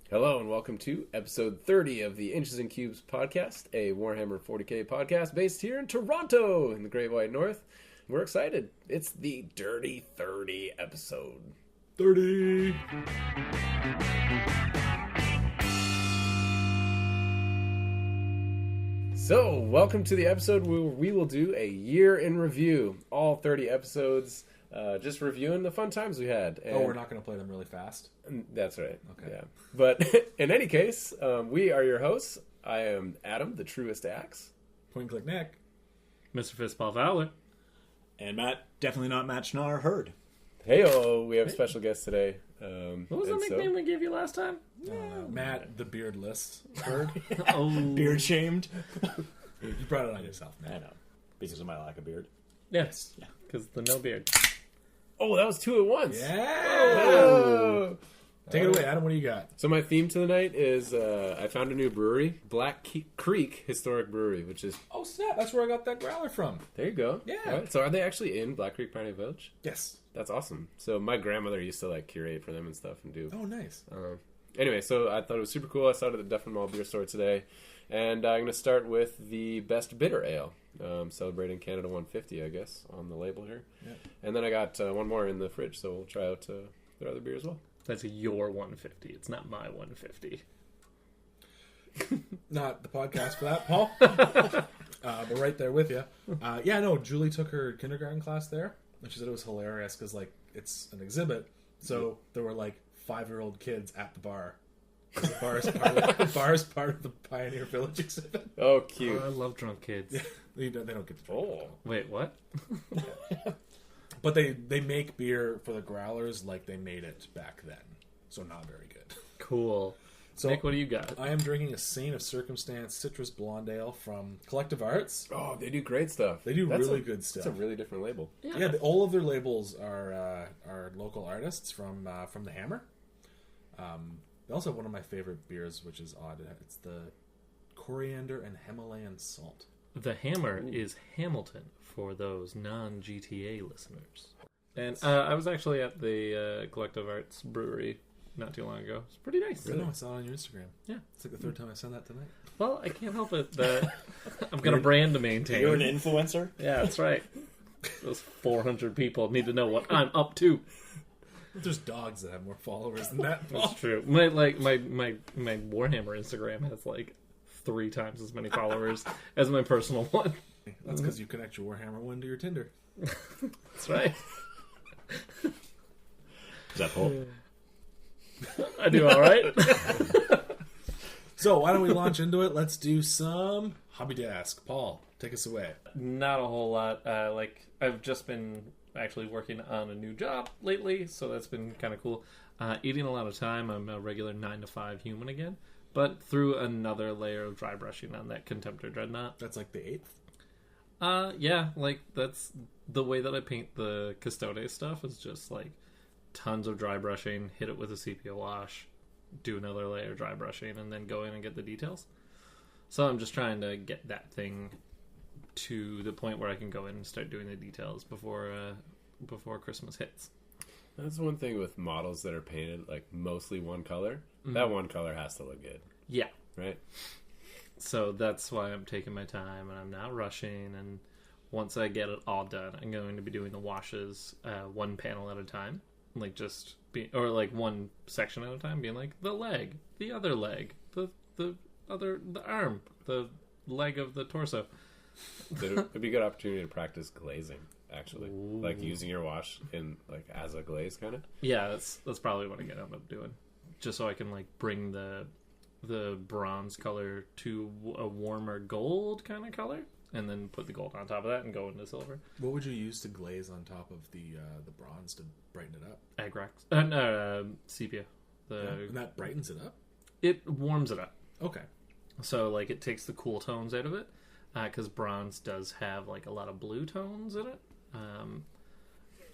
Hello and welcome to episode 30 of the Inches and Cubes podcast, a Warhammer 40k podcast based here in Toronto in the Great White North. We're excited. It's the Dirty 30 episode. 30! So, welcome to the episode where we will do a year in review. All 30 episodes, just reviewing the fun times we had. And we're not going to play them really fast? That's right. Okay. Yeah. But in any case, we are your hosts. I am Adam, the truest axe. Point click Nick. Mr. Fistball Fowler. And Matt, definitely not Matt Schnarr, Hurd. Hey-oh, we have a special guest today. What was the nickname we gave you last time? Matt, the beardless. Hurd. Oh. Beard shamed. You brought it on yourself, I man. know. Because of my lack of beard. Yes. Yeah. Because the no beard. Oh, that was two at once. Yeah! Oh. Take it away, Adam. What do you got? So my theme to the night is I found a new brewery, Black Creek Historic Brewery, which is... Oh, snap. That's where I got that growler from. There you go. Yeah. All right. So are they actually in Black Creek Pioneer Village? Yes. That's awesome. So my grandmother used to like curate for them and stuff and do... Oh, nice. Anyway, so I thought it was super cool. I saw it at the Duff and Mall Beer Store today. And I'm going to start with the Best Bitter Ale, celebrating Canada 150, I guess, on the label here. Yeah. And then I got one more in the fridge, so we'll try out their other beer as well. That's your 150. It's not my 150. Not the podcast for that, Paul. But right there with you. Julie took her kindergarten class there. And she said it was hilarious because, like, it's an exhibit. So there were, like, 5-year-old kids at the bar. The bar is part of the Pioneer Village exhibit. Oh, cute. Oh, I love drunk kids. Yeah, they don't get to drink. Oh. Wait, what? But they make beer for the growlers like they made it back then. So not very good. Cool. So Nick, what do you got? I am drinking a Saint of Circumstance Citrus Blonde Ale from Collective Arts. Oh, they do great stuff. They do That's really good stuff. It's a really different label. Yeah, all of their labels are local artists from the Hammer. They also have one of my favorite beers, which is odd. It's the Coriander and Himalayan Salt. The Hammer is Hamilton for those non-GTA listeners. And I was actually at the Collective Arts Brewery not too long ago. It's pretty nice. Really? I saw it on your Instagram. Yeah. It's like the third time I said that tonight. Well, I can't help it that I've got a brand to maintain. You're an influencer? Yeah, that's right. Those 400 people need to know what I'm up to. There's dogs that have more followers than that. That's true. My Warhammer Instagram has like 3 times as many followers as my personal one. That's because you connect your Warhammer one to your Tinder. That's right. Is that Paul? I do all right. So why don't we launch into it? Let's do some Hobby Desk. Paul, take us away. Not a whole lot. I've just been actually working on a new job lately, so that's been kind of cool. Eating a lot of time. I'm a regular 9 to 5 human again, but through another layer of dry brushing on that Contemptor Dreadnought. That's like the 8th? Yeah, like that's the way that I paint the Custodes stuff is just like tons of dry brushing, hit it with a sepia wash, do another layer of dry brushing, and then go in and get the details. So I'm just trying to get that thing to the point where I can go in and start doing the details before Christmas hits. That's one thing with models that are painted like mostly one color. Mm-hmm. That one color has to look good. Yeah. Right? So that's why I'm taking my time and I'm not rushing, and once I get it all done, I'm going to be doing the washes one panel at a time. Like like one section at a time, being like the leg, the other leg, the arm, the leg of the torso. It'd be a good opportunity to practice glazing, actually. Ooh. Like using your wash in like as a glaze kind of. Yeah, that's probably what I end up doing. Just so I can like bring the bronze color to a warmer gold kind of color, and then put the gold on top of that and go into silver. What would you use to glaze on top of the bronze to brighten it up? Agrax. Sepia. And that brightens it up? It warms it up. Okay. So like it takes the cool tones out of it, because bronze does have like a lot of blue tones in it.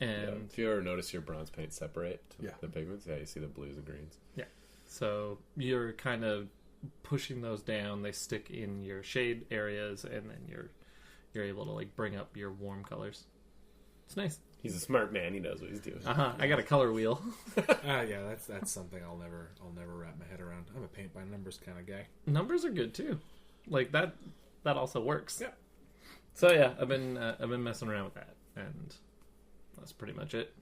And if you ever notice your bronze paint separate to Yeah. the pigments, you see the blues and greens. Yeah. So you're kind of pushing those down. They stick in your shade areas, and then you're able to like bring up your warm colors. It's nice. He's a smart man. He knows what he's doing. I got a color wheel. Yeah, that's something I'll never wrap my head around. I'm a paint by numbers kind of guy. Numbers are good too. Like that also works. Yeah. So yeah, I've been messing around with that, and that's pretty much it.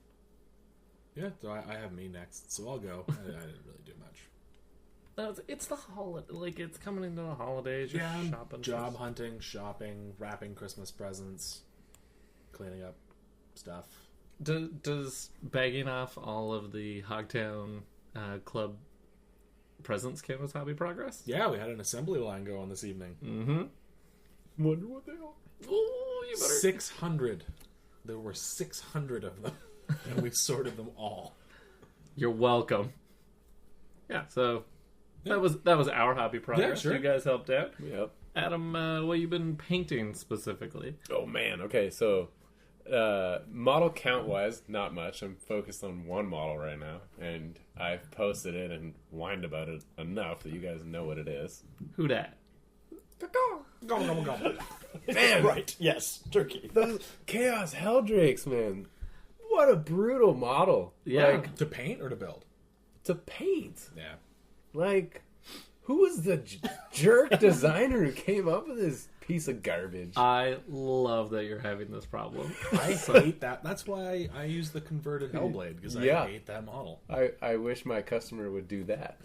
Yeah, so I have me next, so I'll go. I didn't really do much. It's the holiday. Like it's coming into the holidays. You're Yeah, shopping. job hunting, shopping, wrapping Christmas presents, cleaning up stuff. Does bagging off all of the Hogtown club presents count as hobby progress? Yeah, we had an assembly line go on this evening. Mm-hmm. Wonder what they are. Oh, you better. 600. There were 600 of them, and we sorted them all. You're welcome. Yeah. So that was our hobby progress. Yeah, sure. You guys helped out. Yep. Adam, what you been painting specifically? Oh man. Okay, so model count wise, not much. I'm focused on one model right now, and I've posted it and whined about it enough that you guys know what it is. Who dat? Go. Man, Right. Yes. Turkey. those Chaos Helldrakes, man. What a brutal model. Yeah. Like, To paint or to build? to paint. Yeah. Like, who was the jerk designer who came up with this piece of garbage? I love that you're having this problem. I hate that. That's why I use the converted Hellblade, because I Yeah. hate that model. I wish my customer would do that.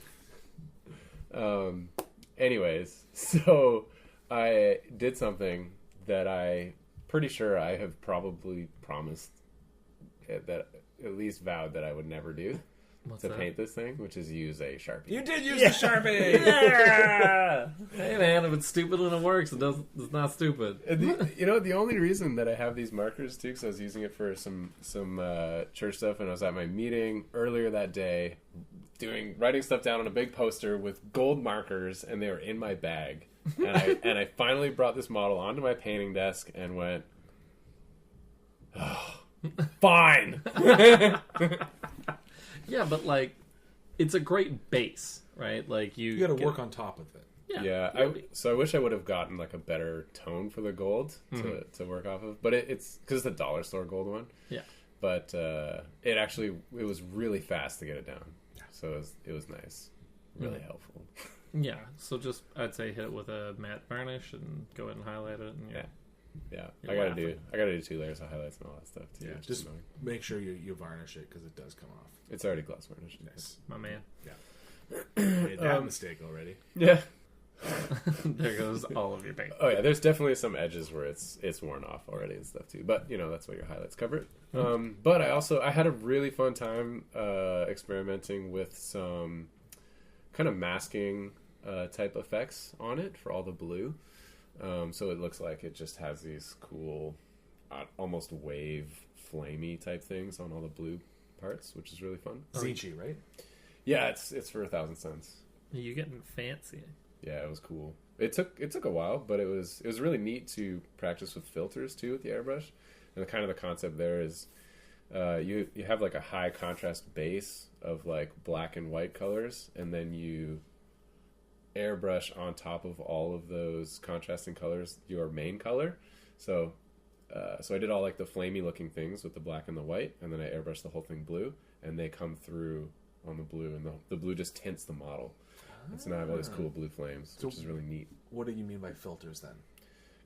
Anyways, so I did something that I pretty sure I have probably promised that at least vowed that I would never do What's to that? paint this thing, which is use a Sharpie. You did use the Sharpie! Yeah! Hey man, if it's stupid and it works, it's not stupid. And the only reason that I have these markers too, because I was using it for some church stuff, and I was at my meeting earlier that day, writing stuff down on a big poster with gold markers, and they were in my bag. And I finally brought this model onto my painting desk and went, oh, fine. Yeah, but like, it's a great base, right? Like You gotta work on top of it. Yeah, so I wish I would have gotten like a better tone for the gold to work off of, but it's because it's a dollar store gold one. Yeah. But it was really fast to get it down, so it was nice, really helpful. Yeah, so just I'd say hit it with a matte varnish and go ahead and highlight it. And Yeah, You're I gotta laughing. do 2 layers of highlights and all that stuff too. Yeah, which is just annoying. make sure you varnish it, because it does come off. It's already gloss varnished. Nice. my man. Made that mistake already. Yeah. There goes all of your paint. Oh yeah, there's definitely some edges where it's worn off already and stuff too. But that's what your highlights cover it. But I had a really fun time experimenting with some kind of masking type effects on it for all the blue. So it looks like it just has these cool, almost wave, flamey type things on all the blue parts, which is really fun. Zichi, right? Yeah, it's for 1,000 cents. You getting fancy? Yeah, it was cool. It took a while, but it was really neat to practice with filters too with the airbrush. And the concept there is you have like a high contrast base of like black and white colors, and then you airbrush on top of all of those contrasting colors your main color. So I did all like the flamey looking things with the black and the white, and then I airbrushed the whole thing blue, and they come through on the blue, and the blue just tints the model. And so now I have all these cool blue flames, which is really neat. What do you mean by filters then?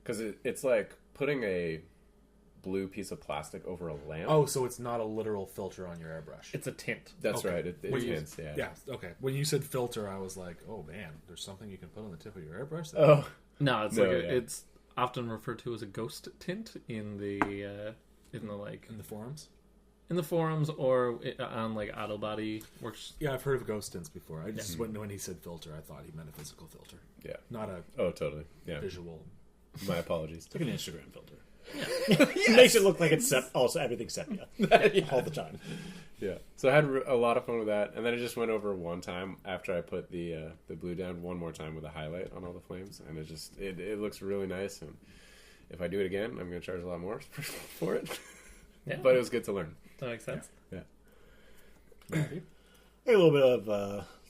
Because it's like putting a blue piece of plastic over a lamp. Oh, so it's not a literal filter on your airbrush. It's a tint. That's Okay. right. It When you- tints, yeah. Yeah, okay. When you said filter, I was like, oh man, there's something you can put on the tip of your airbrush? Oh, No, it's No, like yeah. it's often referred to as a ghost tint in the like In the forums? in the forums or on like auto body works. Yeah, I've heard of ghost tints before. I just when he said filter, I thought he meant a physical filter, yeah. not a Oh, totally. Yeah. visual. My apologies. It's like an Instagram filter. It makes it look like it's also everything's sepia all the time. Yeah. So I had a lot of fun with that, and then I just went over one time after I put the blue down one more time with a highlight on all the flames, and it looks really nice. And if I do it again, I'm going to charge a lot more for it. Yeah. But it was good to learn. That makes sense. Yeah. Matthew? A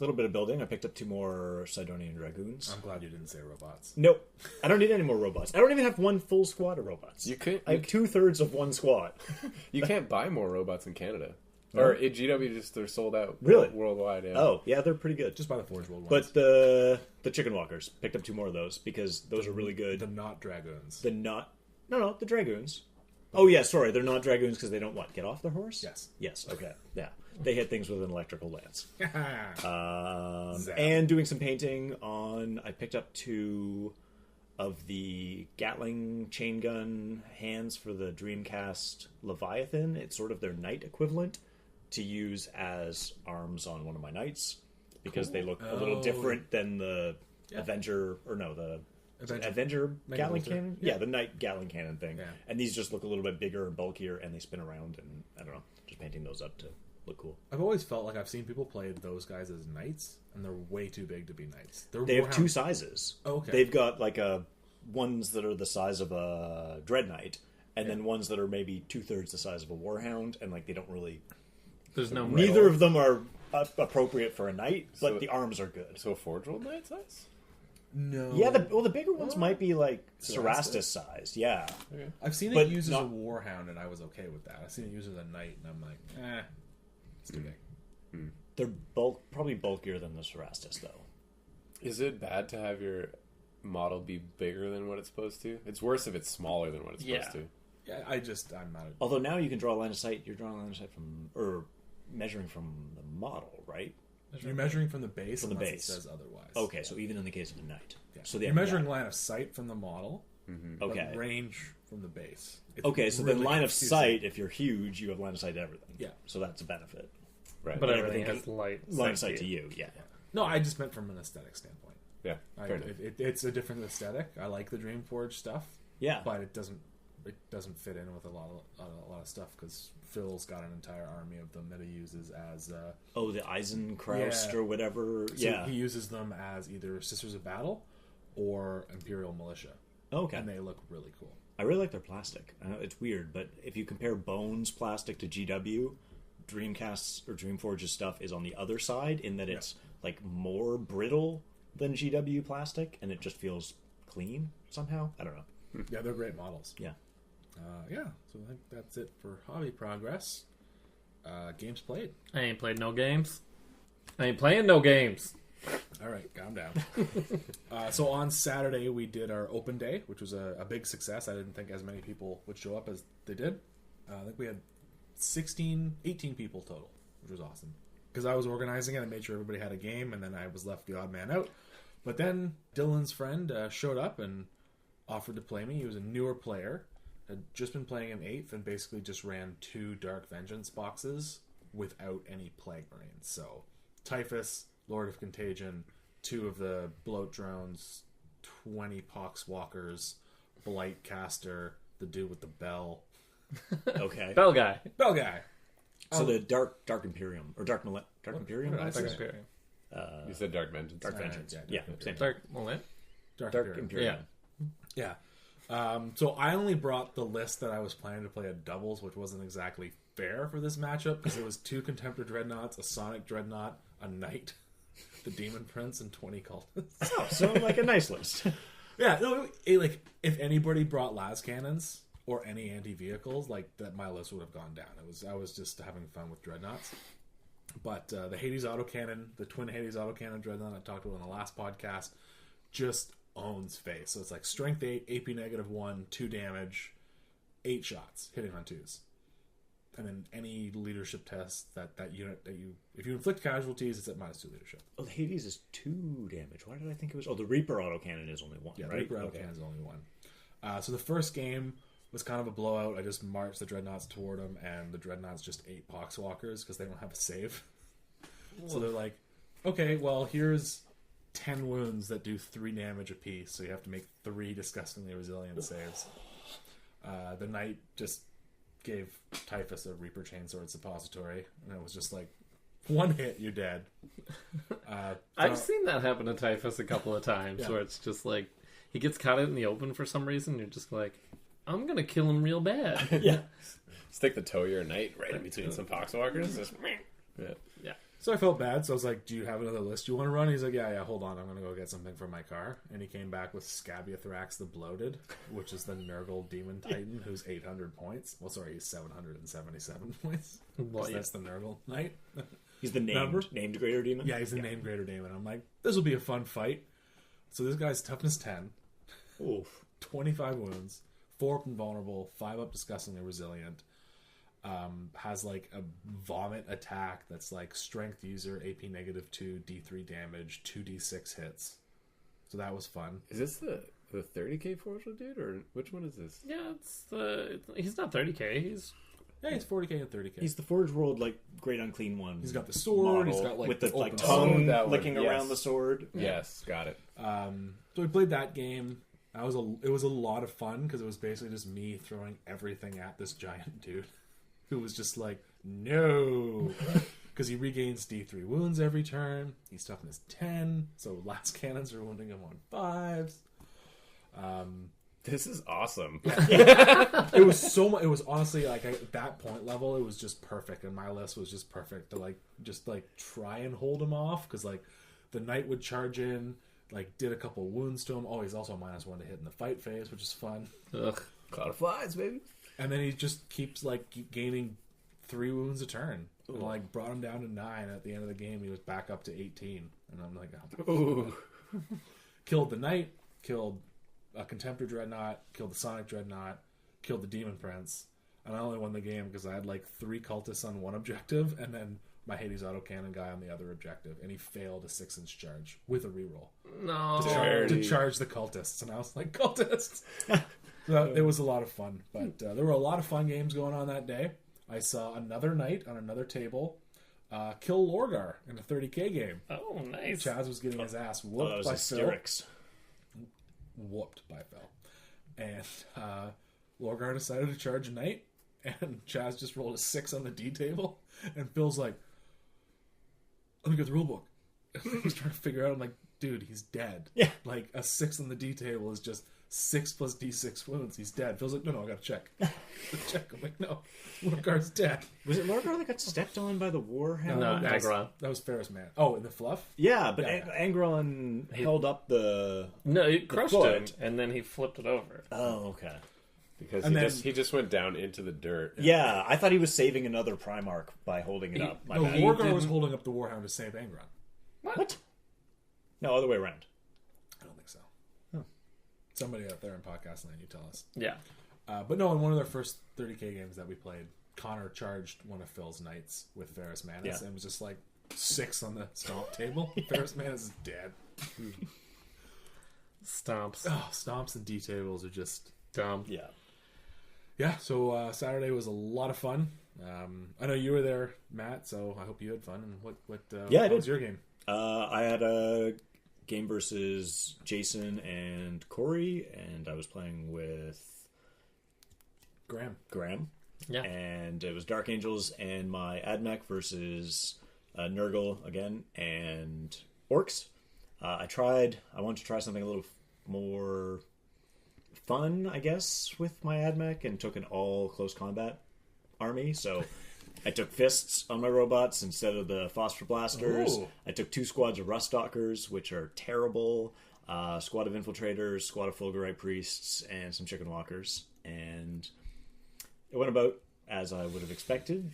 little bit of building. I picked up 2 more Sidonian Dragoons. I'm glad you didn't say robots. Nope. I don't need any more robots. I don't even have 1 full squad of robots. I have 2/3 of 1 squad. You can't buy more robots in Canada. Or at GW, they're sold out. Really? Worldwide, yeah. Oh, yeah, they're pretty good. Just buy the Forge World ones. But the Chicken Walkers, picked up 2 more of those because those are really good. The not dragoons. No, the Dragoons. Oh, yeah, sorry, they're not Dragoons because they don't what? Get off their horse? Yes. Yes, okay, yeah. They hit things with an electrical lance. Zap. And doing some painting on... I picked up 2 of the Gatling chain gun hands for the Dreamcast Leviathan. It's sort of their knight equivalent to use as arms on one of my knights because they look a little different than the Avenger... Or no, the... Avenger Gatling cannon? Yeah, the Knight Gatling cannon thing. Yeah. And these just look a little bit bigger and bulkier, and they spin around, and I don't know, just painting those up to look cool. I've always felt like I've seen people play those guys as knights, and they're way too big to be knights. They have 2 sizes. Oh, okay. They've got like ones that are the size of a Dread Knight, and then ones that are maybe 2/3 the size of a Warhound, and like they don't really... There's no Neither of them are appropriate for a knight, but the arms are good. So a Forge World Knight size? No. Yeah, the bigger ones might be like Cerastus sized. Yeah. Okay. I've seen But it used not- as a Warhound, and I was okay with that. I've seen it used as a knight, and I'm like, it's too big. They're probably bulkier than the Cerastus, though. Is it bad to have your model be bigger than what it's supposed to? It's worse if it's smaller than what it's supposed to. Yeah, I'm not. Although now you can draw a line of sight. You're drawing a line of sight or measuring from the model, right? You're measuring from the base, From the unless base. it says otherwise. Okay, so even in the case of the knight. Yeah. So you're measuring line of sight from the model, Okay. but range from the base. It's Okay, so really then line of confusing. sight, if you're huge, you have line of sight to everything. Yeah. So that's a benefit. Right. But But everything everything has light. Line of sight to you, yeah. No, I just meant from an aesthetic standpoint. Yeah. Fair enough. It's a different aesthetic. I like the Dreamforge stuff, Yeah. but it doesn't fit in with a lot of stuff because Phil's got an entire army of them that he uses as. Oh, the Eisenkraust Yeah. or whatever. So Yeah. he uses them as either Sisters of Battle or Imperial Militia, Okay. and they look really cool. I really like their plastic. I know it's weird, but if you compare Bones plastic to GW, Dreamcast's or Dreamforge's stuff is on the other side in that it's like more brittle than GW plastic, and it just feels clean somehow. I don't know. Yeah, they're great models. Yeah. So I think that's it for hobby progress. Games played. I ain't played no games. I ain't playing no games. All right, calm down. So on Saturday we did our open day, which was a big success. I didn't think as many people would show up as they did. I think we had 18 people total, which was awesome. Because I was organizing it, I made sure everybody had a game, and then I was left the odd man out. But then Dylan's friend showed up and offered to play me. He was a newer player, had just been playing in 8th, and basically just ran 2 Dark Vengeance boxes without any Plague Marines. So Typhus, Lord of Contagion, 2 of the Bloat Drones, 20 Pox Walkers, Blight Caster, the dude with the bell. Okay. Bell guy. Bell guy. So the Dark Imperium or Dark Imperium. What did I say? Imperium. You said Dark Vengeance. Dark Vengeance. yeah, Yeah, same. Dark Millennium. Dark Dark Imperium. Imperium. Yeah. So I only brought the list that I was planning to play at doubles, which wasn't exactly fair for this matchup because it was 2 Contemptor Dreadnoughts, a Sonic Dreadnought, a Knight, the Demon Prince, and 20 Cultists. Oh, so like a nice list. Yeah, no, like if anybody brought las cannons or any anti-vehicles, like that, my list would have gone down. I was just having fun with dreadnoughts. But the Hades autocannon, the twin Hades autocannon dreadnought I talked about in the last podcast, just owns face. So it's like strength 8, AP -1, 2 damage, 8 shots, hitting on 2s. And then any leadership test that unit that if you inflict casualties, it's at -2 leadership. Oh, the Hades is 2 damage. Why did I think it was? Oh, the Reaper autocannon is only 1. Yeah, right? the Reaper autocannon is only 1. So the first game was kind of a blowout. I just marched the dreadnoughts toward them, and the dreadnoughts just ate poxwalkers because they don't have a save. So they're like, okay, well, here's 10 wounds that do 3 damage apiece, so you have to make 3 disgustingly resilient saves. The knight just gave Typhus a Reaper Chainsword suppository, and it was just like, 1 hit, you're dead. I've seen that happen to Typhus a couple of times, where it's just like he gets caught out in the open for some reason. You're just like, I'm gonna kill him real bad. Yeah. Stick the Toyer Knight right in between some Poxwalkers. Just, yeah. So I felt bad, so I was like, do you have another list you want to run? He's like, yeah, hold on, I'm going to go get something from my car. And he came back with Scabiathrax the Bloated, which is the Nurgle Demon Titan, who's 800 points. Well, sorry, he's 777 points. Well, yeah. That's the Nurgle Knight. He's the named greater demon? Yeah, he's the named greater demon. I'm like, this will be a fun fight. So this guy's toughness 10, Oof. 25 wounds, 4 up invulnerable, 5 up disgustingly resilient. Has like a vomit attack that's like strength user, AP -2, D3 damage, 2d6 hits. So that was fun. Is this the 30k Forged dude, or which one is this? Yeah, he's not 30k. He's 40k and 30k. He's the Forge World, like, great unclean one. He's got the sword. model He's got like with the like open tongue that one, licking yes. around the sword. Yes, got it. So we played that game. It was a lot of fun because it was basically just me throwing everything at this giant dude, who was just like, no, because he regains D3 wounds every turn. He's toughness 10, so last cannons are wounding him on 5s. This is awesome. It was so much. It was honestly like at that point level, it was just perfect, and my list was just perfect to just try and hold him off because like the knight would charge in, like did a couple wounds to him. Oh, he's also -1 to hit in the fight phase, which is fun. ugh. Cloud of flies, baby. And then he just keeps like gaining 3 wounds a turn. And like brought him down to 9 at the end of the game. He was back up to 18, and I'm like, oh. Ooh. Killed the knight, killed a Contemptor Dreadnought, killed the Sonic Dreadnought, killed the Demon Prince, and I only won the game because I had like 3 cultists on one objective, and then my Hades autocannon guy on the other objective, and he failed a 6-inch charge with a reroll No. to charge the cultists, and I was like, cultists. So it was a lot of fun, but there were a lot of fun games going on that day. I saw another knight on another table kill Lorgar in a 30k game. Oh, nice. Chaz was getting his ass Oh, that whooped was by hysterics. Whooped by Phil. And Lorgar decided to charge a knight, and Chaz just rolled a 6 on the D table, and Phil's like, let me get the rulebook. He's trying to figure out, I'm like, dude, he's dead. Yeah. Like, a 6 on the D table is just 6 plus D6 wounds. He's dead. Phil's like, no, I gotta check. Check. I'm like, no, Lorgar's dead. Was it Lorgar that got stepped on by the Warhammer? No, that Agron. that was Ferris Man. Oh, in the fluff? Yeah, but Yeah. Angron held up the... No, he crushed him, foot. and then he flipped it over. Oh, okay. Because And he just went down into the dirt. Yeah, I thought he was saving another Primarch by holding it up. My No, bad. Lorgar was holding up the Warhound to save Angron. What? No, other way around. I don't think so. Somebody out there in podcast land, you tell us. Yeah. But no, in one of their first 30k games that we played, Connor charged one of Phil's knights with Ferris Manus, Yeah. and it was just like 6 on the stomp table. Ferris Manus is dead. Stomps. Oh, stomps and D tables are just Dumb. Yeah. yeah. So Saturday was a lot of fun. I know you were there, Matt. So I hope you had fun. And what Yeah, I what was did. your game? I had a game versus Jason and Corey, and I was playing with Graham. Yeah. And it was Dark Angels and my Admech versus Nurgle again and Orcs. I wanted to try something a little more fun, I guess, with my Admech, and took an all close combat army. So I took fists on my robots instead of the phosphor blasters. Ooh. I took 2 squads of rust stalkers, which are terrible. Squad of infiltrators, squad of fulgurite priests, and some chicken walkers. And it went about as I would have expected.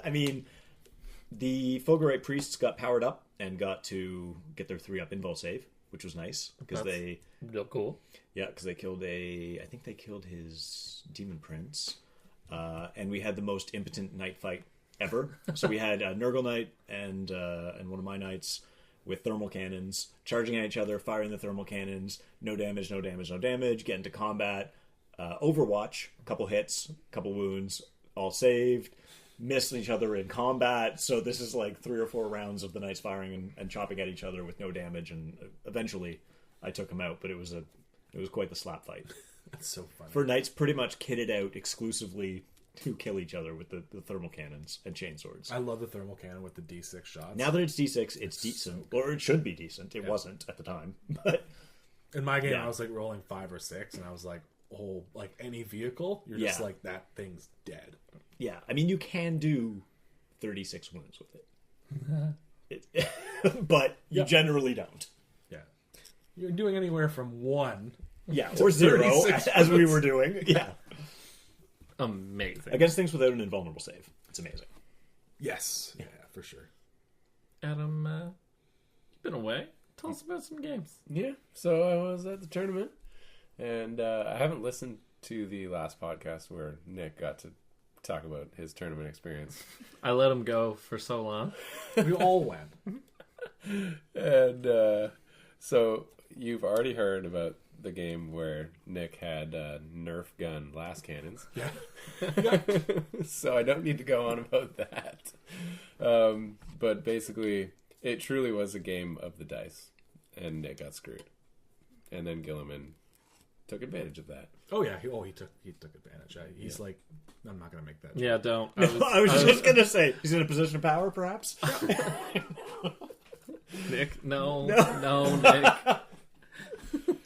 I mean, the fulgurite priests got powered up and got to get their 3-up invul save, which was nice because That's they real cool. killed I think they killed his demon prince. And we had the most impotent knight fight ever. So we had a Nurgle knight and one of my knights with thermal cannons charging at each other, firing the thermal cannons. No damage, no damage, no damage. Get into combat. Overwatch, a couple hits, a couple wounds, all saved. Missed each other in combat. So this is like 3 or 4 rounds of the knights firing and chopping at each other with no damage. And eventually, I took him out. But it was quite the slap fight. That's so funny. For knights pretty much kitted out exclusively to kill each other with the thermal cannons and chainswords. I love the thermal cannon with the D6 shots. Now that it's D6, it's decent. Or it should be decent. It wasn't at the time. But in my game, Yeah. I was like rolling 5 or 6, and I was like, oh, like any vehicle, you're just Yeah. like, that thing's dead. yeah, I mean, you can do 36 wounds with it. But you generally don't. Yeah. You're doing anywhere from 1. Yeah, or 0, 36 as we were doing. Yeah. Amazing. Against things without an invulnerable save. It's amazing. Yes. Yeah, for sure. Adam, you've been away. Tell us about some games. Yeah, so I was at the tournament, and I haven't listened to the last podcast where Nick got to talk about his tournament experience. I let him go for so long. We all went. And so you've already heard about the game where Nick had Nerf gun blast cannons. Yeah. So I don't need to go on about that. But basically, it truly was a game of the dice, and Nick got screwed. And then Gilliman took advantage of that. Oh yeah, he took advantage. He's like, I'm not gonna make that joke. Yeah, don't. I was just going to say, he's in a position of power, perhaps? Nick, no, Nick.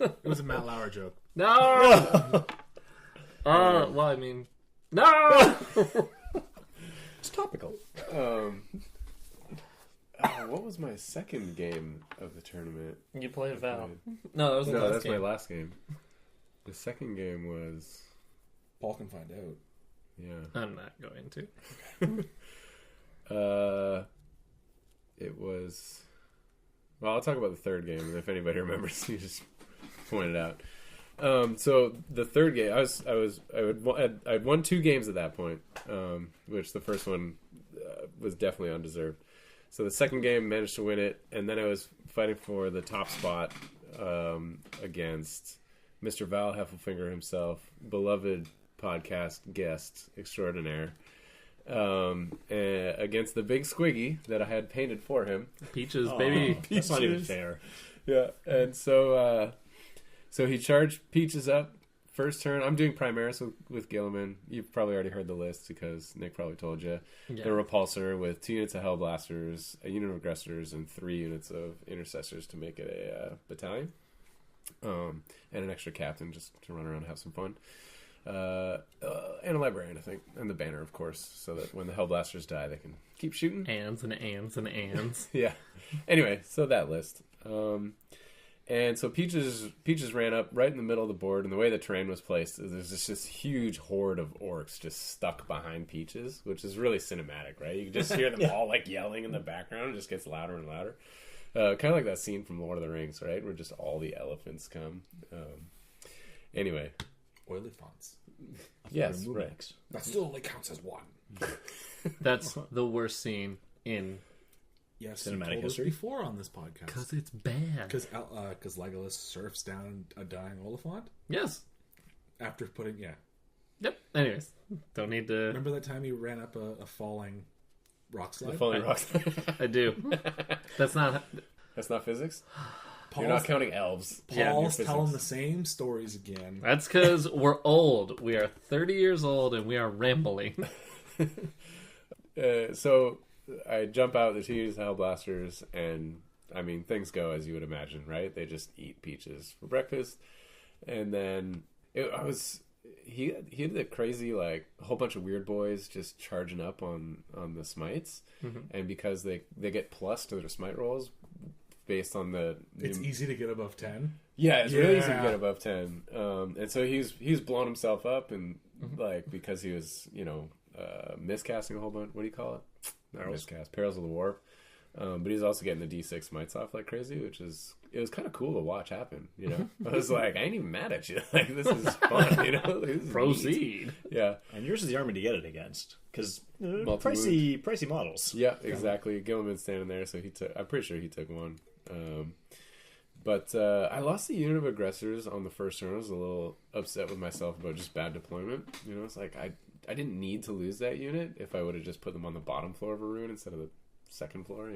It was a Matt Lauer joke. No! Well, I mean, no! It's topical. What was my second game of the tournament? You played Val. No, that was the No, last that's game. my last game. The second game was... Paul can find out. Yeah. I'm not going to. It was... Well, I'll talk about the third game, and if anybody remembers, you just point it out. So the third game, I'd won 2 games at that point, which the first one was definitely undeserved. So the second game managed to win it, and then I was fighting for the top spot against Mr. Val Heffelfinger himself, beloved podcast guest extraordinaire, against the big squiggy that I had painted for him. Peaches, baby. That's not even fair. Yeah, and so he charged Peaches up first turn. I'm doing Primaris with Gilliman. You've probably already heard the list because Nick probably told you. Yeah. The Repulsor with 2 units of Hellblasters, a unit of Aggressors, and 3 units of Intercessors to make it a battalion. And an extra captain just to run around and have some fun. And a Librarian, I think. And the Banner, of course, so that when the Hellblasters die, they can keep shooting. Ands and ands and ands. Yeah. Anyway, so that list. And so Peaches ran up right in the middle of the board, and the way the terrain was placed, there's just this huge horde of orcs just stuck behind Peaches, which is really cinematic, right? You can just hear them all like yelling in the background. It just gets louder and louder. Kind of like that scene from Lord of the Rings, right? Where just all the elephants come. Anyway. Oily fonts. Yes, right. That still only counts as 1. That's the worst scene in... Yes, Cinematic you told us history. before on this podcast. Because it's bad. Because Legolas surfs down a dying Oliphant Yes. after putting... Yeah. Yep. Anyways, don't need to... Remember that time he ran up a falling rock slide? The Falling Rocks. I do. That's not... That's not physics? Paul's, You're not counting elves. Paul's Yeah, telling the same stories again. That's because we're old. We are 30 years old and we are rambling. So I jump out the 2 units of Hellblasters, and I mean, things go as you would imagine, right? They just eat Peaches for breakfast. And then he had the crazy, like, a whole bunch of weird boys just charging up on the smites. Mm-hmm. And because they get plus to their smite rolls based on the... It's easy to get above 10. Yeah, it's really easy to Yeah. get above 10. And so he's blown himself up, and like, because he was, miscasting a whole bunch. What do you call it? Not miscast. Perils of the Warp. But he's also getting the D6 smites off like crazy, it was kind of cool to watch happen, I was like, I ain't even mad at you. Like, this is fun, Like, this is Proceed. neat. Yeah. And yours is the army to get it against. Because Multi-wound. pricey models. Yeah, exactly. Gilliman's standing there, so I'm pretty sure he took one. But I lost the unit of aggressors on the first turn. I was a little upset with myself about just bad deployment. It's like I didn't need to lose that unit if I would have just put them on the bottom floor of a rune instead of the second floor,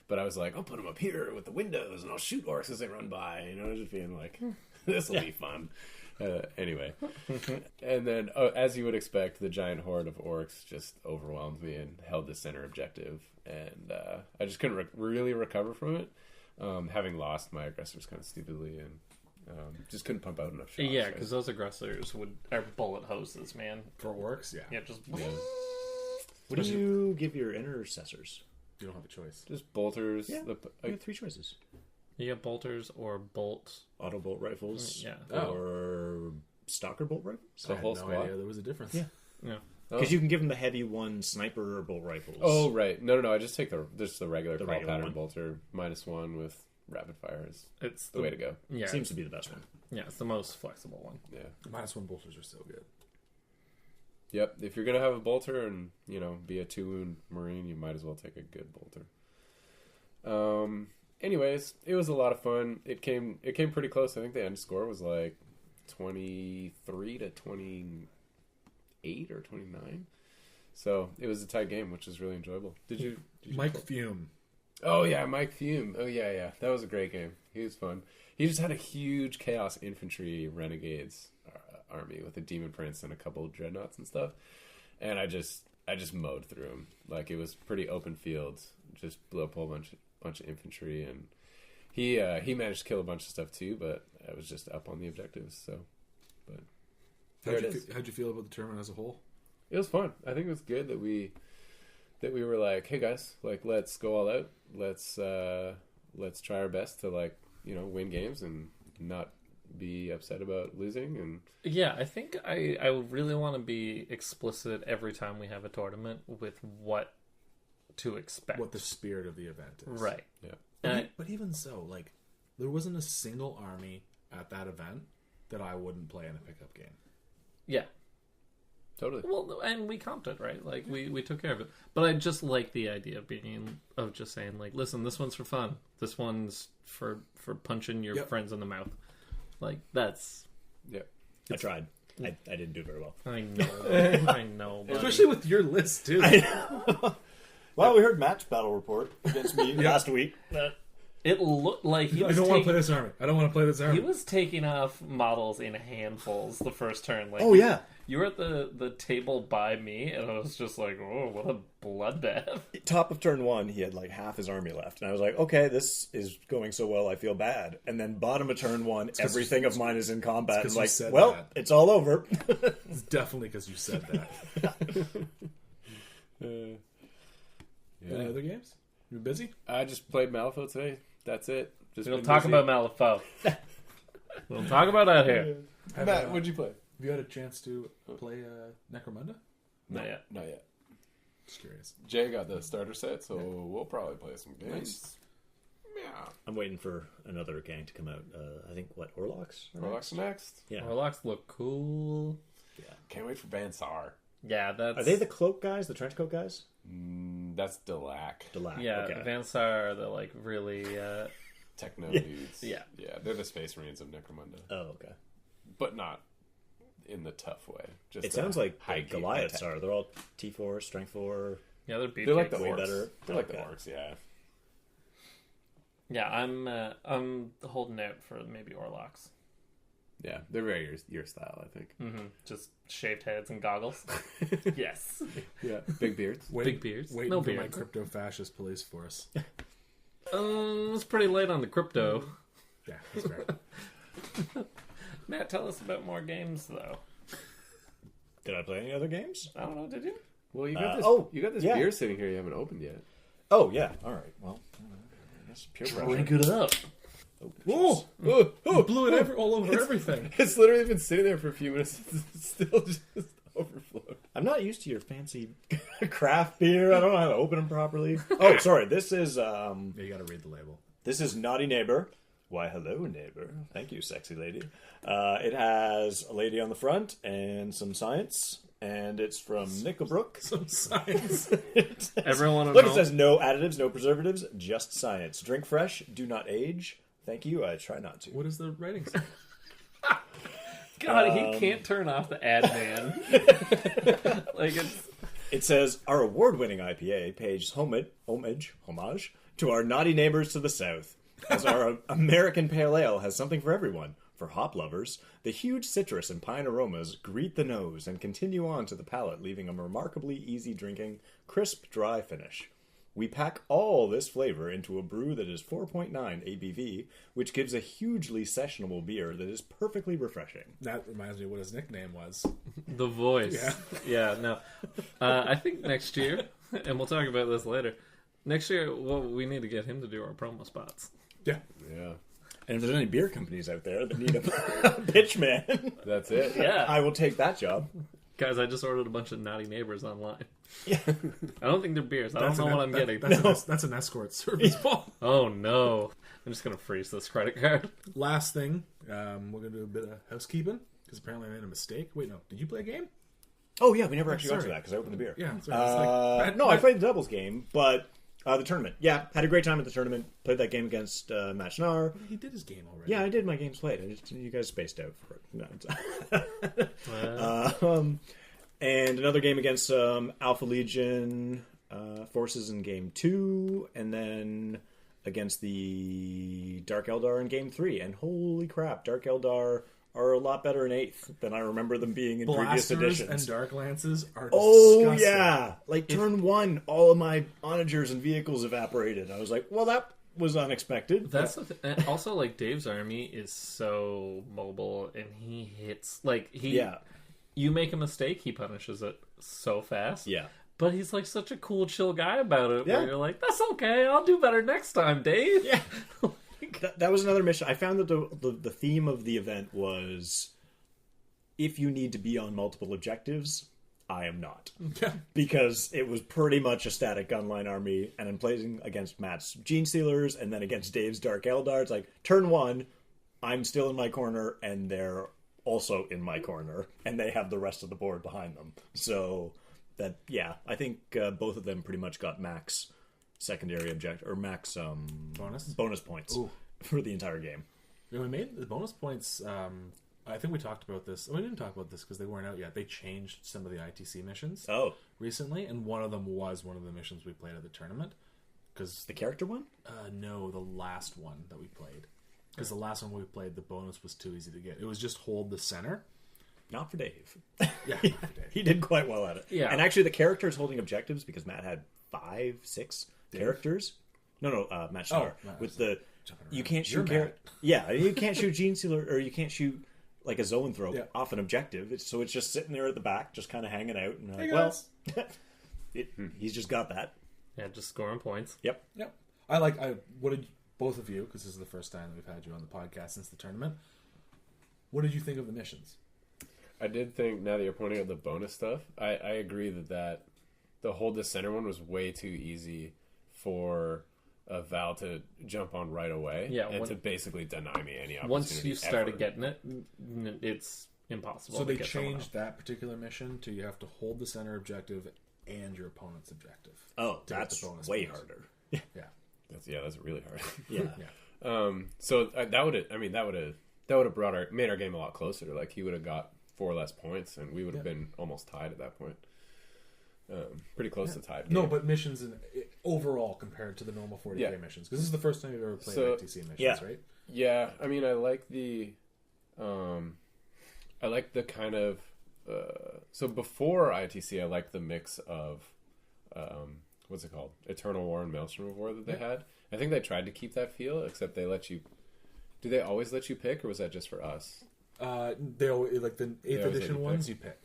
But I was like, I'll put them up here with the windows, and I'll shoot orcs as they run by, just being like, this will be fun. Anyway. And then, as you would expect, the giant horde of orcs just overwhelmed me and held the center objective. And I just couldn't really recover from it, having lost my aggressors kind of stupidly, and just couldn't pump out enough shots. Yeah, because those aggressors are bullet hoses, man. For orcs, yeah. Yeah, just... Yeah. What do you give your intercessors? You don't have a choice. Just bolters. Yeah. You have 3 choices. You get bolters or bolt. Auto bolt rifles. Yeah. Or stalker bolt rifles. So I had whole no squad. idea there was a difference. Yeah. Yeah. Because you can give them the heavy one, sniper or bolt rifles. Oh right, no. I just take the regular The call regular pattern one. bolter -1 with rapid fire is It's the way to go. Yeah. Seems to be the best one. Yeah, it's the most flexible one. Yeah. -1 bolters are so good. Yep. If you're gonna have a bolter and be a 2-wound marine, you might as well take a good bolter. Anyways, it was a lot of fun. It came pretty close. I think the end score was like 23 to 28 or 29. So it was a tight game, which was really enjoyable. Did you Mike Fume. Oh yeah, Mike Fume. Oh yeah. That was a great game. He was fun. He just had a huge Chaos Infantry Renegades army with a Demon Prince and a couple of Dreadnoughts and stuff. And I just mowed through him. Like, it was pretty open fields. Just blew up a whole bunch of infantry, and he managed to kill a bunch of stuff too. But I was just up on the objectives. So, but How'd you feel about the tournament as a whole? it was fun. I think it was good that we were like, hey guys, like, let's go all out. Let's try our best to, like, win games and not be upset about losing. And Yeah, I think I really want to be explicit every time we have a tournament with what to expect. What the spirit of the event is. Right. yeah, But even so, like, there wasn't a single army at that event that I wouldn't play in a pickup game. Yeah. totally. Well, and we comped it, right? Like, we took care of it. But I just like the idea of just saying, like, listen, this one's for fun. This one's for punching your Yep. friends in the mouth. Like, that's... Yeah. I tried. I didn't do very well. I know. I know. Buddy. Especially with your list, too. Well, we heard Matt's battle report against me last week. It looked like he I was don't want to play taking... this army. I don't want to play this army. He was taking off models in handfuls the first turn. Like, Oh, yeah. You were at the table by me, and I was just like, oh, what a bloodbath. Top of turn 1, he had like half his army left. And I was like, okay, this is going so well, I feel bad. And then bottom of turn 1, everything of mine is in combat. it's And 'cause you like, said well, that. it's all over. It's definitely because you said that. Any other games? You busy? I just played Malifaux today. That's it. Just We don't been talk busy. about Malifaux. We don't talk about that here. Matt, what'd you play? Have you had a chance to play Necromunda? Not yet. Not yet. Just curious. Jay got the starter set, so we'll probably play some games. Yeah. I'm waiting for another gang to come out. I think, Orlocks? Warlocks next. Yeah. Warlocks look cool. Can't wait for Bansar. Yeah, that's... Are they the cloak guys, the trench coat guys? That's Delac. Delac. Yeah, okay. Vansar are the, like, really... Techno dudes. Yeah. Yeah, they're the Space Marines of Necromunda. Oh, okay. But not in the tough way. Just It sounds like high the Goliaths are. They're all T4, strength 4. Yeah, they're They're like the beefcakes. Way orcs. better. They're like the Okay. orcs, yeah. Yeah, I'm holding out for maybe Orlocks. Yeah, they're very your style, I think. Mm-hmm. Just shaved heads and goggles. Yes. Yeah, big beards. Big beards. Waiting No for my beards. crypto-fascist police force. It's pretty late on the crypto. Yeah, that's fair. Matt, tell us about more games, though. Did I play any other games? I don't know, did you? Well, you got you got this yeah. beer sitting here you haven't opened yet. Oh, yeah. All right. Well, I guess pure Drink it up. Whoa! You blew it all over everything. It's literally been sitting there for a few minutes. It's still just overflowed. I'm not used to your fancy craft beer. I don't know how to open them properly. Oh, sorry. This is Yeah, you got to read the label. Naughty Neighbor. Why, hello, neighbor. Thank you, sexy lady. It has a lady on the front and some science, and it's from Nickelbrook. Some science. Everyone Look, it know. says no additives, no preservatives, just science. Drink fresh, do not age. Thank you. I try not to. What does the writing say? God, he can't turn off the ad man. Like, it's... It says our award-winning IPA pays homage to our naughty neighbors to the south, as our American Pale Ale has something for everyone. For hop lovers, the huge citrus and pine aromas greet the nose and continue on to the palate, leaving a remarkably easy-drinking, crisp, dry finish. We pack all this flavor into a brew that is 4.9 ABV, which gives a hugely sessionable beer that is perfectly refreshing. That reminds me of what his nickname was. The voice. Yeah, no. I think next year, and we'll talk about this later, Next year, well, we need to get him to do our promo spots. Yeah. Yeah, And if there's any beer companies out there that need a pitch man, that's it. Yeah. I will take that job. Guys, I just ordered a bunch of Naughty Neighbors online. Yeah. I don't think they're beers. I don't know what I'm getting. That's an escort service, Paul. Oh, no. I'm just going to freeze this credit card. Last thing, we're going to do a bit of housekeeping, because apparently I made a mistake. Wait, no. Did you play a game? Oh, yeah, we never actually got to sorry. that because I opened the beer. Yeah. Sorry. No, I played the doubles game, but the tournament. Yeah, had a great time at the tournament. Played that game against Matt Schnarr. He did his game already. Yeah, I did my games played. You guys spaced out for it. Well, And another game against Alpha Legion forces in game 2, and then against the Dark Eldar in game 3. And holy crap, Dark Eldar are a lot better in 8th than I remember them being in previous Blasters editions. and Dark Lances are Oh disgusting. yeah, like turn 1, all of my onagers and vehicles evaporated. I was like, well, that was unexpected. that's the and also, like, Dave's army is so mobile, and he hits, like, Yeah. You make a mistake, he punishes it so fast. Yeah. But he's, like, such a cool, chill guy about it, Yeah. where you're like, that's okay, I'll do better next time, Dave. Yeah. That was another mission. I found that the theme of the event was, if you need to be on multiple objectives, I am not. Yeah. Because it was pretty much a static gunline army, and I'm playing against Matt's Gene Stealers, and then against Dave's Dark Eldar. It's like, turn 1, I'm still in my corner, and they're also in my corner, and they have the rest of the board behind them. So, that, yeah, I think both of them pretty much got max secondary object, or max bonus points for the entire game. You know, we made the bonus points. I think we talked about this. We didn't talk about this because they weren't out yet. They changed some of the ITC missions recently, and one of them was one of the missions we played at the tournament. Because The character one? no, the last one that we played. Because the last one we played, the bonus was too easy to get. It was just hold the center. Not for Dave. Yeah, He did quite well at it. Yeah. And actually, the characters holding objectives, because Matt had 5, 6 characters. No, Matt Schnarr. Matt with was the jumping you around. can't You're shoot. Yeah, you can't shoot Gene Stealer, or you can't shoot like a zoanthrope Yeah. off an objective. So it's just sitting there at the back, just kind of hanging out. And Hey, well, guys. he's just got that. Yeah, just scoring points. Yep. Yep. What did both of you, because this is the first time that we've had you on the podcast since the tournament, what did you think of the missions? I did think, now that you're pointing out the bonus stuff, I agree that the hold the center one was way too easy for Val to jump on right away, Yeah, and to basically deny me any opportunity. Once you started ever. getting it, it's impossible So to they get someone changed that particular mission to you have to hold the center objective and your opponent's objective. Oh, to get that's the bonus way points. harder. Yeah. That's really hard. Yeah. Yeah. So that would have made our game a lot closer. Like, he would have got 4 less points, and we would have been almost tied at that point. Pretty close to tied. No, game. but missions overall compared to the normal 40k missions, because this is the first time you've ever played ITC missions, right? Yeah, I mean, I like the kind of so before ITC, I liked the mix of what's it called, Eternal War and Maelstrom of War that they had. I think they tried to keep that feel, except they let you. Do they always let you pick, or was that just for us? They always, like the 8th always edition let you ones, you pick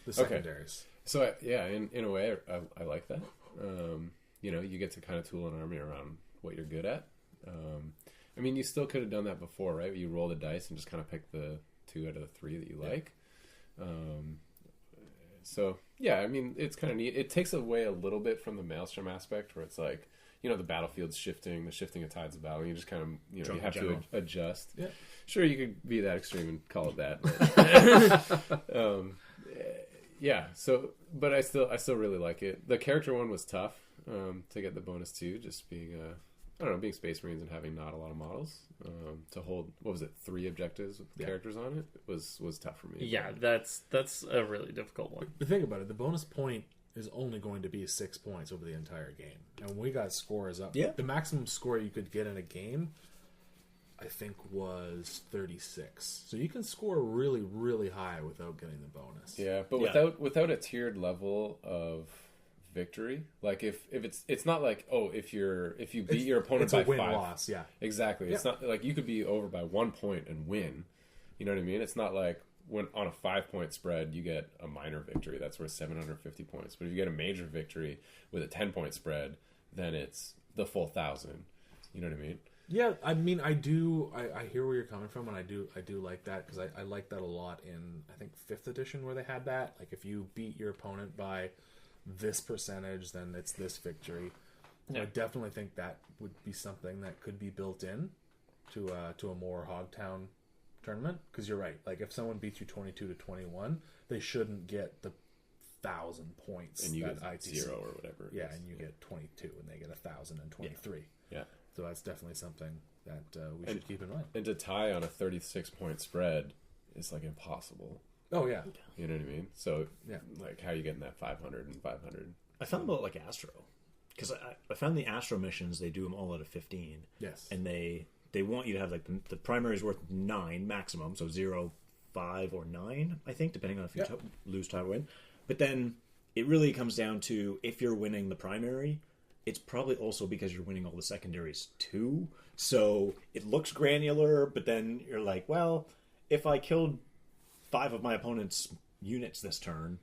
the secondaries. So in a way, I like that. You get to kind of tool an army around what you're good at. I mean, you still could have done that before, right? You roll the dice and just kind of pick the 2 out of the 3 that you like. So yeah, I mean, it's kind of neat. It takes away a little bit from the Maelstrom aspect, where it's like, the battlefield's shifting, the shifting of tides of battle. You just kind of, you Drunk have general. to adjust. Yeah. Sure, you could be that extreme and call it that. But, yeah. So, but I still really like it. The character one was tough to get the bonus 2, just being being Space Marines and having not a lot of models to hold. What was it? 3 objectives with characters on it was tough for me. Yeah, that's a really difficult one. But think about it, the bonus point is only going to be 6 points over the entire game. And when we got scores up, the maximum score you could get in a game, I think, was 36. So you can score really, really high without getting the bonus. Yeah, but without a tiered level of victory, like if it's not like, if you beat your opponent by 5, win-loss, yeah. Exactly. It's not like you could be over by 1 point and win. You know what I mean? It's not like when on a 5-point spread you get a minor victory that's worth 750 points. But if you get a major victory with a 10-point spread, then it's the full 1,000. You know what I mean? Yeah, I mean, I do. I hear where you're coming from, and I do like that because I like that a lot in I think 5th edition where they had that. Like if you beat your opponent by this percentage, then it's this victory. Yeah. I definitely think that would be something that could be built in to a more Hogtown tournament. Because you're right. Like if someone beats you 22-21, they shouldn't get the 1,000 points And you that get ITC. 0 or whatever. Yeah, and you get 22, and they get 1,023. Yeah. So that's definitely something that we should keep in mind. And to tie on a 36-point spread is like impossible. Oh yeah, You know what I mean? So, Yeah. like, how are you getting that 500 and 500? I found about like Astro, because I found the Astro missions, they do them all out of 15. yes, And they want you to have like the primary is worth 9 maximum, so 0, 5, or 9, I think, depending on if you lose, tie, or win. But then it really comes down to if you're winning the primary, it's probably also because you're winning all the secondaries too. So it looks granular, but then you're like, well, if I killed 5 of my opponent's units this turn,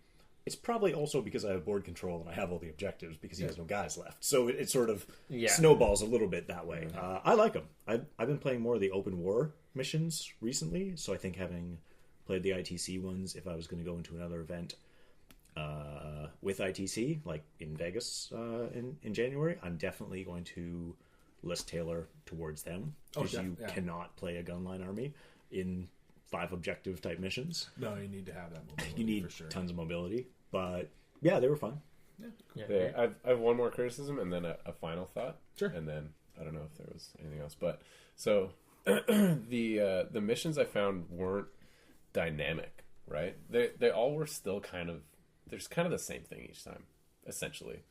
it's probably also because I have board control and I have all the objectives because he has no guys left. So it sort of snowballs a little bit that way. I like them. I've been playing more of the open war missions recently, so I think having played the ITC ones, if I was going to go into another event with ITC, like in Vegas in January, I'm definitely going to list Taylor towards them, because you cannot play a gunline army in 5 objective type missions. no, you need to have that mobility. You need for sure. tons of mobility, but yeah, they were fun. I have one more criticism and then a final thought. Sure. And then I don't know if there was anything else. But so the missions I found weren't dynamic, right? They all were still kind of the same thing each time, essentially.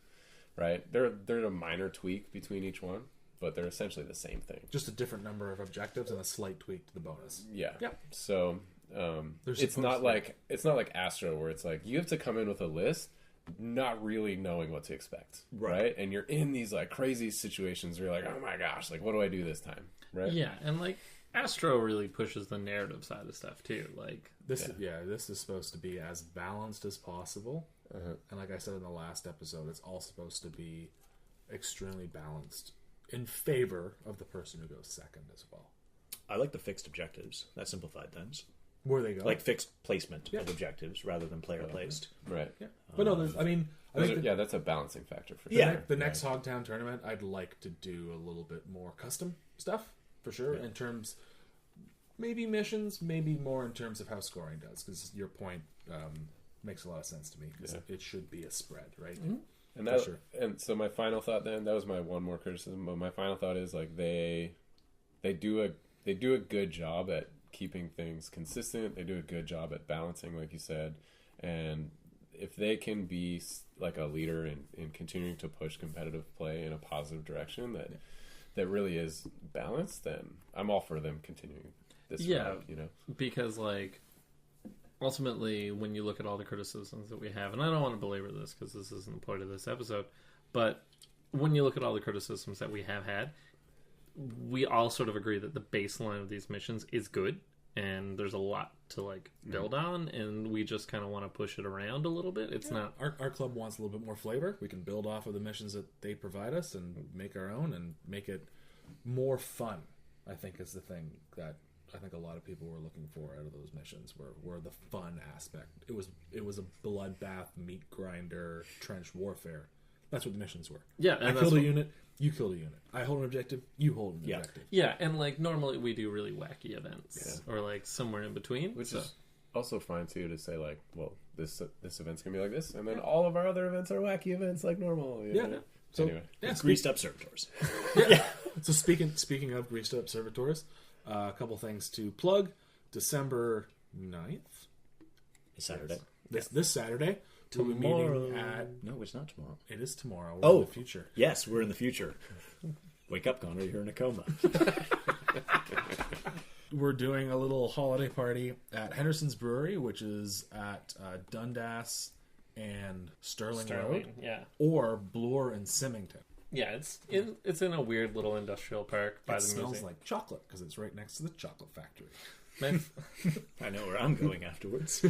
Right? They're a minor tweak between each one, but they're essentially the same thing. Just a different number of objectives and a slight tweak to the bonus. Yeah. Yep. So it's not like Astro where it's like you have to come in with a list not really knowing what to expect, right? And you're in these like crazy situations where you're like, oh my gosh, like what do I do this time, right? Yeah, and like Astro really pushes the narrative side of stuff too. Like This is supposed to be as balanced as possible. And like I said in the last episode, it's all supposed to be extremely balanced in favor of the person who goes second as well. I like the fixed objectives. That simplified things. Where they go. Like fixed placement of objectives rather than player placed. Right. Yeah. But no, I mean, I think that's a balancing factor for sure. Yeah. the next Hogtown tournament, I'd like to do a little bit more custom stuff, for sure, in terms, maybe missions, maybe more in terms of how scoring does, because your point makes a lot of sense to me, because it should be a spread, right? Mm-hmm. And that, and so my final thought then, that was my one more criticism, but my final thought is like they do a good job at keeping things consistent. They do a good job at balancing, like you said, and if they can be like a leader in continuing to push competitive play in a positive direction that really is balanced, then I'm all for them continuing this route, you know, because like ultimately when you look at all the criticisms that we have, and I don't want to belabor this because this isn't the point of this episode, but when you look at all the criticisms that we have had, we all sort of agree that the baseline of these missions is good and there's a lot to like build on, and we just kind of want to push it around a little bit. It's not our club wants a little bit more flavor. We can build off of the missions that they provide us and make our own and make it more fun, I think, is the thing that I think a lot of people were looking for out of those missions, were the fun aspect. It was a bloodbath, meat grinder, trench warfare. That's what the missions were. Yeah, and I killed a unit, you killed a unit. I hold an objective, you hold an objective. Yeah, and like normally we do really wacky events or like somewhere in between, which is also fine too to say like, well, this event's gonna be like this, and then all of our other events are wacky events like normal. You know? So anyway, Greased up servitors. So speaking of greased up servitors, a couple things to plug. December 9th, Saturday. This Saturday, we'll be meeting at... No, it's not tomorrow. It is tomorrow. We're in the future. Yes, we're in the future. Wake up, Connor. You're in a coma. We're doing a little holiday party at Henderson's Brewery, which is at Dundas and Sterling Road. Yeah. Or Bloor and Symington. Yeah, it's in a weird little industrial park by the museum. It smells like chocolate because it's right next to the chocolate factory. Nice. I know where I'm going afterwards.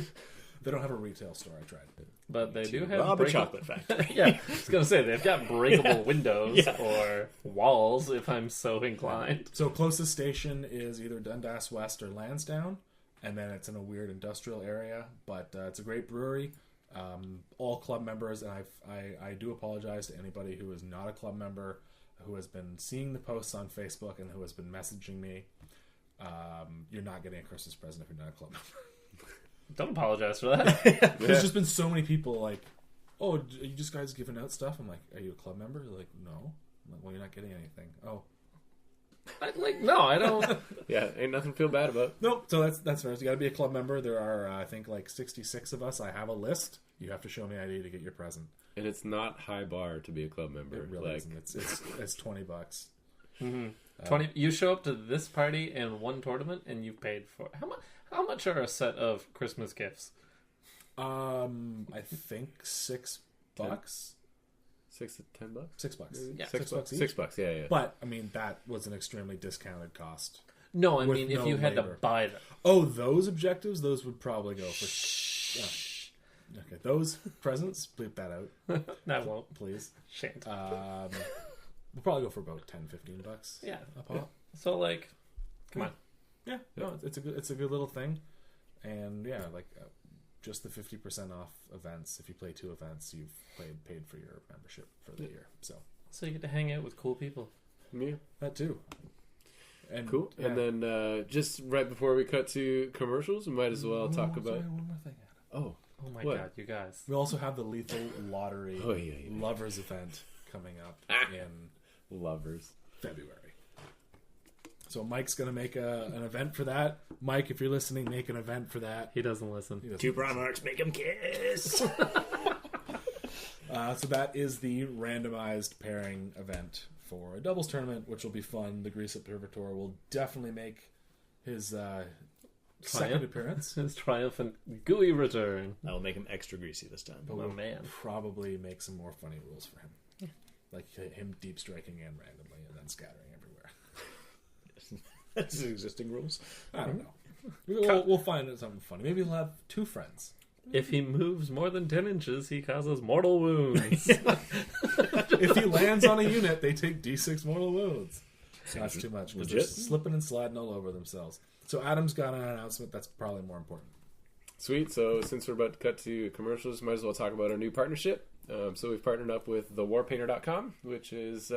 They don't have a retail store. I tried. But they do have Rob a breakable... chocolate factory. Yeah, I was going to say, they've got breakable windows Yeah. or walls, if I'm so inclined. So closest station is either Dundas West or Lansdowne, and then it's in a weird industrial area. But it's a great brewery. All club members, and I do apologize to anybody who is not a club member, who has been seeing the posts on Facebook and who has been messaging me. You're not getting a Christmas present if you're not a club member. Don't apologize for that. There's just been so many people like, oh, are you just guys giving out stuff? I'm like, are you a club member? They're like, no. I'm like, well, you're not getting anything. Oh. No, I don't. Yeah, ain't nothing to feel bad about. Nope. So that's fair. You got to be a club member. There are, I think, like 66 of us. I have a list. You have to show me ID to get your present. And it's not high bar to be a club member. It really isn't. It's $20. Mm-hmm. 20. You show up to this party and one tournament, and you paid for how much are a set of Christmas gifts? I think $6. $6 to $10. $6. Yeah. $6 each. $6. Yeah. But I mean, that was an extremely discounted cost. No, I With mean if no you had labor. to buy them. Oh, those objectives, those would probably go for. Yeah. Okay, those presents, bleep that out, That won't. please. Shan't. We'll probably go for about $10-15 Yeah. a pop. So like, come on. Yeah, no, it's a good little thing, and yeah, like just the 50% off events. If you play 2 events, you've paid for your membership for the year. So You get to hang out with cool people. Yeah. that too. And Cool. yeah. And then just right before we cut to commercials, we might as well talk about. Sorry, one more thing. Oh, Oh my What? god, you guys. We also have the Lethal Lottery Oh, yeah. Lovers event coming up in lovers. February. So Mike's going to make an event for that. Mike, if you're listening, make an event for that. He doesn't listen. He doesn't 2 prime marks, make them kiss. So that is the randomized pairing event for a doubles tournament, which will be fun. The Grease Observator will definitely make his second appearance. His triumphant gooey return. I will make him extra greasy this time. But Oh, we'll man. probably make some more funny rules for him. Like him deep striking in randomly and then scattering everywhere. That's his existing rules. I don't know. We'll find something funny. Maybe he'll have 2 friends. If he moves more than 10 inches, he causes mortal wounds. If he lands on a unit, they take D6 mortal wounds. That's too much because they're legit. slipping and sliding all over themselves. So Adam's got an announcement that's probably more important. Sweet. So since we're about to cut to commercials, might as well talk about our new partnership. So we've partnered up with thewarpainter.com, which is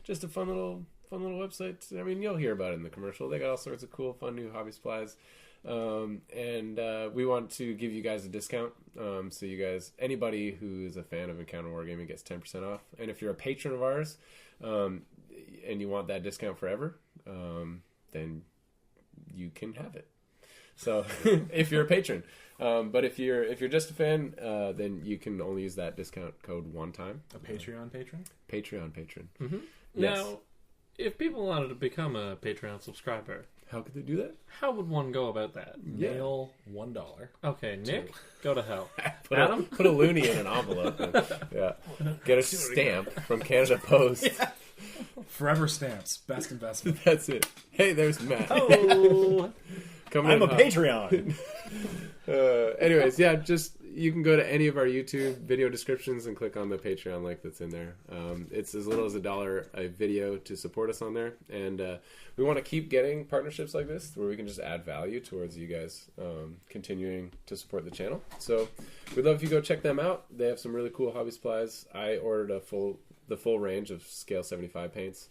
just a fun little website. I mean, you'll hear about it in the commercial. They got all sorts of cool, fun new hobby supplies. And we want to give you guys a discount. So you guys, anybody who is a fan of Encounter Wargaming gets 10% off. And if you're a patron of ours, and you want that discount forever, then you can have it. So if you're a patron, but if you're just a fan, then you can only use that discount code one time. A Patreon patron? Patreon patron. Mm-hmm. Yes. Now, if people wanted to become a Patreon subscriber, How could they do that? how would one go about that? Yeah. Mail $1. Okay, Nick, go to hell. Put Adam? put a loony in an envelope. And, yeah. Get a stamp from Canada Post. Forever stamps. Best investment. That's it. Hey, there's Matt. Oh, Coming I'm in a hot. Patreon. Anyways, yeah, just you can go to any of our YouTube video descriptions and click on the Patreon link that's in there. It's as little as $1 a video to support us on there, and we want to keep getting partnerships like this where we can just add value towards you guys continuing to support the channel. So we'd love if you go check them out. They have some really cool hobby supplies. I ordered the full range of scale 75 paints,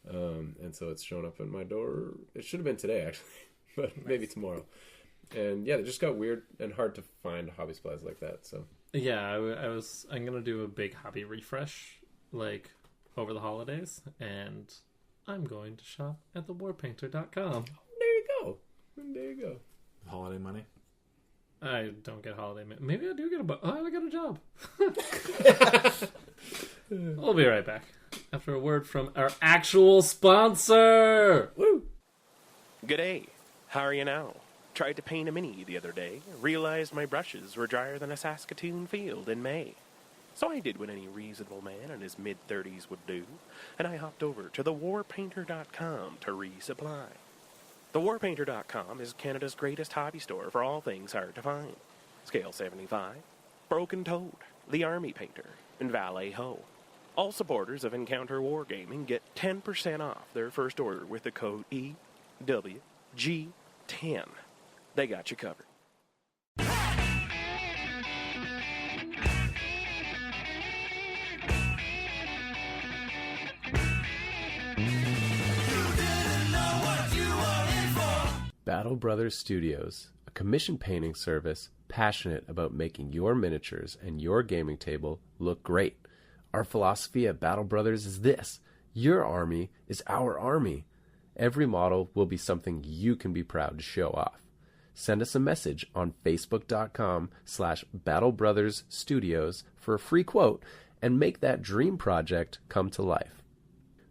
and so it's showing up at my door. It should have been today actually, but maybe tomorrow. And yeah, they just got weird and hard to find hobby supplies like that. So yeah, I'm gonna do a big hobby refresh like over the holidays, and I'm going to shop at thewarpainter.com. there you go. There you go. Holiday money. I don't get holiday. Maybe I do get I got a job. We'll be right back after a word from our actual sponsor. Woo! G'day. How are you now? Tried to paint a mini the other day. Realized my brushes were drier than a Saskatoon field in May. So I did what any reasonable man in his mid-30s would do, and I hopped over to thewarpainter.com to resupply. Thewarpainter.com is Canada's greatest hobby store for all things hard to find. Scale 75, Broken Toad, the Army Painter, and Valet Ho. All supporters of Encounter Wargaming get 10% off their first order with the code EWG10. They got you covered. Battle Brothers Studios, a commission painting service passionate about making your miniatures and your gaming table look great. Our philosophy at Battle Brothers is this: your army is our army. Every model will be something you can be proud to show off. Send us a message on facebook.com/Battle Brothers Studios for a free quote and make that dream project come to life.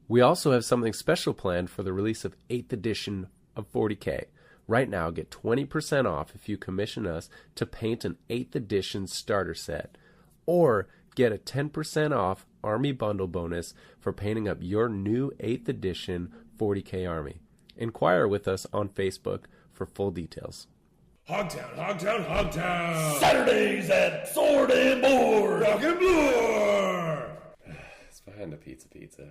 We also have something special planned for the release of 8th edition of 40K. Right now, get 20% off if you commission us to paint an 8th edition starter set, or get a 10% off Army Bundle bonus for painting up your new 8th edition 40K Army. Inquire with us on Facebook for full details. Hogtown, Hogtown, Hogtown! Saturdays at Sword and Board! Rock and Blur! It's behind the pizza.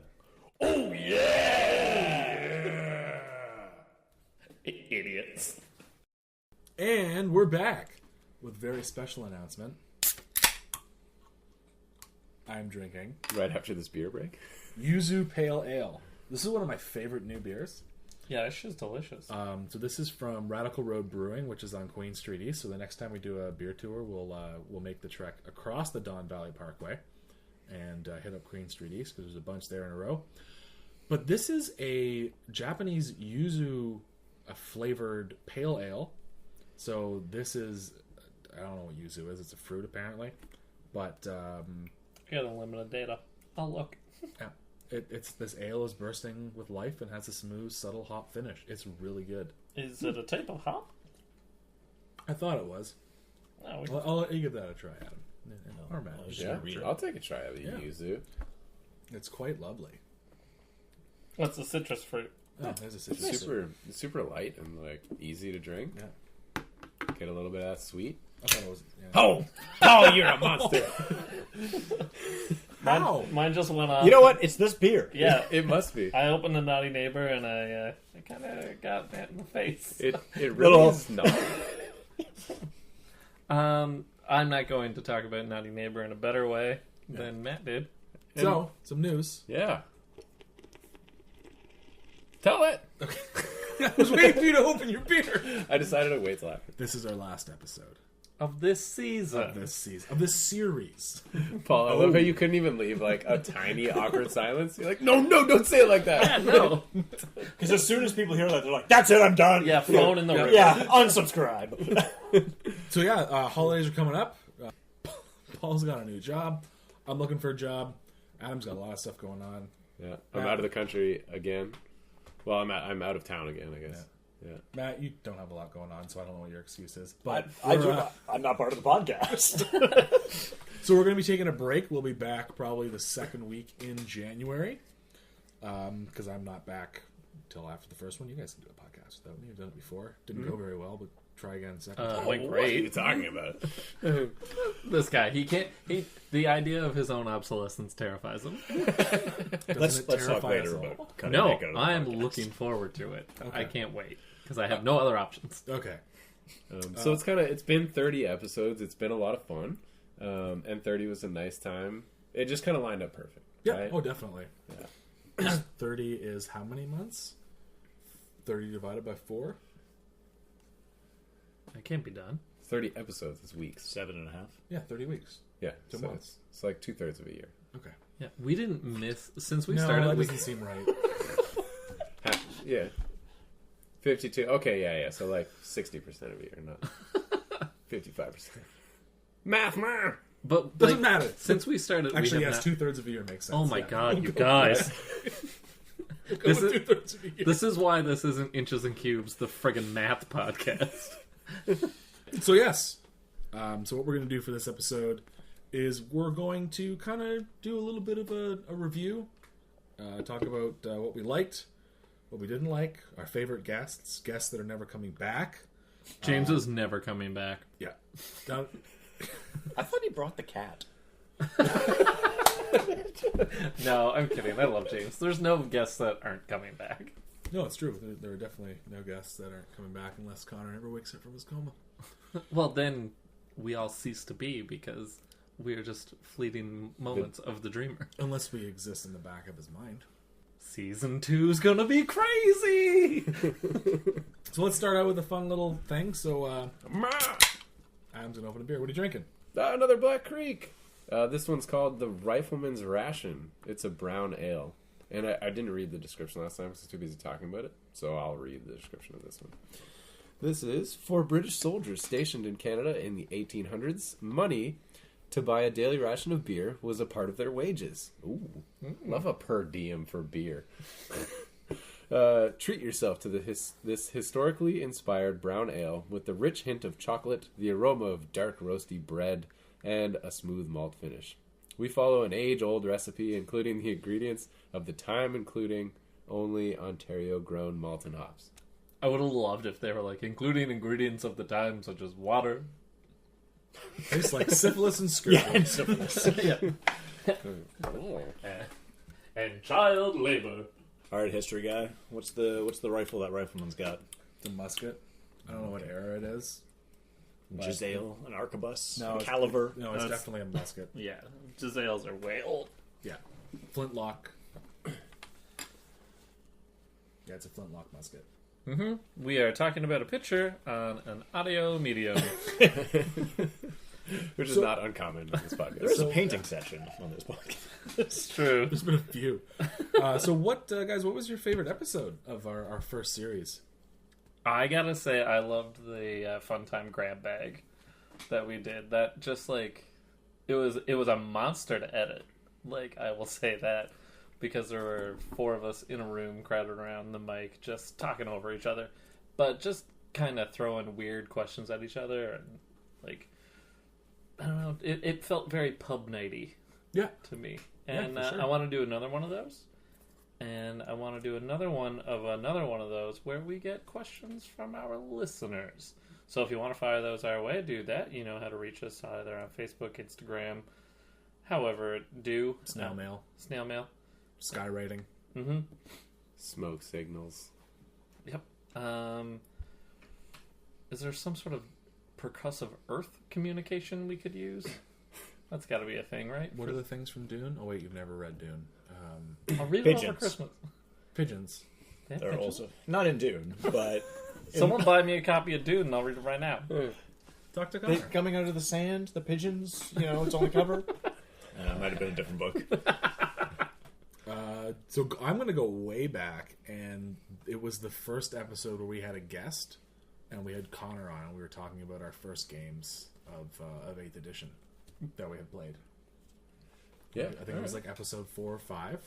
Oh, yeah! Idiots. And we're back with a very special announcement. I'm drinking Right after this beer break? Yuzu Pale Ale. This is one of my favorite new beers. Yeah, it's just delicious. So this is from Radical Road Brewing, which is on Queen Street East. So the next time we do a beer tour, we'll make the trek across the Don Valley Parkway and hit up Queen Street East because there's a bunch there in a row. But this is a Japanese yuzu flavored pale ale. So this is, I don't know what yuzu is. It's a fruit apparently, but I got unlimited data. I'll look. yeah, it's this ale is bursting with life and has a smooth, subtle hop finish. It's really good. Is it a type of hop? I thought it was. No, I'll let you give that a try, Adam. Or Matt. Yeah, I'll take a try of the yuzu. It's quite lovely. what's the citrus fruit? Oh, there's a citrus. Super light and like easy to drink. Yeah. Get a little bit of that sweet. I thought it was. Yeah. Oh, you're a monster. How? Mine just went off. You know what? It's this beer. Yeah. It must be. I opened the Naughty Neighbor and I kind of got that in the face. It really is not. I'm not going to talk about Naughty Neighbor in a better way than Matt did. So, some news. Yeah. Tell it. I was waiting for you to open your beer. I decided to wait till after. This is our last episode Of this season. of this season, of this series. Paul, I love how you couldn't even leave like a tiny awkward silence. You're like, no, don't say it like that. No. Because as soon as people hear that, they're like, "That's it, I'm done." Yeah, phone in the room. Yeah, unsubscribe. So yeah, holidays are coming up. Paul's got a new job. I'm looking for a job. Adam's got a lot of stuff going on. Yeah, I'm out of the country again. Well, I'm out of town again, I guess. Yeah. Matt, you don't have a lot going on, so I don't know what your excuse is. But I do not. I'm not part of the podcast. So we're going to be taking a break. We'll be back probably the second week in January, because I'm not back till after the first one. You guys can do a podcast without me. I've done it before. Didn't go very well, but try again second time. Went What are you great. talking about? This guy, the idea of his own obsolescence terrifies him. let's it talk terrify later us all? about cutting No, it out of the I'm podcast. looking forward to it. Okay. I can't wait because I have no other options. Okay. So it's been 30 episodes. It's been a lot of fun. And 30 was a nice time. It just kind of lined up perfect. Yeah. Right? Oh, definitely. Yeah. 30 is how many months? 30 divided by 4? It can't be done. 30 episodes is weeks. 7.5. Yeah, 30 weeks. Yeah. 2 So months. it's like 2/3 of a year. Okay. Yeah, we didn't miss since we No, started. that We, doesn't seem right. Yeah. 52. Okay, yeah. So like 60% of a year, not 55%. Math. but Doesn't matter. Since we started, Actually, we have yes, not, 2/3 of a year makes sense. Oh my Yeah. god, you guys! Go This with is- 2/3 of a year. This is why this isn't Inches and Cubes, the friggin' math podcast. So yes, so what we're going to do for this episode is we're going to kind of do a little bit of a review, talk about what we liked, what we didn't like, our favorite guests that are never coming back, James is never coming back. Yeah. Down, I thought he brought the cat. No, I'm kidding. I love James. There's no guests that aren't coming back. no, it's true. There are definitely no guests that aren't coming back unless Connor ever wakes up from his coma. Well, then we all cease to be because we are just fleeting moments of the dreamer. Unless we exist in the back of his mind. Season 2's gonna be crazy! So let's start out with a fun little thing. So, Adam's gonna open a beer. What are you drinking? Another Black Creek. This one's called the Rifleman's Ration. It's a brown ale. And I didn't read the description last time because I was too busy talking about it. So I'll read the description of this one. This is, for British soldiers stationed in Canada in the 1800s, money to buy a daily ration of beer was a part of their wages. Ooh, love a per diem for beer. Treat yourself to this historically inspired brown ale with the rich hint of chocolate, the aroma of dark roasty bread, and a smooth malt finish. We follow an age-old recipe, including the ingredients of the time, including only Ontario-grown malt and hops. I would have loved if they were like, including ingredients of the time, such as water. Tastes like syphilis and scurvy. Yeah, and syphilis. And child labor. All right, history guy. What's the rifle that rifleman's got? It's a musket. I don't know what era it is. Giselle, an arquebus, No, a it's- caliber. No, it's definitely a musket. Yeah, Giselles are way old. Yeah. Flintlock. Yeah, it's a flintlock musket. We are talking about a picture on an audio medium. Which is not uncommon in this podcast. There's a painting session on this podcast. It's true. There's been a few. So what, guys, what was your favorite episode of our first series? I gotta say, I loved the fun time grab bag that we did. That just like it was a monster to edit. Like, I will say that, because there were 4 of us in a room crowded around the mic, just talking over each other, but just kind of throwing weird questions at each other, and like, I don't know, it felt very pub nighty Yeah. to me. Yeah, And for sure. I want to do another one of those. And I want to do another one of those where we get questions from our listeners. So if you want to fire those our way, do that. You know how to reach us either on Facebook, Instagram, however do. Snail mail. Snail mail. Skywriting. Mm-hmm. Smoke signals. Yep. Is there some sort of percussive earth communication we could use? That's got to be a thing, right? What are the things from Dune? Oh, wait, you've never read Dune. I'll read it over Pigeons. Christmas. Pigeons. Yeah, They're pigeons. also not in Dune, but Someone buy me a copy of Dune and I'll read it right now. Talk to they Connor. coming out of the sand. The pigeons, it's on the cover. It might have been a different book. So I'm going to go way back, and it was the first episode where we had a guest, and we had Connor on, and we were talking about our first games of 8th edition that we had played. Yeah. I think it was like episode 4 or 5.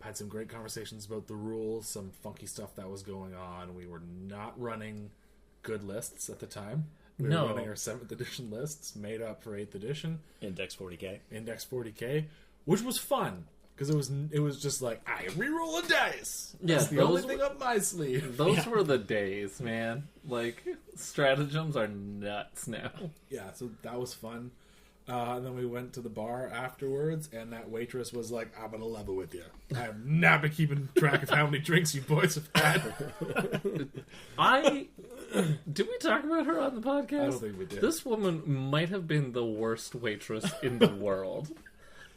Had some great conversations about the rules, some funky stuff that was going on. We were not running good lists at the time. We No. were running our 7th edition lists made up for 8th edition, Index 40K. Index 40K, which was fun. Because it was just like, I re-roll a dice. Yeah, That's the only those thing up my sleeve. Those were the days, man. Like, stratagems are nuts now. Yeah, so that was fun. And then we went to the bar afterwards, and that waitress was like, I'm going to level with you. I have not been keeping track of how many drinks you boys have had. Did we talk about her on the podcast? I don't think we did. This woman might have been the worst waitress in the world.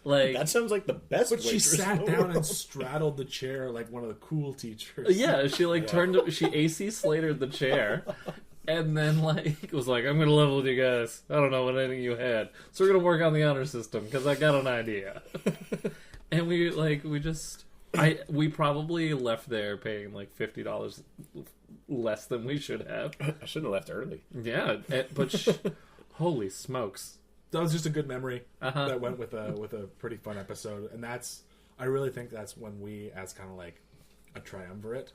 Like, That sounds like the best. But she waitress in sat the down world. and straddled the chair like one of the cool teachers. yeah, she like she AC Slatered the chair, and then like was like, "I'm gonna level with you guys. I don't know what anything you had, so we're gonna work on the honor system because I got an idea." And we probably left there paying like $50 less than we should have. I shouldn't have left early. Yeah, but holy smokes. That was just a good memory Uh-huh. that went with a pretty fun episode, and I really think that's when we, as kind of like a triumvirate,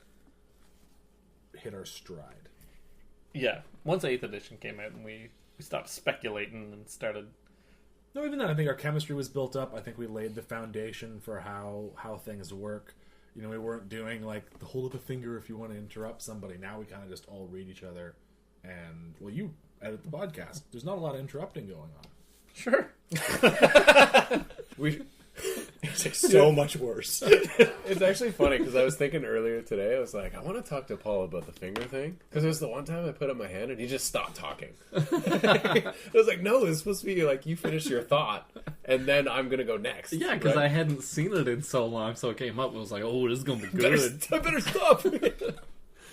hit our stride. Yeah, once 8th edition came out and we stopped speculating and started. No, even then, I think our chemistry was built up. I think we laid the foundation for how things work. We weren't doing like the hold up a finger if you want to interrupt somebody. Now we kind of just all read each other and well, you edit the podcast. There's not a lot of interrupting going on. Sure. we. It's like so much worse. It's actually funny because I was thinking earlier today, I was like, I want to talk to Paul about the finger thing. Because it was the one time I put up my hand and he just stopped talking. I was like, no, it's supposed to be like you finish your thought and then I'm going to go next. Yeah, because right? I hadn't seen it in so long, so it came up and was like, oh, this is going to be good. I better stop.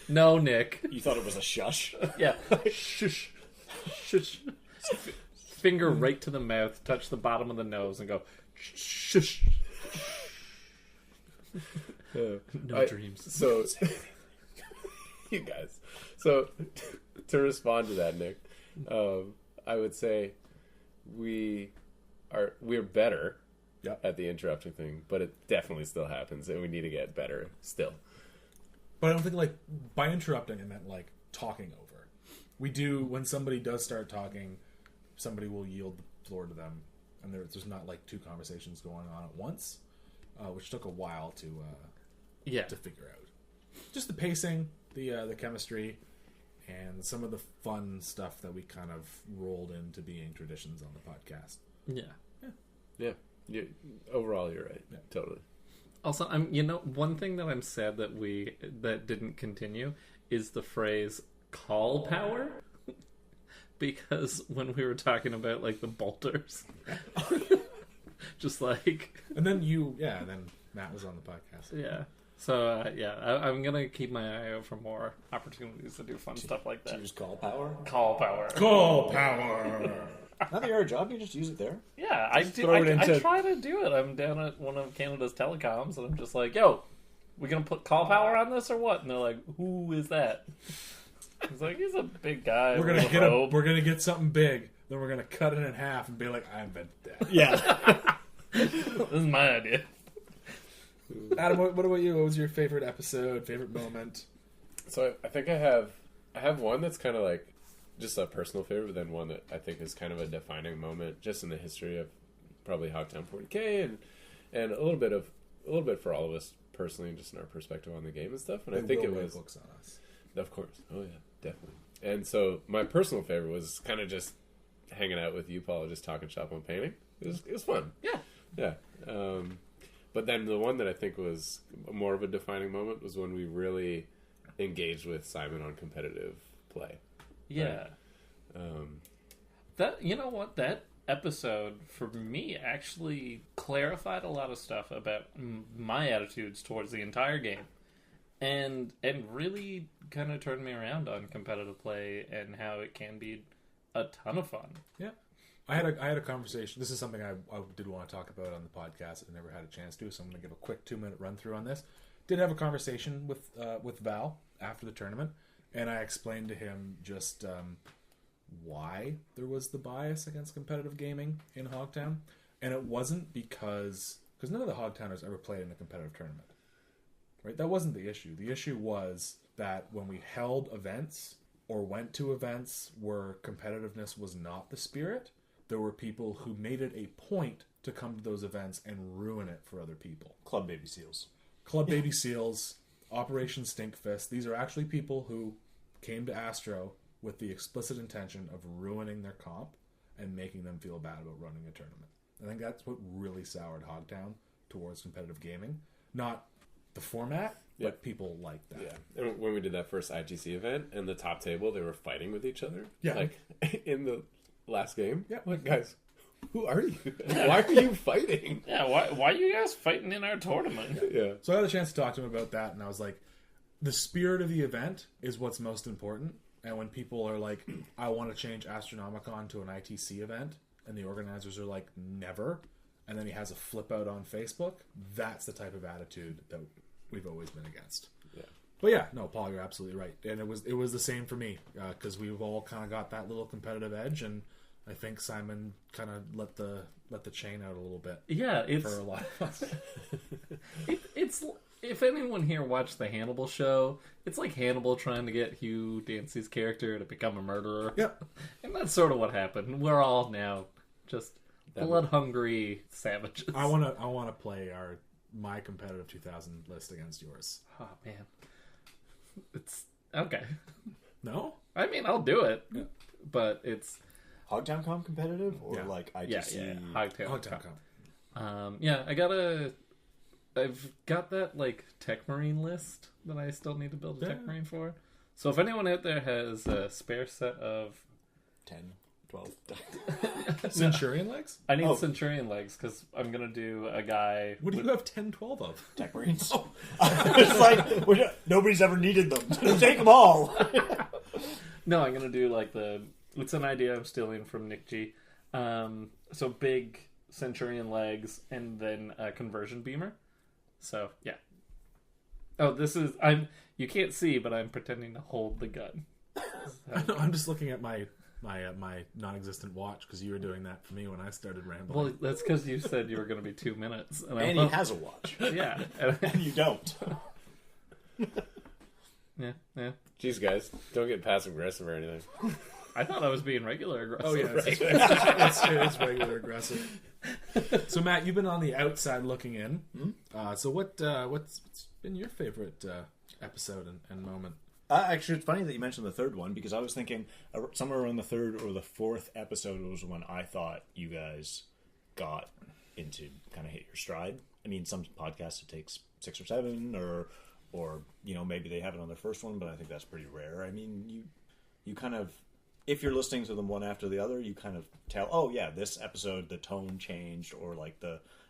No, Nick. You thought it was a shush? Yeah. Shush. Shush. Finger right to the mouth, touch the bottom of the nose, and go, shush. No dreams. So, you guys. So, to respond to that, Nick, I would say we're better Yep. at the interrupting thing, but it definitely still happens, and we need to get better still. But I don't think like by interrupting I meant like talking over. We do when somebody does start talking, somebody will yield the floor to them, and there's not like two conversations going on at once, which took a while to figure out. Just the pacing, the chemistry, and some of the fun stuff that we kind of rolled into being traditions on the podcast. Yeah. Overall, you're right. Yeah. Totally. Also, one thing that I'm sad that didn't continue is the phrase "call power," because when we were talking about like the bolters, just like, And then and then Matt was on the podcast. yeah. So I'm gonna keep my eye out for more opportunities to do fun stuff like that. Use call power? Call power. Call power. Now that you're at a job, you just use it there. Yeah, I do. throw it I into- try to do it. I'm down at one of Canada's telecoms, and I'm just like, "Yo, we gonna put call power on this or what?" And they're like, "Who is that?" He's like, "He's a big guy. We're gonna get something big. Then we're gonna cut it in half and be like, I invented that. Yeah. This is my idea." Adam, what about you? What was your favorite episode? Favorite moment? So I think I have one that's kind of like just a personal favorite, but then one that I think is kind of a defining moment just in the history of probably Hogtown 40K and a little bit for all of us personally and just in our perspective on the game and stuff. And I think it was books on us. Of course. Oh yeah, definitely. And so my personal favorite was kind of just hanging out with you, Paul, just talking shop on painting. It was fun. Yeah. But then the one that I think was more of a defining moment was when we really engaged with Simon on competitive play. Yeah. That that episode for me actually clarified a lot of stuff about my attitudes towards the entire game, and really kind of turned me around on competitive play and how it can be a ton of fun. Yeah. I had a conversation. This is something I did want to talk about on the podcast. I never had a chance to, so I'm going to give a quick 2-minute run through on this. Did have a conversation with Val after the tournament, and I explained to him just why there was the bias against competitive gaming in Hogtown, and it wasn't because none of the Hogtowners ever played in a competitive tournament, right? That wasn't the issue. The issue was that when we held events or went to events where competitiveness was not the spirit, there were people who made it a point to come to those events and ruin it for other people. Club Baby Seals. Club Baby Seals, Operation Stinkfist. These are actually people who came to Astro with the explicit intention of ruining their comp and making them feel bad about running a tournament. I think that's what really soured Hogtown towards competitive gaming. Not the format, but people like that. Yeah. And when we did that first IGC event and the top table, they were fighting with each other. Yeah. Like in the last game. Yeah. Like, guys, who are you? Why are you fighting? Yeah, why are you guys fighting in our tournament? Yeah. So I had a chance to talk to him about that, and I was like, the spirit of the event is what's most important. And when people are like, I want to change Astronomicon to an ITC event, and the organizers are like, never, and then he has a flip out on Facebook, that's the type of attitude that we've always been against. Yeah. But yeah, no, Paul, you're absolutely right. And it was the same for me, because we've all kind of got that little competitive edge, and I think Simon kind of let the chain out a little bit. Yeah, it's for a lot of us. it's if anyone here watched the Hannibal show, it's like Hannibal trying to get Hugh Dancy's character to become a murderer. Yep. And that's sort of what happened. We're all now just blood-hungry savages. I want to play my competitive 2000 list against yours. Oh man, it's okay. No, I mean, I'll do it, but it's Hogtown Comp competitive or Yeah. like yeah, ITC? Hogtown. Hogtown Comp. Yeah, I've got that like Tech Marine list that I still need to build a Tech Marine for. So if anyone out there has a spare set of 10, 12. Centurion legs? I need Oh. Centurion legs because I'm gonna do a guy. What do you have 10, 12 of? Tech Marines. It's like nobody's ever needed them. Take them all. No, I'm gonna do like it's an idea I'm stealing from Nick G. So big Centurion legs and then a conversion beamer. So yeah. Oh, you can't see, but I'm pretending to hold the gun. I'm just looking at my non-existent watch because you were doing that for me when I started rambling. Well, that's because you said you were going to be 2 minutes, And he has a watch. yeah, And you don't. yeah. Jeez, guys, don't get passive aggressive or anything. I thought I was being regular aggressive. Oh yeah, it's regular aggressive. So Matt, you've been on the outside looking in. So what's been your favorite episode and moment? Actually, it's funny that you mentioned the third one because I was thinking somewhere around the third or the fourth episode was when I thought you guys got into kind of hit your stride. I mean, some podcasts it takes 6 or 7, or maybe they have it on their first one, but I think that's pretty rare. I mean, you kind of, if you're listening to them one after the other, you kind of tell, oh yeah, this episode the tone changed, or like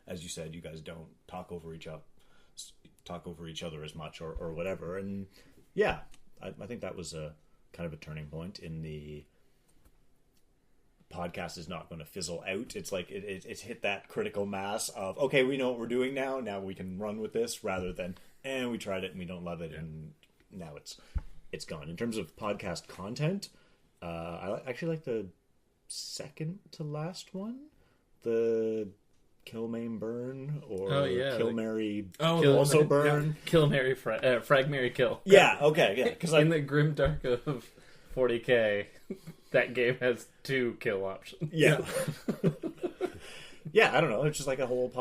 as you said, you guys don't talk over each other as much, or whatever. And yeah, I think that was a kind of a turning point in the podcast. Is not going to fizzle out. It's like it's hit that critical mass of, okay, we know what we're doing now. Now we can run with this, rather than we tried it and we don't love it, and now it's gone. In terms of podcast content, I actually like the second to last one, the Kill Maim Burn, or Kill Mary also Burn. Yeah. Kill Mary Frag Mary Kill. Yeah, okay, yeah. Because in the grim dark of 40K, that game has 2 kill options. Yeah. Yeah, I don't know. It's just like a whole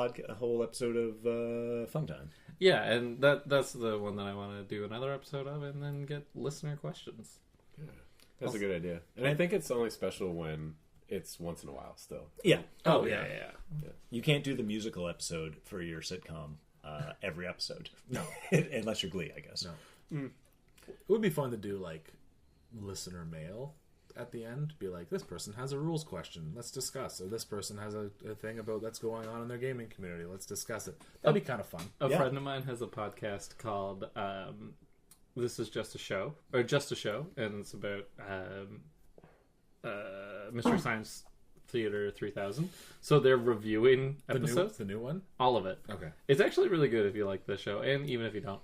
episode of fun time. Yeah, and that's the one that I want to do another episode of, and then get listener questions. Yeah, that's a good idea. And I think it's only special when it's once in a while still. Yeah. Oh, yeah. You can't do the musical episode for your sitcom every episode. No. Unless you're Glee, I guess. No. It would be fun to do like listener mail at the end. Be like, this person has a rules question, let's discuss. Or this person has a thing about that's going on in their gaming community, let's discuss it. That'd be kind of fun. A friend of mine has a podcast called This Is Just a Show, and it's about Mystery Science Theater 3000. So they're reviewing episodes. The new one? All of it. Okay. It's actually really good if you like the show, and even if you don't.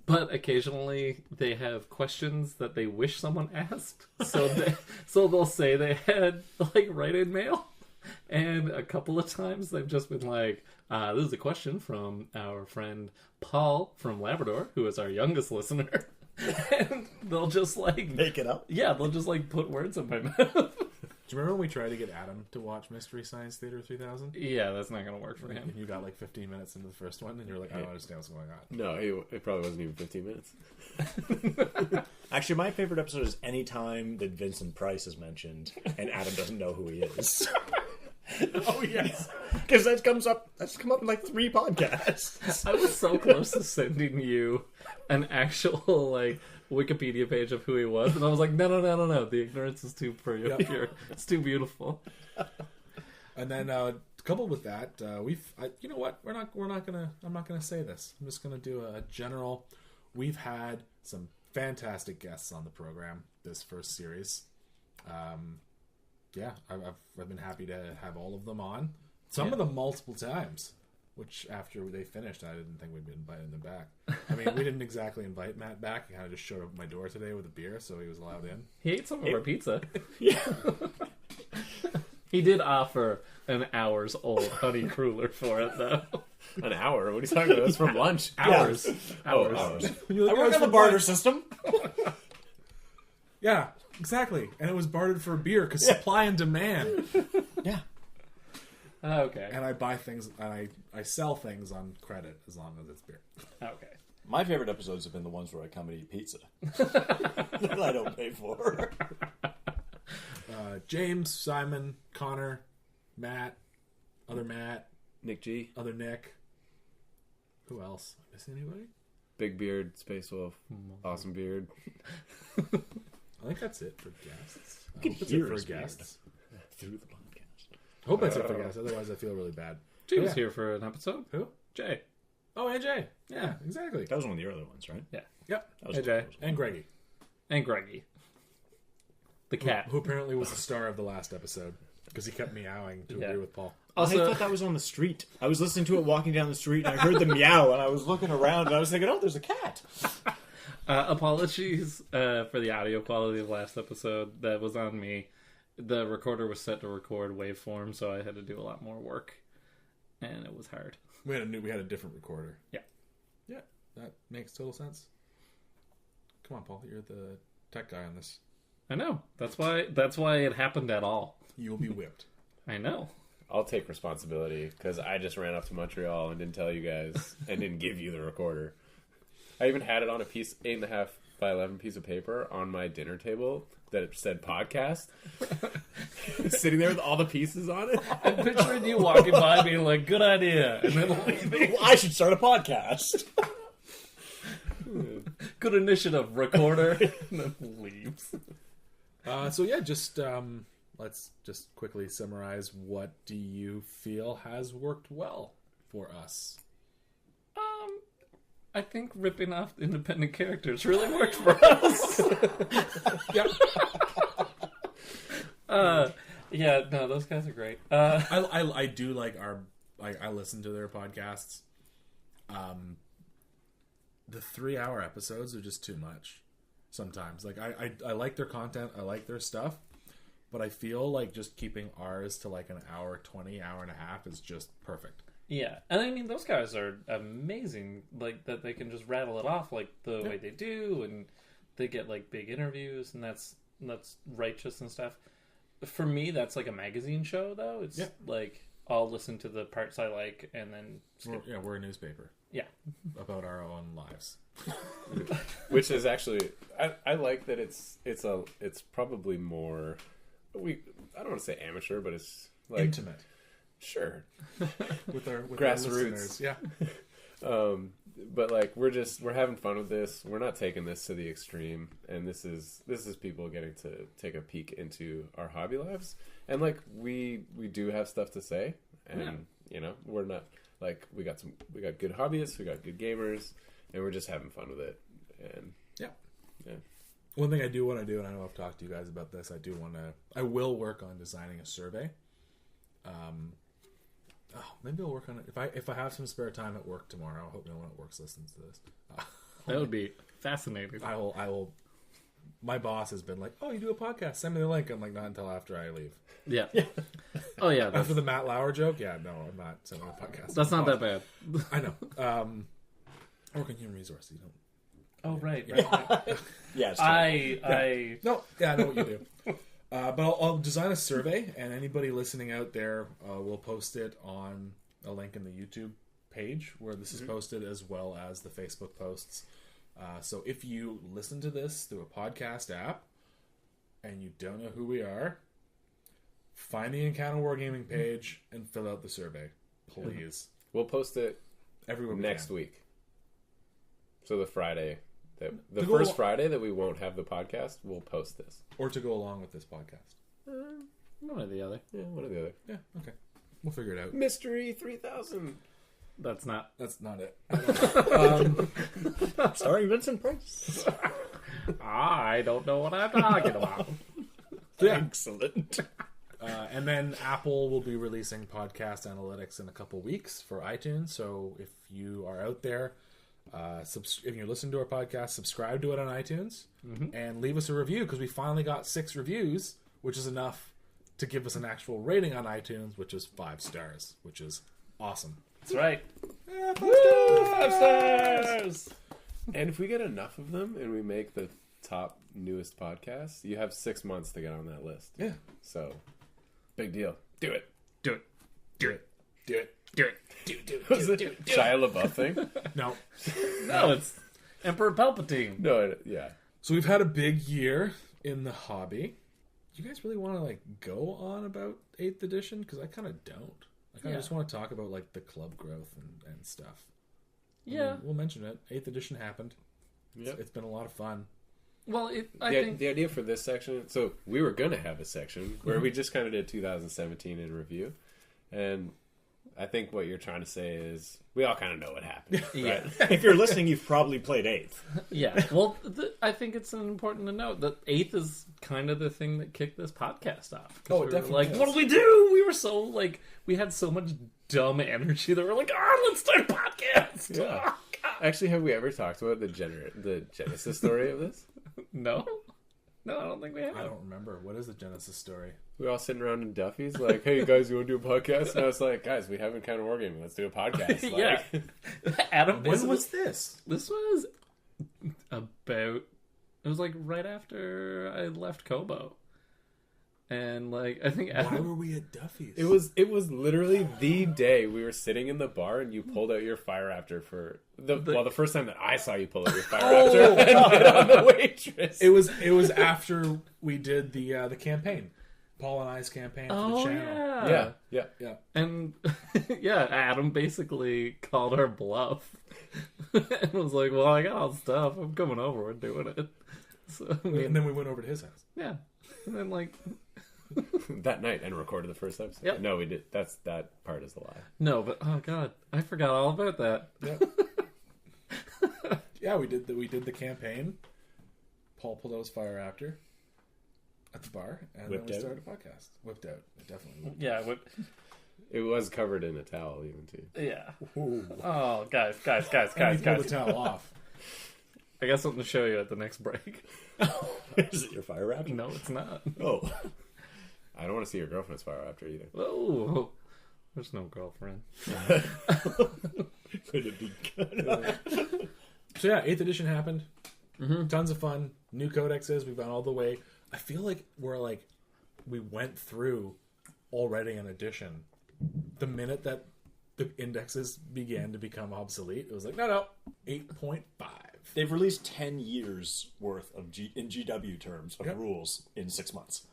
But occasionally they have questions that they wish someone asked. So they'll say they had like write-in mail, and a couple of times they've just been like, "This is a question from our friend Paul from Labrador, who is our youngest listener," and they'll just like Make it up. Yeah, they'll just like put words in my mouth. Do you remember when we tried to get Adam to watch Mystery Science Theater 3000? Yeah, that's not gonna work for him. And you got like 15 minutes into the first one, and you're like, I don't understand what's going on. No, it probably wasn't even 15 minutes. Actually, my favorite episode is any time that Vincent Price is mentioned and Adam doesn't know who he is. Oh yes. Because that's come up in like 3 podcasts. I was so close to sending you an actual like Wikipedia page of who he was, and I was like, no, the ignorance is too pure. It's too beautiful. And then coupled with that, you know what? I'm not gonna say this. I'm just gonna do a general. We've had some fantastic guests on the program this first series. I've been happy to have all of them on. Some of them multiple times. Which, after they finished, I didn't think we'd be inviting them back. I mean, we didn't exactly invite Matt back. He kind of just showed up at my door today with a beer, so he was allowed in. He ate some of our pizza. Yeah. He did offer an hour's old honey cruller for it, though. An hour? What are you talking about? That's from lunch. Hours. Oh, hours. I work on the barter system. Yeah, exactly. And it was bartered for a beer because supply and demand. Yeah. Okay. And I buy things, and I sell things on credit as long as it's beer. Okay. My favorite episodes have been the ones where I come and eat pizza that I don't pay for. James, Simon, Connor, Matt, other Matt, Nick G, other Nick. Who else? Missing anybody? Big Beard, Space Wolf, Awesome Beard. I think that's it for guests. I can hope that's hear it for his guests. Through the podcast. I hope that's it for guests. Otherwise, I feel really bad. Jay was Yeah. here for an episode. Who? Jay. Oh, and Jay. Yeah, exactly. That was one of the early ones, right? Yeah. Yep. That was Hey, Jay. And Greggy, And Greggy. The cat. who apparently was the star of the last episode because he kept meowing to Yeah. agree with Paul. I Also, thought that was on the street. I was listening to it walking down the street, and I heard the meow, and I was looking around, and I was thinking, oh, there's a cat. apologies for the audio quality of last episode. That was on me. The recorder was set to record waveform, so I had to do a lot more work, and it was hard. We had a different recorder. Yeah. Yeah, that makes total sense. Come on, Paul. You're the tech guy on this. I know. That's why it happened at all. You will be whipped. I know. I'll take responsibility because I just ran up to Montreal and didn't tell you guys and didn't give you the recorder. I even had it on a 8.5 by 11 piece of paper on my dinner table that it said podcast. Sitting there with all the pieces on it. I'm picturing you walking by being like, good idea, and then leaving. Well, I should start a podcast. Good initiative, recorder, and then leaves. So yeah, just let's just quickly summarize. What do you feel has worked well for us? I think ripping off independent characters really worked for us. Yeah, Yeah, no, those guys are great. I do like I listen to their podcasts. The 3-hour episodes are just too much sometimes. Like I like their content, I like their stuff, but I feel like just keeping ours to like an hour 20, hour and a half is just perfect. Yeah, and I mean, those guys are amazing, like, that they can just rattle it off, like, the way they do, and they get, like, big interviews, and that's righteous and stuff. For me, that's like a magazine show, though. It's, like, I'll listen to the parts I like, and then skip. We're a newspaper. Yeah. About our own lives. Which is actually, I like that it's probably more, I don't want to say amateur, but it's like Intimate. Sure. With our Grassroots. listeners. Yeah. But like we're having fun with this. We're not taking this to the extreme, and this is people getting to take a peek into our hobby lives. And like we do have stuff to say, and you know, we're not like we got good hobbyists, we got good gamers, and we're just having fun with it. And yeah. One thing I do want to do, and I know I've talked to you guys about this, I will work on designing a survey. Maybe I'll work on it if I have some spare time at work tomorrow. I hope no one at work listens to this. That would be fascinating. I will. My boss has been like, "Oh, you do a podcast? Send me the link." I'm like, "Not until after I leave." Yeah. Oh, yeah. After the Matt Lauer joke, yeah, no, I'm not sending a podcast. That's not that bad. I know. I work in human resources. You don't. Oh, right. Yeah, it's true. No, yeah, I know what you do. But I'll design a survey, and anybody listening out there will post it on a link in the YouTube page where this is posted, as well as the Facebook posts. So if you listen to this through a podcast app and you don't know who we are, find the Encounter Wargaming page and fill out the survey, please. We'll post it Everywhere next week. So the Friday To first go- Friday that we won't have the podcast, we'll post this. Or to go along with this podcast. One or the other. Yeah, one or the other. Yeah, okay. We'll figure it out. Mystery 3000. That's not. That's not it. Starring Vincent Price. I don't know what I'm talking about. Yeah. Excellent. And then Apple will be releasing podcast analytics in a couple weeks for iTunes. So if you are out there, if you listen to our podcast, subscribe to it on iTunes and leave us a review, because we finally got 6 reviews, which is enough to give us an actual rating on iTunes, which is 5 stars, which is awesome. That's right. Yeah, 5 stars! And if we get enough of them and we make the top newest podcast, you have 6 months to get on that list. Yeah. So, big deal. Do it. Do it. Do it. Do it. Do it. Was it Shia LaBeouf thing? No. No, it's Emperor Palpatine. No, yeah. So we've had a big year in the hobby. Do you guys really want to like go on about 8th edition? Because I kind of don't. Like, I just want to talk about like the club growth and stuff. Yeah. We'll mention it. 8th edition happened. Yep. It's been a lot of fun. Well, I The, think the idea for this section, so we were going to have a section where we just kind of did 2017 in review. And I think what you're trying to say is we all kind of know what happened. Yeah. Right? If you're listening, you've probably played 8th. Yeah. Well, I think it's important to note that 8th is kind of the thing that kicked this podcast off. 'Cause Oh, it we were definitely like, is. what do we do? We were so like, we had so much dumb energy that we're like, let's start a podcast. Yeah. Oh, God. Actually, have we ever talked about the genesis story of this? No, I don't think we have. I don't remember. What is the Genesis story? We were all sitting around in Duffy's like, hey, guys, you want to do a podcast? And I was like, guys, we haven't kind of Wargaming. Let's do a podcast. Like, Yeah. Adam, When was this? this was about? It was like right after I left Kobo, and like I think Why Adam, were we at Duffy's? It was literally the day we were sitting in the bar and you pulled out your Fire Raptor for the first time that I saw you pull out your Fire Raptor and hit on the waitress. It was after we did the campaign, Paul and I's campaign for the channel. Yeah. And yeah, Adam basically called our bluff and was like, "Well, I got all the stuff. I'm coming over. We're doing it." So And then we went over to his house. yeah, and then like That night and recorded the first episode. Yep. No, we did. That part is a lie. no, but oh god, I forgot all about that. Yeah, we did the campaign. Paul pulled out his Fire Raptor at the bar, and Whipped then we out. started a podcast. Whipped out. It definitely whipped. Yeah, what? It was covered in a towel even too. Yeah. Ooh. Oh, guys, And he pulled the towel off. I got something to show you at the next break. Is it your Fire Raptor? No, it's not. Oh. I don't want to see your girlfriend's Fire Raptor either. Oh, there's no girlfriend. Could it be good? So yeah, 8th edition happened. Tons of fun. New codexes. We've gone all the way. I feel like we went through already an edition. The minute that the indexes began to become obsolete, it was like, no, 8.5. They've released 10 years worth of in GW terms of rules in 6 months.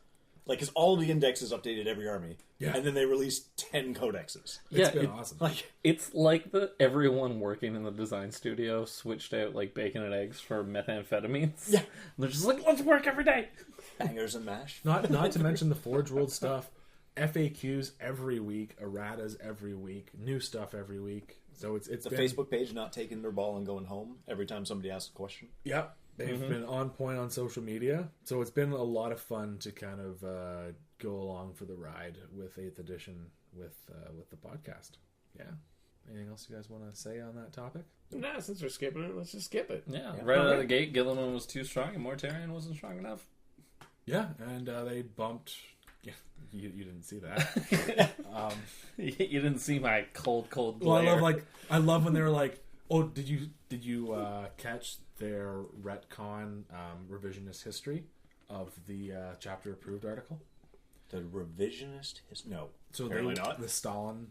Like, because all the indexes updated every army, and then they released 10 codexes. Yeah, It's been awesome. Like, it's like everyone working in the design studio switched out like bacon and eggs for methamphetamines. Yeah. And they're just like, let's work every day. bangers and mash. Not to mention the Forge World stuff. FAQs every week, erratas every week, new stuff every week. So it's The been, Facebook page not taking their ball and going home every time somebody asks a question. Yep, they've been on point on social media. So it's been a lot of fun to kind of go along for the ride with 8th edition with the podcast. Yeah. Anything else you guys want to say on that topic? Nah, since we're skipping it, let's just skip it. Yeah, right out of the gate, Gilliman was too strong and Mortarion wasn't strong enough. Yeah, and they bumped. Yeah, you didn't see that. You didn't see my cold glare. Well, I love when they were like, "Oh, did you catch their retcon revisionist history of the chapter approved article?" The revisionist no. So Apparently not. the Stalin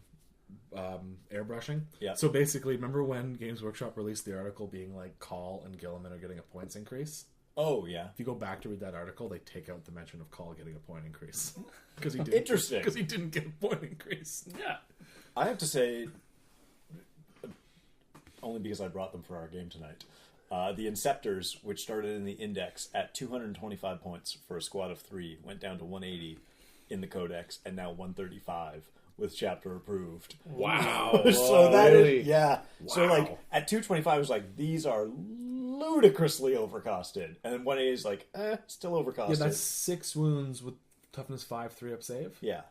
airbrushing. Yeah. So basically, remember when Games Workshop released the article being like, Call and Gilliman are getting a points increase? Oh, yeah. If you go back to read that article, they take out the mention of Call getting a point increase because he didn't. Interesting. Because he didn't get a point increase. Yeah. I have to say, only because I brought them for our game tonight, the Inceptors, which started in the Index at 225 points for a squad of 3, went down to 180 in the Codex, and now 135 with chapter approved. Wow. So that really? is, yeah. So Wow. like at 225, it was like, these are ludicrously overcosted. And then 180 is like, still overcosted. Yeah, that's 6 wounds with toughness 5, 3-up save. Yeah.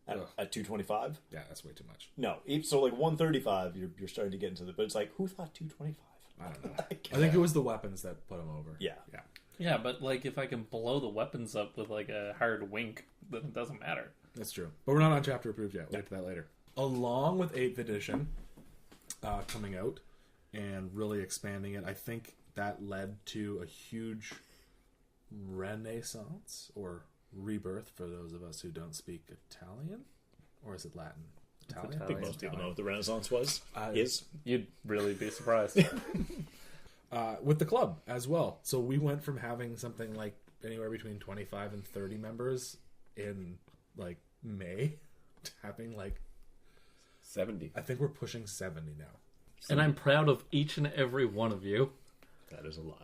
At, Ugh. at 225? Yeah, that's way too much. No. So like 135, you're starting to get into the, but it's like, who thought 225? I don't know. I think it was the weapons that put him over. Yeah. Yeah. Yeah, but like if I can blow the weapons up with like a hard wink, then it doesn't matter. That's true. But we're not on chapter approved yet. We'll get to that later. Along with 8th edition coming out and really expanding it, I think that led to a huge renaissance or rebirth for those of us who don't speak Italian. Or is it Latin? Italian. I think most people know what the Renaissance was. Is You'd really be surprised. With the club as well. So we went from having something like anywhere between 25 and 30 members in like May to having like 70. I think we're pushing 70 now. And I'm proud of each and every one of you. that is a lie.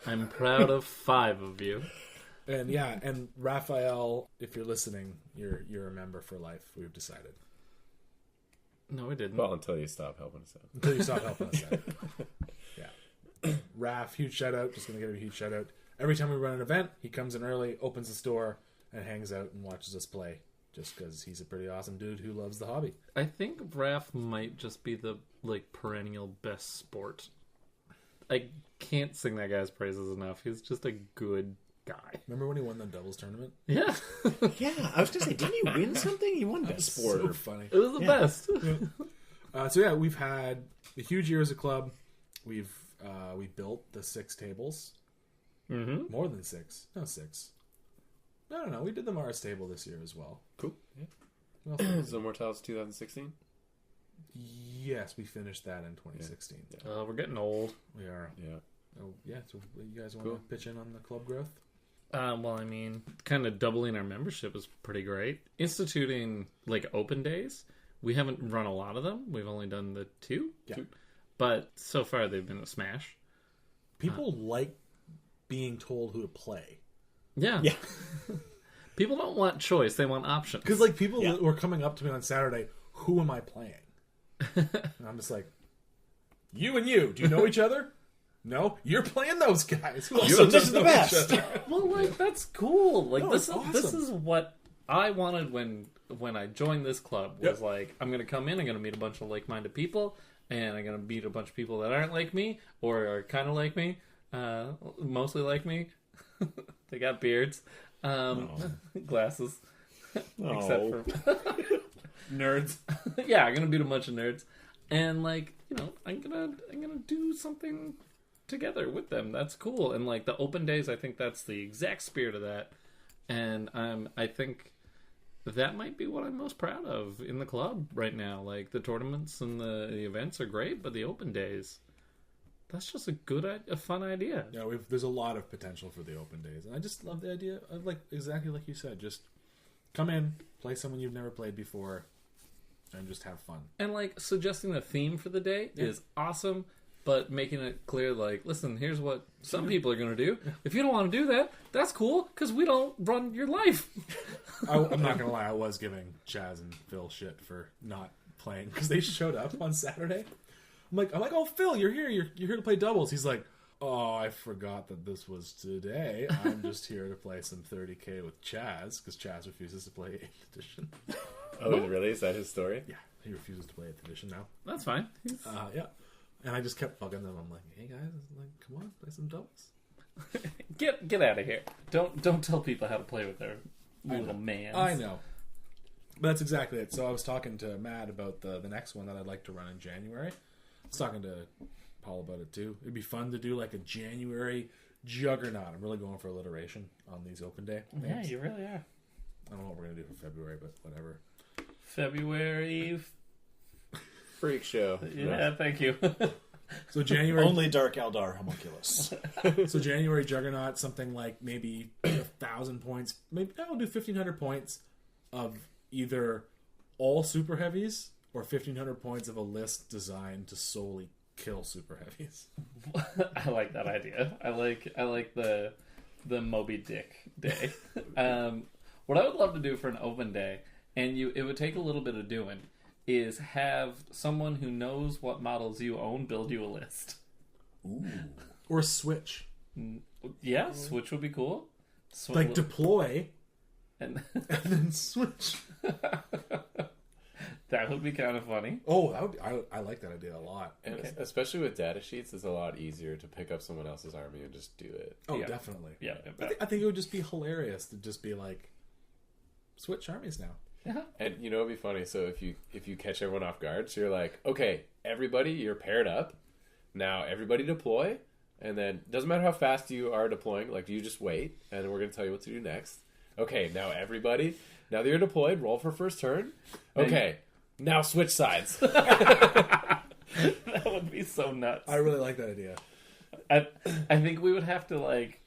I'm proud of 5 of you. And yeah, and Raphael, if you're listening, you're a member for life. We've decided No, I didn't. Well, until you stop helping us out. until you stop helping us out. Yeah, Raph, huge shout out. Just gonna give him a huge shout out. Every time we run an event, he comes in early, opens the store, and hangs out and watches us play. Just because he's a pretty awesome dude who loves the hobby. I think Raph might just be the like perennial best sport. I can't sing that guy's praises enough. He's just a good guy. Remember when he won the doubles tournament? Yeah. Yeah, I was gonna say, didn't he win something? He won best sport. So funny. It was the best. So yeah, we've had a huge year as a club. We built the 6 tables. Mm-hmm. More than 6. No, 6. No. We did the Mars table this year as well. Cool. What else did we do? So Mortals 2016? Yes, we finished that in 2016. We're getting old. We are. Yeah. Oh yeah. So you guys want Cool. to pitch in on the club growth? Well, I mean, kind of doubling our membership is pretty great. Instituting like open days. We haven't run a lot of them. We've only done the 2. Yeah. But so far they've been a smash. People like being told who to play. Yeah. Yeah. People don't want choice. They want options. Because like people Yeah. were coming up to me on Saturday, who am I playing? And I'm just like, you and you. Do you know each other? No, you're playing those guys. Who else So this doesn't is the know each best. other? Well, like that's cool. Like No, this it's is this awesome. is what I wanted when I joined this club. Was Yep. like I'm gonna come in, I'm gonna meet a bunch of like-minded people, and I'm gonna meet a bunch of people that aren't like me or are kind of like me, mostly like me. They got beards, glasses, except for nerds. Yeah, I'm gonna beat a bunch of nerds, and like I'm gonna do something together with them. That's cool. And like the open days, I think that's the exact spirit of that. And I think that might be what I'm most proud of in the club right now. Like the tournaments and the events are great, but the open days, that's just a fun idea. Yeah, there's a lot of potential for the open days, and I just love the idea of like exactly like you said, just come in, play someone you've never played before, and just have fun. And like suggesting the theme for the day is awesome, but making it clear, like, listen, here's what some people are going to do. If you don't want to do that, that's cool, because we don't run your life. I'm not gonna lie, I was giving Chaz and Phil shit for not playing because they showed up on Saturday. I'm like, oh Phil, you're here. You're here to play doubles. He's like, oh, I forgot that this was today. I'm just here to play some 30K with Chaz because Chaz refuses to play 8th edition. Oh, really? Is that his story? Yeah, he refuses to play 8th edition now. That's fine. Yeah, and I just kept bugging them. I'm like, hey guys, like, come on, play some doubles. Get out of here. Don't tell people how to play with their little man. I know. But that's exactly it. So I was talking to Matt about the next one that I'd like to run in January. I was talking to Paul about it too. It'd be fun to do like a January juggernaut. I'm really going for alliteration on these open day Yeah, names. you really are. I don't know what we're going to do for February, but whatever. February. Freak show. Yeah, thank you. So January, Only Dark Eldar homunculus. so January juggernaut, something like maybe 1,000 points. Maybe I'll do 1,500 points of either all super heavies or 1,500 points of a list designed to solely kill super heavies. I like that idea. I like the Moby Dick day. What I would love to do for an open day, and it would take a little bit of doing, is have someone who knows what models you own build you a list. Ooh. Or switch. Yeah, switch would be cool. Like deploy and and then switch. that would be kind of funny. Oh, that would be, I like that idea a lot. And especially with data sheets, it's a lot easier to pick up someone else's army and just do it. Oh, Yeah. definitely. Yeah. I think it would just be hilarious to just be like, switch armies now. And you know, it'd be funny. So if you catch everyone off guard, so you're like, okay, everybody, you're paired up. Now everybody deploy, and then doesn't matter how fast you are deploying. Like, you just wait, and then we're gonna tell you what to do next. Okay, now everybody, now that you're deployed, roll for first turn. Okay, Now switch sides. That would be so nuts. I really like that idea. I think we would have to like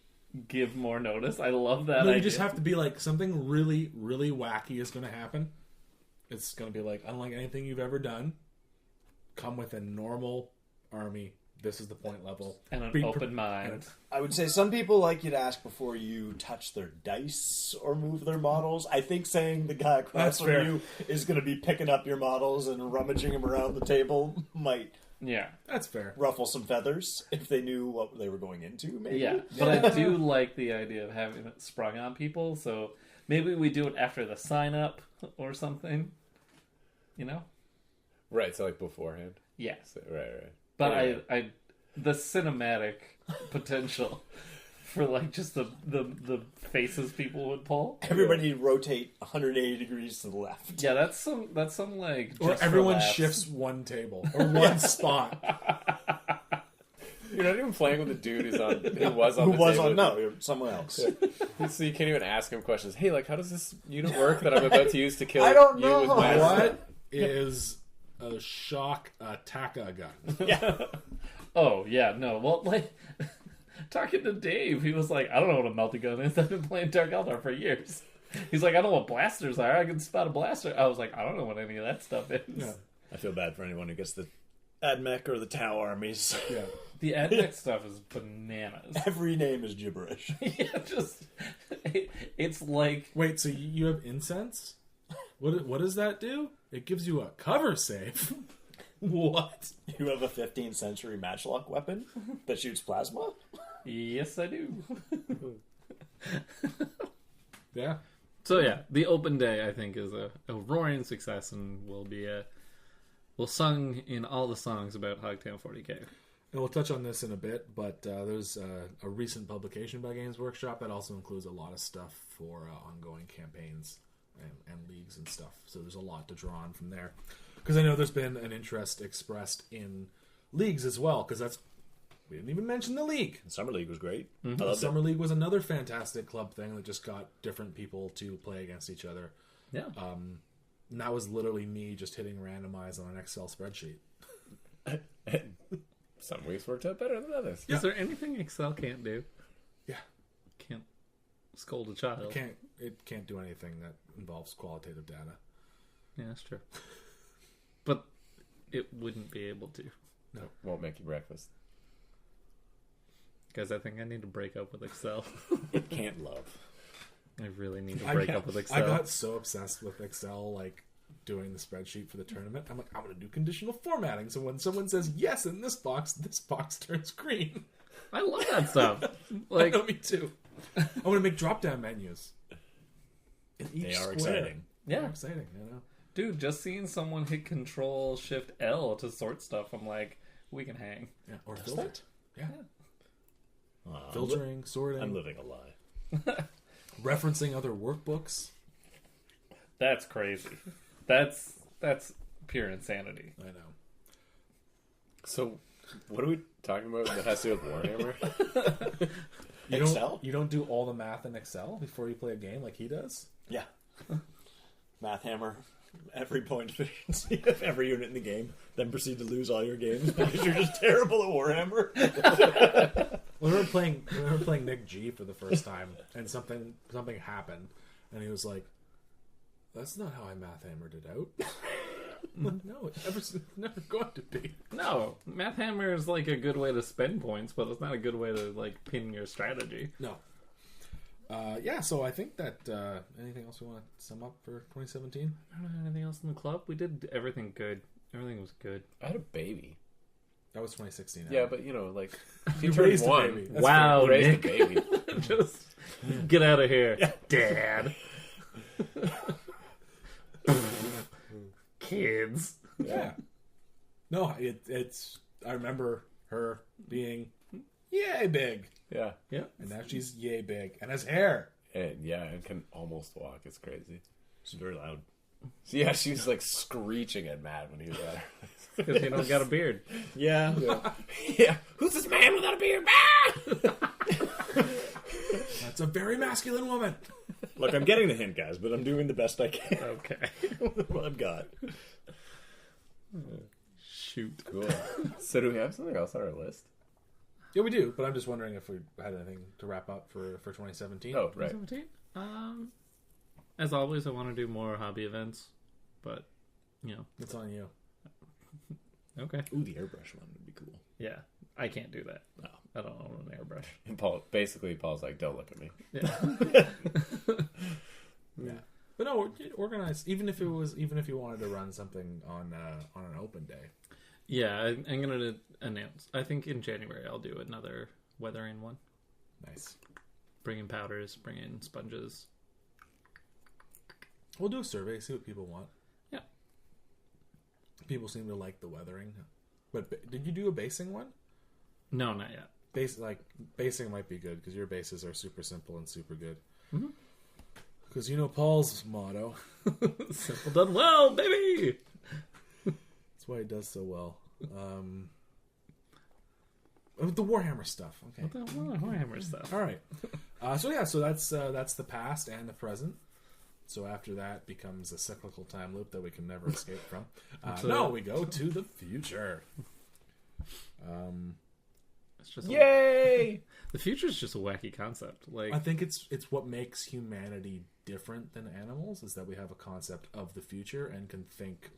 give more notice. I love that. No, you idea. just have to be like, something really, really wacky is going to happen. It's going to be like, unlike anything you've ever done, come with a normal army. This is the point level. and an Be open mind. I would say some people like you to ask before you touch their dice or move their models. I think saying the guy across That's from fair. you is going to be picking up your models and rummaging them around the table might Yeah, That's fair. ruffle some feathers if they knew what they were going into, maybe. yeah. But I do like the idea of having it sprung on people. So maybe we do it after the sign up or something. You know? Right, so like beforehand. Yeah. So, right. But Yeah. I the cinematic potential for like just the faces people would pull. Everybody rotate 180 degrees to the left. Yeah, that's some like Or just for everyone laughs. shifts one table or one spot. You're not even playing with the dude who was on Who the was table. on? No, someone else. So you can't even ask him questions. Hey, like, how does this unit work that I'm about to use to kill I don't you know. with my... What is a shock Taka gun? Yeah. Oh yeah, no. Well, like talking to Dave, he was like, "I don't know what a melty gun is. I've been playing Dark Eldar for years." He's like, "I know what blasters are. I can spot a blaster." I was like, "I don't know what any of that stuff is." Yeah. I feel bad for anyone who gets the Admech or the Tau armies. Yeah. The Admech stuff is bananas. Every name is gibberish. Yeah, just it's like Wait, so you have incense? What does that do? It gives you a cover save. What? You have a 15th century matchlock weapon that shoots plasma? yes, I do. Yeah. So yeah, the open day I think is a roaring success and will sung in all the songs about Hogtown 40K. And we'll touch on this in a bit, but there's a recent publication by Games Workshop that also includes a lot of stuff for ongoing campaigns and leagues and stuff. So there's a lot to draw on from there. Because I know there's been an interest expressed in leagues as well, because we didn't even mention the league. Summer League was great. I The loved it. Summer League was another fantastic club thing that just got different people to play against each other. Yeah. And that was literally me just hitting randomize on an Excel spreadsheet. Some weeks worked out better than others. Is there anything Excel can't do? Yeah. Can't scold a child. It can't do anything that involves qualitative data. Yeah, that's true. But it wouldn't be able to. Won't make you breakfast. Guys, I think I need to break up with Excel. It can't love. I really need to break up with I Excel. got so obsessed with Excel, like doing the spreadsheet for the tournament. I'm like, I'm going to do conditional formatting. So when someone says yes in this box turns green. I love that stuff. Like, I know, me too. I want to make drop-down menus. In each They are square. exciting. yeah, They're exciting, you know. dude, just seeing someone hit Control Shift L to sort stuff, I'm like, we can hang. Yeah, or Does filter. that? Yeah. Uh, Filtering, sorting, I'm living a lie. referencing other workbooks. That's crazy. That's pure insanity. I know. So, what are we talking about that has to do with Warhammer? Excel? You don't do all the math in Excel before you play a game like he does? Yeah. Math hammer. Every point efficiency of every unit in the game. Then proceed to lose all your games because you're just terrible at Warhammer. We were playing Nick G for the first time, and something happened, and he was like, "That's not how I math hammered it out." I'm like, no, it's never going to be. No, Math Hammer is like a good way to spend points, but it's not a good way to like pin your strategy. No. Yeah, so I think that anything else we want to sum up for 2017? I don't know anything else in the club. We did everything good. Everything was good. I had a baby. That was 2016. Yeah, but you know, like she You turned raised a one. baby. That's Wow, Raised Nick. a baby. Just get out of here, Dad. Kids. Yeah. No, it's. I remember her being yay big, Yeah, Yeah. and now she's yay big, and has hair. and and can almost walk. It's crazy. It's very loud. So yeah, she was like screeching at Matt when he was at her. Because you don't got a beard. Yeah. Yeah, who's this man without a beard? Ah! That's a very masculine woman. Look, I'm getting the hint, guys, but I'm doing the best I can Okay. with what I've got. Shoot. Cool. So do we have something else on our list? Yeah, we do, but I'm just wondering if we had anything to wrap up for 2017. Oh, right. 17? As always, I want to do more hobby events, but, you know. It's on you. Okay. Ooh, the airbrush one would be cool. Yeah, I can't do that. No. I don't own an airbrush. And Paul's like, don't look at me. Yeah. Yeah. But no, organize. Even if you wanted to run something on an open day. Yeah, I'm going to announce. I think in January I'll do another weathering one. Nice. Bring in powders, bring in sponges. We'll do a survey, see what people want. Yeah. People seem to like the weathering. But did you do a basing one? No, not yet. Basing might be good because your bases are super simple and super good. Mm-hmm. Because you know Paul's motto. Simple done well, baby! That's why he does so well. The Warhammer stuff. Okay. What the Warhammer stuff? All right. So that's the past and the present. So after that becomes a cyclical time loop that we can never escape from. No, we go to the future. It's just Yay! the future is just a wacky concept. Like, I think it's what makes humanity different than animals is that we have a concept of the future and can think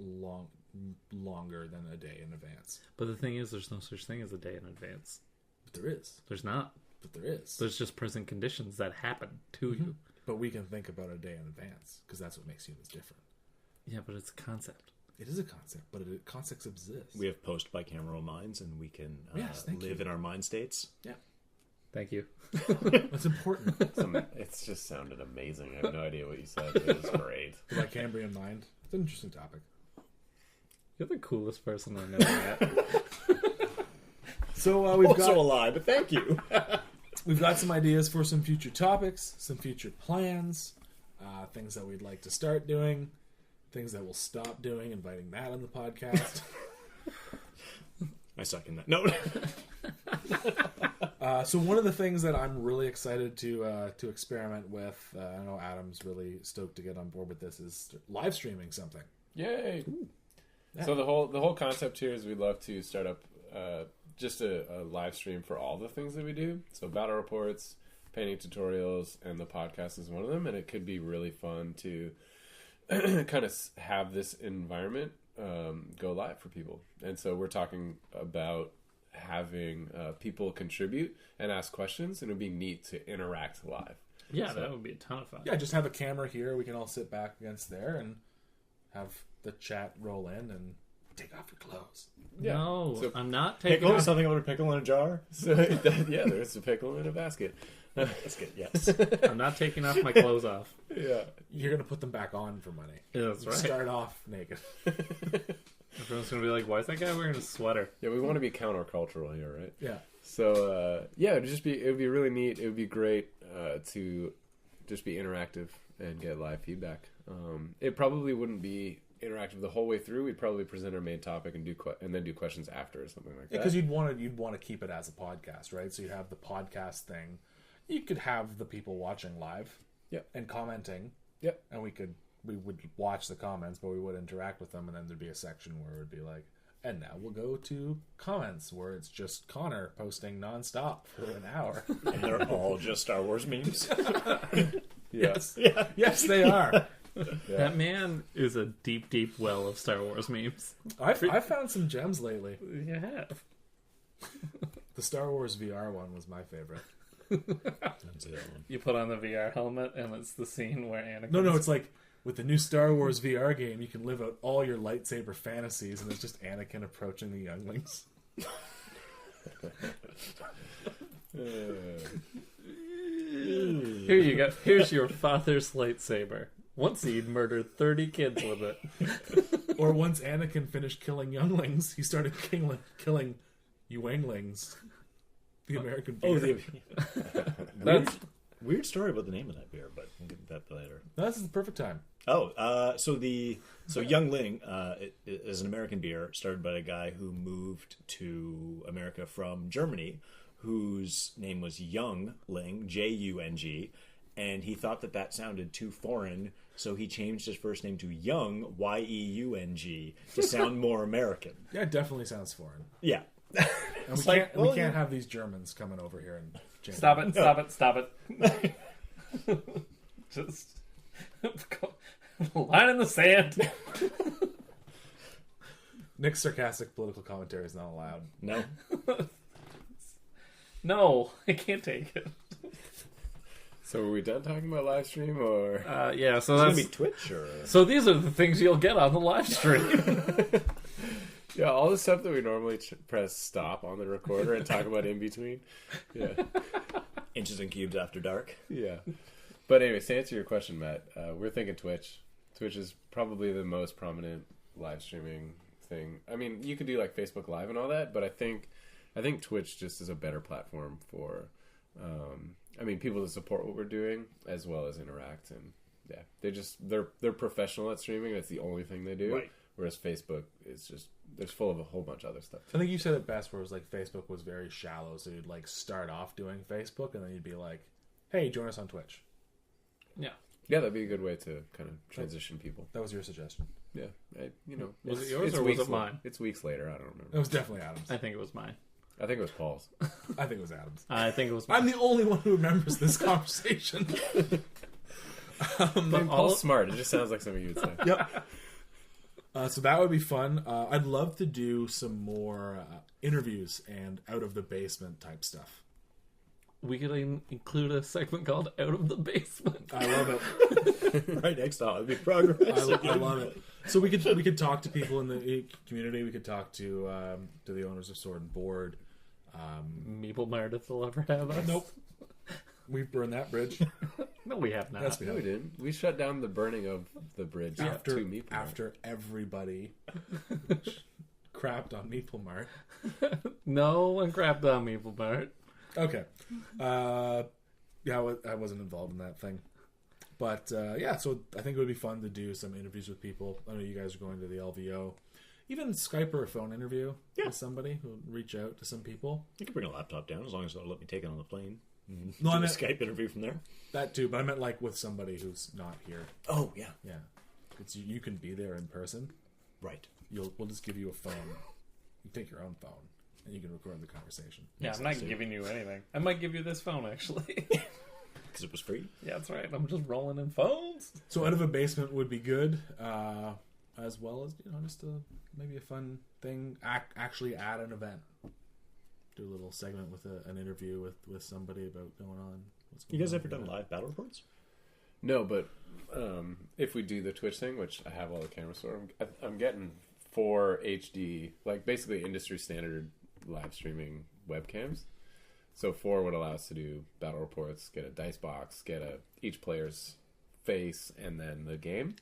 longer than a day in advance. but the thing is, there's no such thing as a day in advance. But there is. There's not. But there is. There's just present conditions that happen to you. But we can think about a day in advance because that's what makes humans different. Yeah, but it's a concept. It is a concept, but concepts exist. We have post-bicameral minds, and we can Yes, thank live you. in our mind states. Yeah, Thank you. that's important. It's just sounded amazing. I have no idea what you said. It was great. The Cambrian mind. It's an interesting topic. You're the coolest person I know yet. So we've Also got a lie, but thank you. we've got some ideas for some future topics, some future plans, things that we'd like to start doing, things that we'll stop doing, inviting Matt on the podcast. I suck in that. No. So one of the things that I'm really excited to experiment with, I know Adam's really stoked to get on board with this, is live streaming something. Yay! Yeah. So the whole concept here is we'd love to start up just a live stream for all the things that we do. So battle reports, painting tutorials, and the podcast is one of them. And it could be really fun to kind of have this environment go live for people. And so we're talking about having people contribute and ask questions, and it would be neat to interact live. Yeah, that would be a ton of fun. Yeah, just have a camera here. We can all sit back against there and have the chat roll in and take off your clothes. Yeah. No, So- I'm not taking Pickle? off. Something about a pickle in a jar? So yeah, there's a pickle in a basket. That's good, yes. I'm not taking off my clothes off. Yeah. You're gonna put them back on for money. Yeah, that's right. Start off naked. Everyone's gonna be like, "Why is that guy wearing a sweater?" Yeah, we want to be countercultural here, right? Yeah. So yeah, it would be really neat. It would be great to just be interactive and get live feedback. It probably wouldn't be interactive the whole way through. We'd probably present our main topic and then do questions after or something like that. Because you'd want to keep it as a podcast, right? So you'd have the podcast thing. You could have the people watching live, Yep. and commenting, Yep. and we would watch the comments, but we would interact with them, and then there'd be a section where it would be like, and now we'll go to comments where it's just Connor posting nonstop for an hour. And they're all just Star Wars memes. Yes. Yeah. Yes, they are. That man is a deep, deep well of Star Wars memes. I found some gems lately. You have. The Star Wars VR one was my favorite. That's it. You put on the VR helmet, and it's the scene where Anakin. No, it's like with the new Star Wars VR game, you can live out all your lightsaber fantasies, and it's just Anakin approaching the younglings. Here you go. Here's your father's lightsaber. Once he'd murdered 30 kids with it. Or once Anakin finished killing younglings, he started killing Yuanglings. The American beer. Oh, the That's weird story about the name of that beer, but we'll get to that later. No, this is the perfect time. Oh, so Youngling is an American beer started by a guy who moved to America from Germany, whose name was Youngling, Jung, and he thought that sounded too foreign, so he changed his first name to Young, Yeung, to sound more American. Yeah, it definitely sounds foreign. Yeah. And we can't have these Germans coming over here and changing. Stop it. Just line in the sand. Nick's sarcastic political commentary is not allowed. No. No, I can't take it. So are we done talking about live stream, or Yeah, so It's that's going to be Twitch, or... so these are the things you'll get on the live stream. yeah, all the stuff that we normally press stop on the recorder and talk about in between. Yeah, Inches and Cubes After Dark. yeah. But anyways, to answer your question, Matt, we're thinking Twitch. Twitch is probably the most prominent live streaming thing. I mean, you could do like Facebook Live and all that, but I think Twitch just is a better platform for, people to support what we're doing as well as interact. And yeah, they're professional at streaming. That's the only thing they do. Right. Whereas Facebook is just, there's full of a whole bunch of other stuff. I think you said it best, where it was like Facebook was very shallow, so you'd like start off doing Facebook, and then you'd be like, "Hey, join us on Twitch." Yeah. Yeah, that'd be a good way to kind of transition people. That was your suggestion. Yeah, Was it's- it yours it's or was weeks it mine? It's weeks later. I don't remember. It was definitely Adams. I think it was mine. I think it was Paul's. I think it was Adams. I think it was I'm mine. the only one who remembers this conversation. But Paul's smart. It just sounds like something you would say. Yep. So that would be fun. I'd love to do some more interviews and out of the basement type stuff. We could include a segment called "Out of the Basement." I love it. Right next to it. Progress. I love it. So we could talk to people in the community. We could talk to the owners of Sword and Board. Meeple Meredith will ever have us. Nope. We've burned that bridge. No, we have not. Yes, we No, we didn't. We shut down the burning of the bridge after to Meeple. after everybody crapped on Meeple Mart. No one crapped on Meeple Mart. Okay. I wasn't involved in that thing. But, so I think it would be fun to do some interviews with people. I know you guys are going to the LVO. Even Skype or a phone interview with somebody who would reach out to some people. You can bring a laptop down as long as they'll let me take it on the plane. No, I Do a meant Skype interview from there. that too, but I meant like with somebody who's not here. Oh, yeah. Yeah. You can be there in person. Right. We'll just give you a phone. You take your own phone and you can record the conversation. Yeah, I'm not giving you anything. I might give you this phone, actually. Because it was free. Yeah, that's right. I'm just rolling in phones. So out of a basement would be good, as well as just maybe a fun thing. Actually, at an event, do a little segment with an interview with somebody about going on. What's You going guys on ever at the done event. live battle reports? No, but if we do the Twitch thing, which I have all the cameras for, I'm getting 4 HD, like basically industry standard live streaming webcams. So 4 would allow us to do battle reports, get a dice box, get each player's face, and then the game.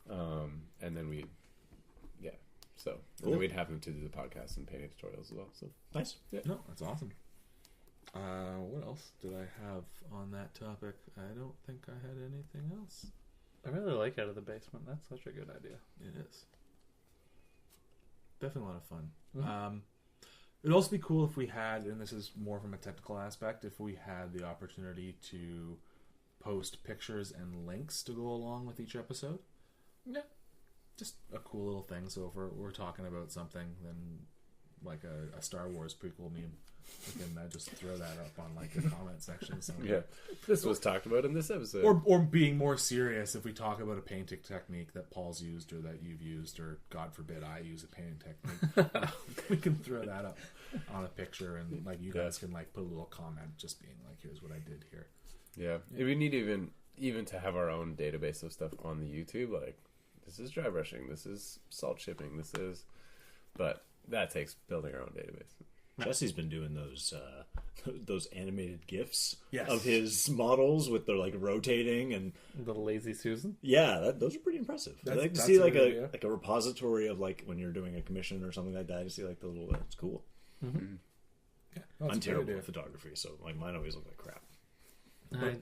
And then Cool. then we'd have them to do the podcast and painting tutorials as well. So Nice. No, that's awesome. What else did I have on that topic? I don't think I had anything else. I really like Out of the Basement. That's such a good idea. It is definitely a lot of fun. Mhm. It'd also be cool if we had, and this is more from a technical aspect, if we had the opportunity to post pictures and links to go along with each episode. Yeah. Just a cool little thing. So if we're talking about something, then like a Star Wars prequel meme, we can just throw that up on like the comment section. yeah, this was talked about in this episode. Or being more serious, if we talk about a painting technique that Paul's used or that you've used, or God forbid I use a painting technique, we can throw that up on a picture, and like you guys can like put a little comment just being like, here's what I did here. Yeah, we need even to have our own database of stuff on the YouTube. Like, this is dry brushing, this is salt chipping, but that takes building our own database. Jesse's been doing those animated GIFs Yes. of his models with their like rotating and The Lazy Susan. those are pretty impressive. I That's- like to that's see a like good idea. a repository of like when you're doing a commission or something like that. I see like the little. It's cool. Yeah, no, it's I'm a great terrible idea. at photography, so like mine always look like crap.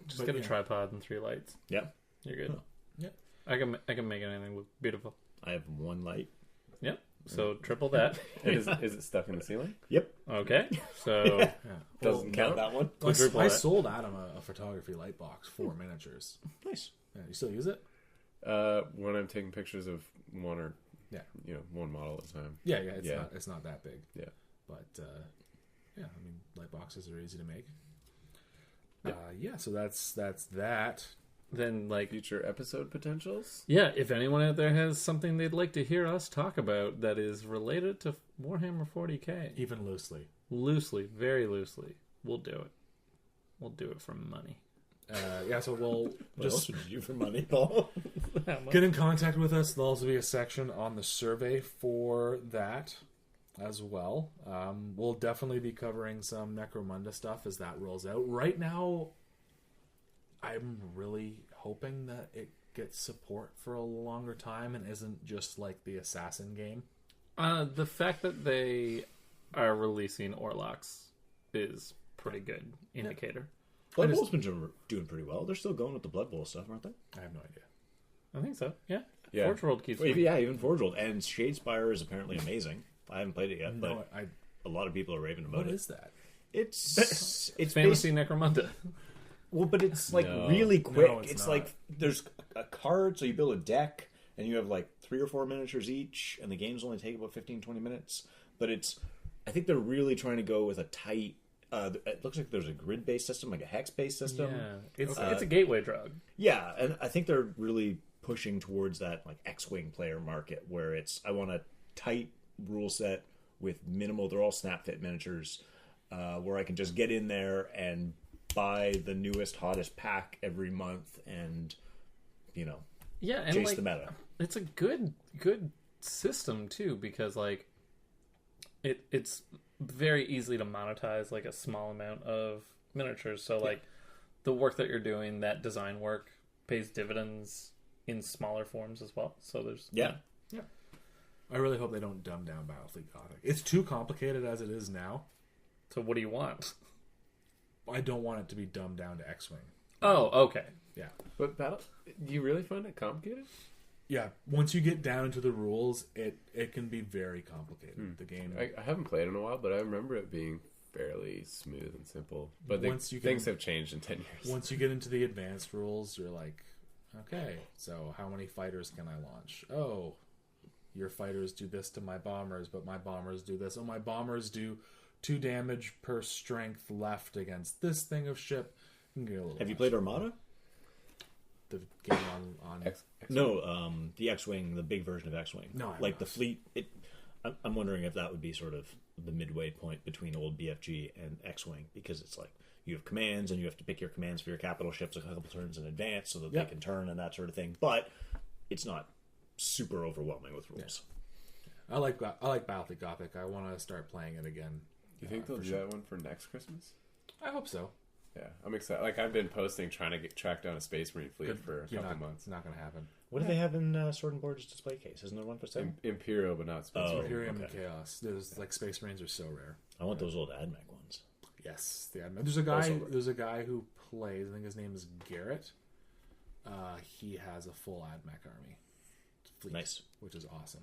Just but get a yeah. tripod and 3 lights. Yeah, You're good. Yeah. I can make anything look beautiful. I have one light. Yep. So triple that. And is it stuck in the ceiling? Yep. Okay. So Yeah. Doesn't count. That one. Quadruple I it. sold Adam a photography light box for miniatures. Nice. Yeah, you still use it? When I'm taking pictures of one or Yeah. one model at a time. Yeah, Yeah. It's not that big. Yeah. But yeah, I mean, light boxes are easy to make. Yeah. So that's that. Then, like, Future episode potentials? yeah, if anyone out there has something they'd like to hear us talk about that is related to Warhammer 40k, Even loosely. loosely, very loosely, we'll do it. We'll do it for money. Yeah, so we'll What else just would you do for money, Paul? get in contact with us. There'll also be a section on the survey for that as well. We'll definitely be covering some Necromunda stuff as that rolls out. Right now, I'm really hoping that it gets support for a longer time and isn't just like the Assassin game. The fact that they are releasing Orlocks is pretty good indicator. Blood Bowl's been doing pretty well. They're still going with the Blood Bowl stuff, aren't they? I have no idea. I think so. Yeah. Yeah. Forge World keeps. Well, yeah, even Forge World. And Shadespire is apparently amazing. I haven't played it yet, No, but a lot of people are raving about what it. is that? It's Fantasy Necromunda. Well, but it's like No. really quick. No, it's it's not. like there's a card, so you build a deck, and you have like 3 or 4 miniatures each, and the games only take about 15-20 minutes. But I think they're really trying to go with a tight. It looks like there's a grid-based system, like a hex-based system. Yeah. It's a gateway drug. Yeah, and I think they're really pushing towards that like X-wing player market, where I want a tight rule set with minimal. They're all snap fit miniatures, where I can just get in there and buy the newest, hottest pack every month, and Yeah, and chase like, the meta. it's a good system too, because like it's very easily to monetize like a small amount of miniatures. So like the work that you're doing, that design work, pays dividends in smaller forms as well. So there's Yeah. I really hope they don't dumb down Battlefleet Gothic. It's too complicated as it is now. So what do you want? I don't want it to be dumbed down to X-Wing. Oh, okay. Yeah. But do you really find it complicated? Yeah, once you get down into the rules, it can be very complicated. The game. I haven't played in a while, but I remember it being fairly smooth and simple. But things have changed in 10 years. Once you get into the advanced rules, you're like, okay, so how many fighters can I launch? Oh, your fighters do this to my bombers, but my bombers do this. Oh, my bombers do 2 damage per strength left against this thing of ship. Have you played Armada? The game on No, the X-wing, the big version of X-wing. No, I have like not. the fleet. I'm wondering if that would be sort of the midway point between old BFG and X-wing, because it's like you have commands and you have to pick your commands for your capital ships a couple turns in advance so that Yeah. they can turn and that sort of thing. But it's not super overwhelming with rules. I like Battlefleet Gothic. I want to start playing it again. Do you think they'll do that one for next Christmas? I hope so. Yeah, I'm excited. Like, I've been posting trying to track down a Space Marine fleet for a couple months. It's not going to happen. What do they have in Sword and Borders display case? Isn't there one for sale? Imperial, but not Space Oh. Marine. Imperium okay. and Chaos. There's like Space Marines are so rare. I want those old AdMech ones. Yes, there's a guy. Also rare. There's a guy who plays. I think his name is Garrett. He has a full AdMech army. Fleet, Nice. which is awesome.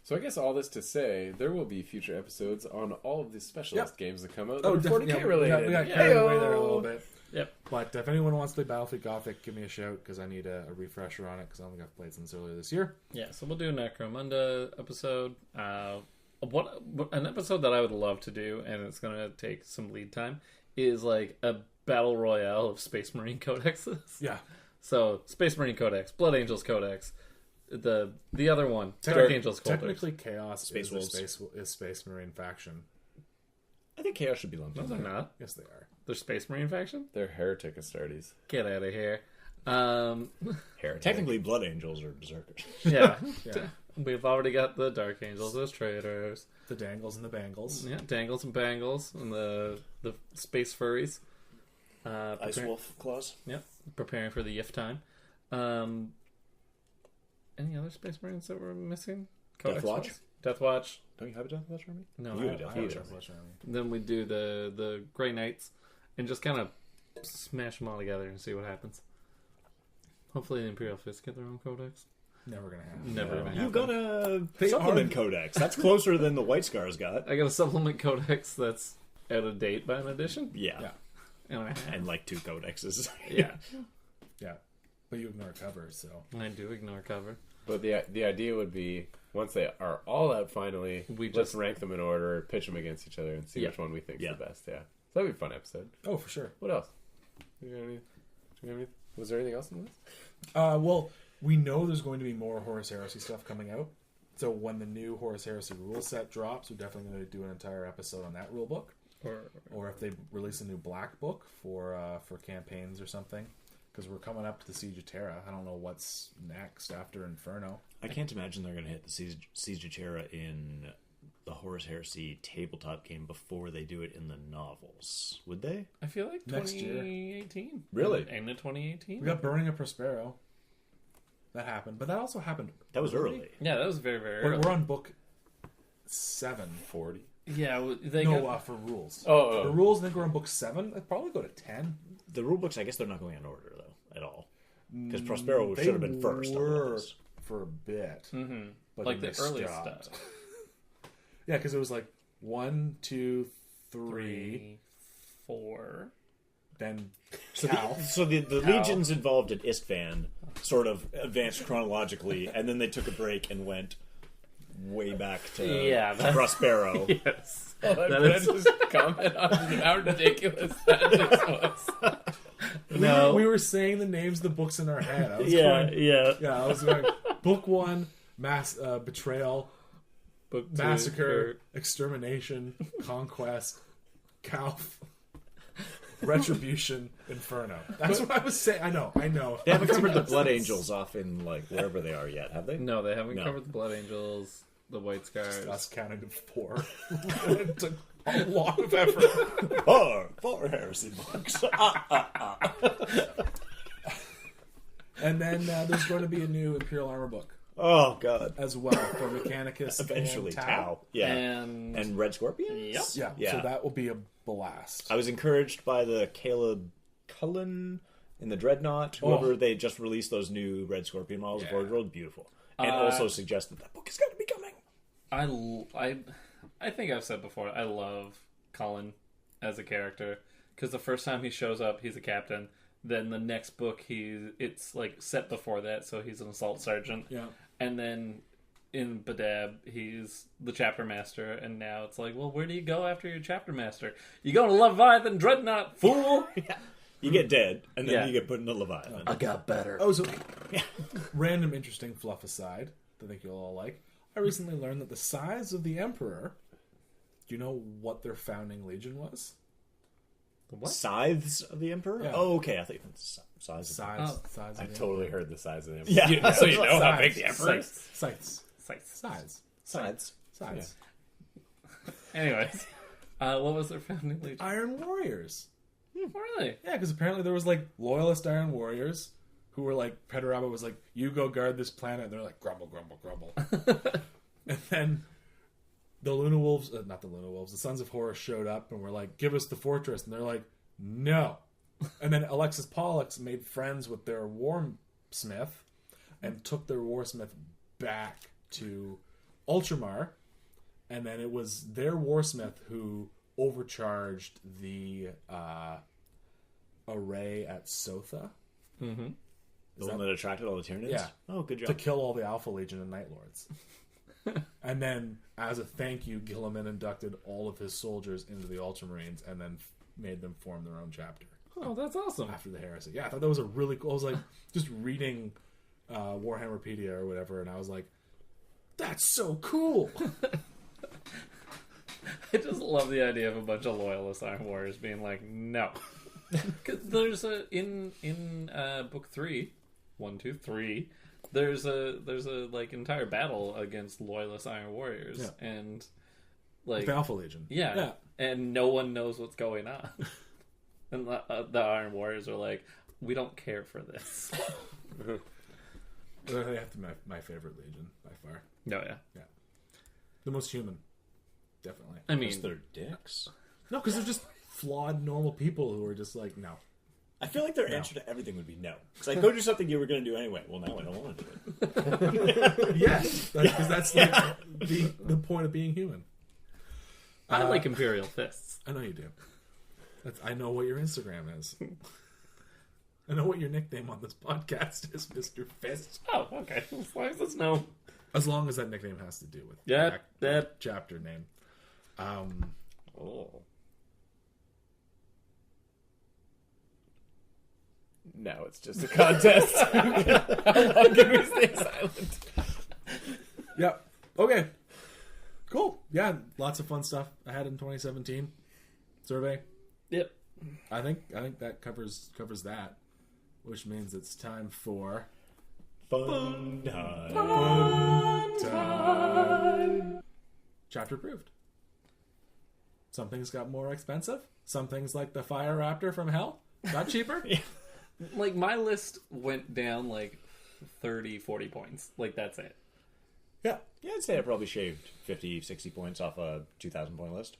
So I guess all this to say, there will be future episodes on all of the specialist games that come out. Oh, that are 40K related. We got carried away there a little Heyo! bit. Yep. But if anyone wants to play Battlefleet Gothic, give me a shout because I need a refresher on it because I only got played since earlier this year. Yeah, so we'll do a Necromunda episode. What an episode that I would love to do, and it's going to take some lead time, is like a battle royale of Space Marine codexes. Yeah. So Space Marine Codex, Blood Angels Codex, the other one, Dark Angels Codex. Technically, Chaos Space is Wolves. Space Marine faction. I think Chaos should be lumped No, in they're there. not. Yes, they are. They're Space Marine faction. They're heretic Astartes. Get out of here. Heretic. Technically, Blood Angels are berserkers. Yeah. Yeah. We've already got the Dark Angels as traitors. The Dangles and the Bangles. Yeah, Dangles and Bangles and the Space Furries. Ice Wolf claws. Yep, preparing for the YIF time. Any other Space Marines that we're missing? Death Watch? Codex-wise? Death Watch. Don't you have a Death Watch army? No, You I have a don't. Death I Watch have army. Death Watch army. Then we do the Grey Knights and just kind of smash them all together and see what happens. Hopefully the Imperial Fists get their own codex. Never gonna happen. Never gonna happen. You got a They supplement are- codex. That's closer than the White Scars got. I got a supplement codex that's out of date by an edition. Yeah. Yeah. And I And like 2 codexes. yeah. Yeah, but you ignore covers, so I do ignore cover. But the idea would be once they are all out finally, We let's just- rank them in order, pitch them against each other, and see Yeah. which one we think is Yeah. the best. Yeah, so that'd be a fun episode. oh for sure. What else? You got any, do you have any, was there anything else in this? Well, we know there's going to be more Horus Heresy stuff coming out. So when the new Horus Heresy rule set drops, we're definitely going to do an entire episode on that rule book. Or if they release a new black book for campaigns or something, because we're coming up to the Siege of Terra. I don't know what's next after Inferno. I can't imagine they're going to hit the Siege of Terra in the Horus Heresy tabletop game before they do it in the novels. Would they? I feel like Next year. 2018. Really? End of 2018? We got Burning of Prospero. That happened, but that also happened. That was early. Yeah, that was very, very early. We're on book 740. Yeah, they No, got... for rules. Oh. For rules, I think we're on book 7. I'd probably go to 10. The rulebooks, I guess they're not going in order, though, at all. Because Prospero They should have been first. on the were list. for a bit. Mhm. But Like then the they early stopped. stuff. Yeah, because it was like 1, 2, 3, 3, 4. then So Cal. the legions involved at Istvan sort of advanced chronologically, and then they took a break and went way back to Yeah, that's- Prospero. Yes. That That is is- just comment on how ridiculous that just was. No. We were saying the names of the books in our head. I was Yeah, going, yeah. yeah, I was going, book 1, betrayal, Book two, massacre, extermination, conquest, Calf, retribution, Inferno. That's what I was saying. I know. They haven't covered the Blood Angels off in like wherever they are yet, have they? No, they haven't No. covered the Blood Angels, the White Scars. Us counting to 4. It took a lot of effort. Four heresy books. And then there's going to be a new Imperial Armor book Oh god. as well for Mechanicus Eventually, and Tau. Tau. Yeah. And And Red Scorpions? Yep. Yeah, so that will be a blast. I was encouraged by the Caleb Cullen in the Dreadnought. Whoever they just released those new Red Scorpion models of Yeah. Forge World. Beautiful. And also suggested that book is going to be coming. I think I've said before, I love Colin as a character because the first time he shows up, he's a captain. Then the next book, it's like set before that, so he's an assault sergeant. Yeah. And then in Badab, he's the chapter master, and now it's like, well, where do you go after your chapter master? You go to Leviathan Dreadnought, fool! You get dead, and then Yeah. you get put in a Leviathan. I got better. Oh, so random interesting fluff aside, that I think you'll all like. I recently learned that the size of the Emperor. Do you know what their founding legion was? What? Scythes of the Emperor? Yeah. Oh, okay. I think it's size. Size. I Of the totally heard the size of them. Yeah. So you know how big Size. the emperor is. Sights. Sights. Size. Sides. Size. Anyways, what was their founding legion? Iron Warriors. Really? Yeah, because apparently there was like loyalist Iron Warriors who were like, Pedoraba was like, you go guard this planet. And they're like, grumble, grumble, grumble. And then the Luna Wolves, not the Luna Wolves, the Sons of Horus showed up and were like, give us the fortress. And they're like, no. And then Alexis Pollux made friends with their Warsmith and took their Warsmith back to Ultramar. And then it was their Warsmith who overcharged the array at Sotha Mm-hmm. The one that attracted all the Tyranids? Yeah. Oh, good to job. kill all the Alpha Legion and Night Lords. And then, as a thank you, Gilliman inducted all of his soldiers into the Ultramarines and then made them form their own chapter Oh, that's awesome. after the heresy. Yeah, I thought that was a really cool. I was like, just reading Warhammerpedia or whatever, and I was like, that's so cool. I just love the idea of a bunch of loyalist Iron Warriors being like, no. 'Cause there's in book 3, 1, 2, 3, there's a like entire battle against loyalist Iron Warriors, Yeah. and like The Alpha Legion. yeah, and no one knows what's going on, and the Iron Warriors are like, we don't care for this. They have to be my favorite Legion by far. No, yeah, The most human. Definitely. I Because mean, they're dicks. No, because they're just flawed, normal people who are just like, no. I feel like their answer to everything would be no. It's like, go do something you were going to do anyway. Well, now I don't want to do it. Yes, because that's like the point of being human. I like Imperial Fists. I know you do. I know what your Instagram is. I know what your nickname on this podcast is, Mr. Fist. Oh, okay. As long as it's no. As long as that nickname has to do with that chapter name. Oh. Now it's just a contest. How long can we stay silent? Yep. Okay. Cool. Yeah, lots of fun stuff ahead in 2017. Survey. Yep. I think that covers that, which means it's time for Fun time. time. Chapter approved. Some things got more expensive. Some things, like the Fire Raptor from Hell, got cheaper. Like, my list went down like 30, 40 points. Like, that's it. Yeah. Yeah, I'd say I probably shaved 50, 60 points off a 2,000 point list.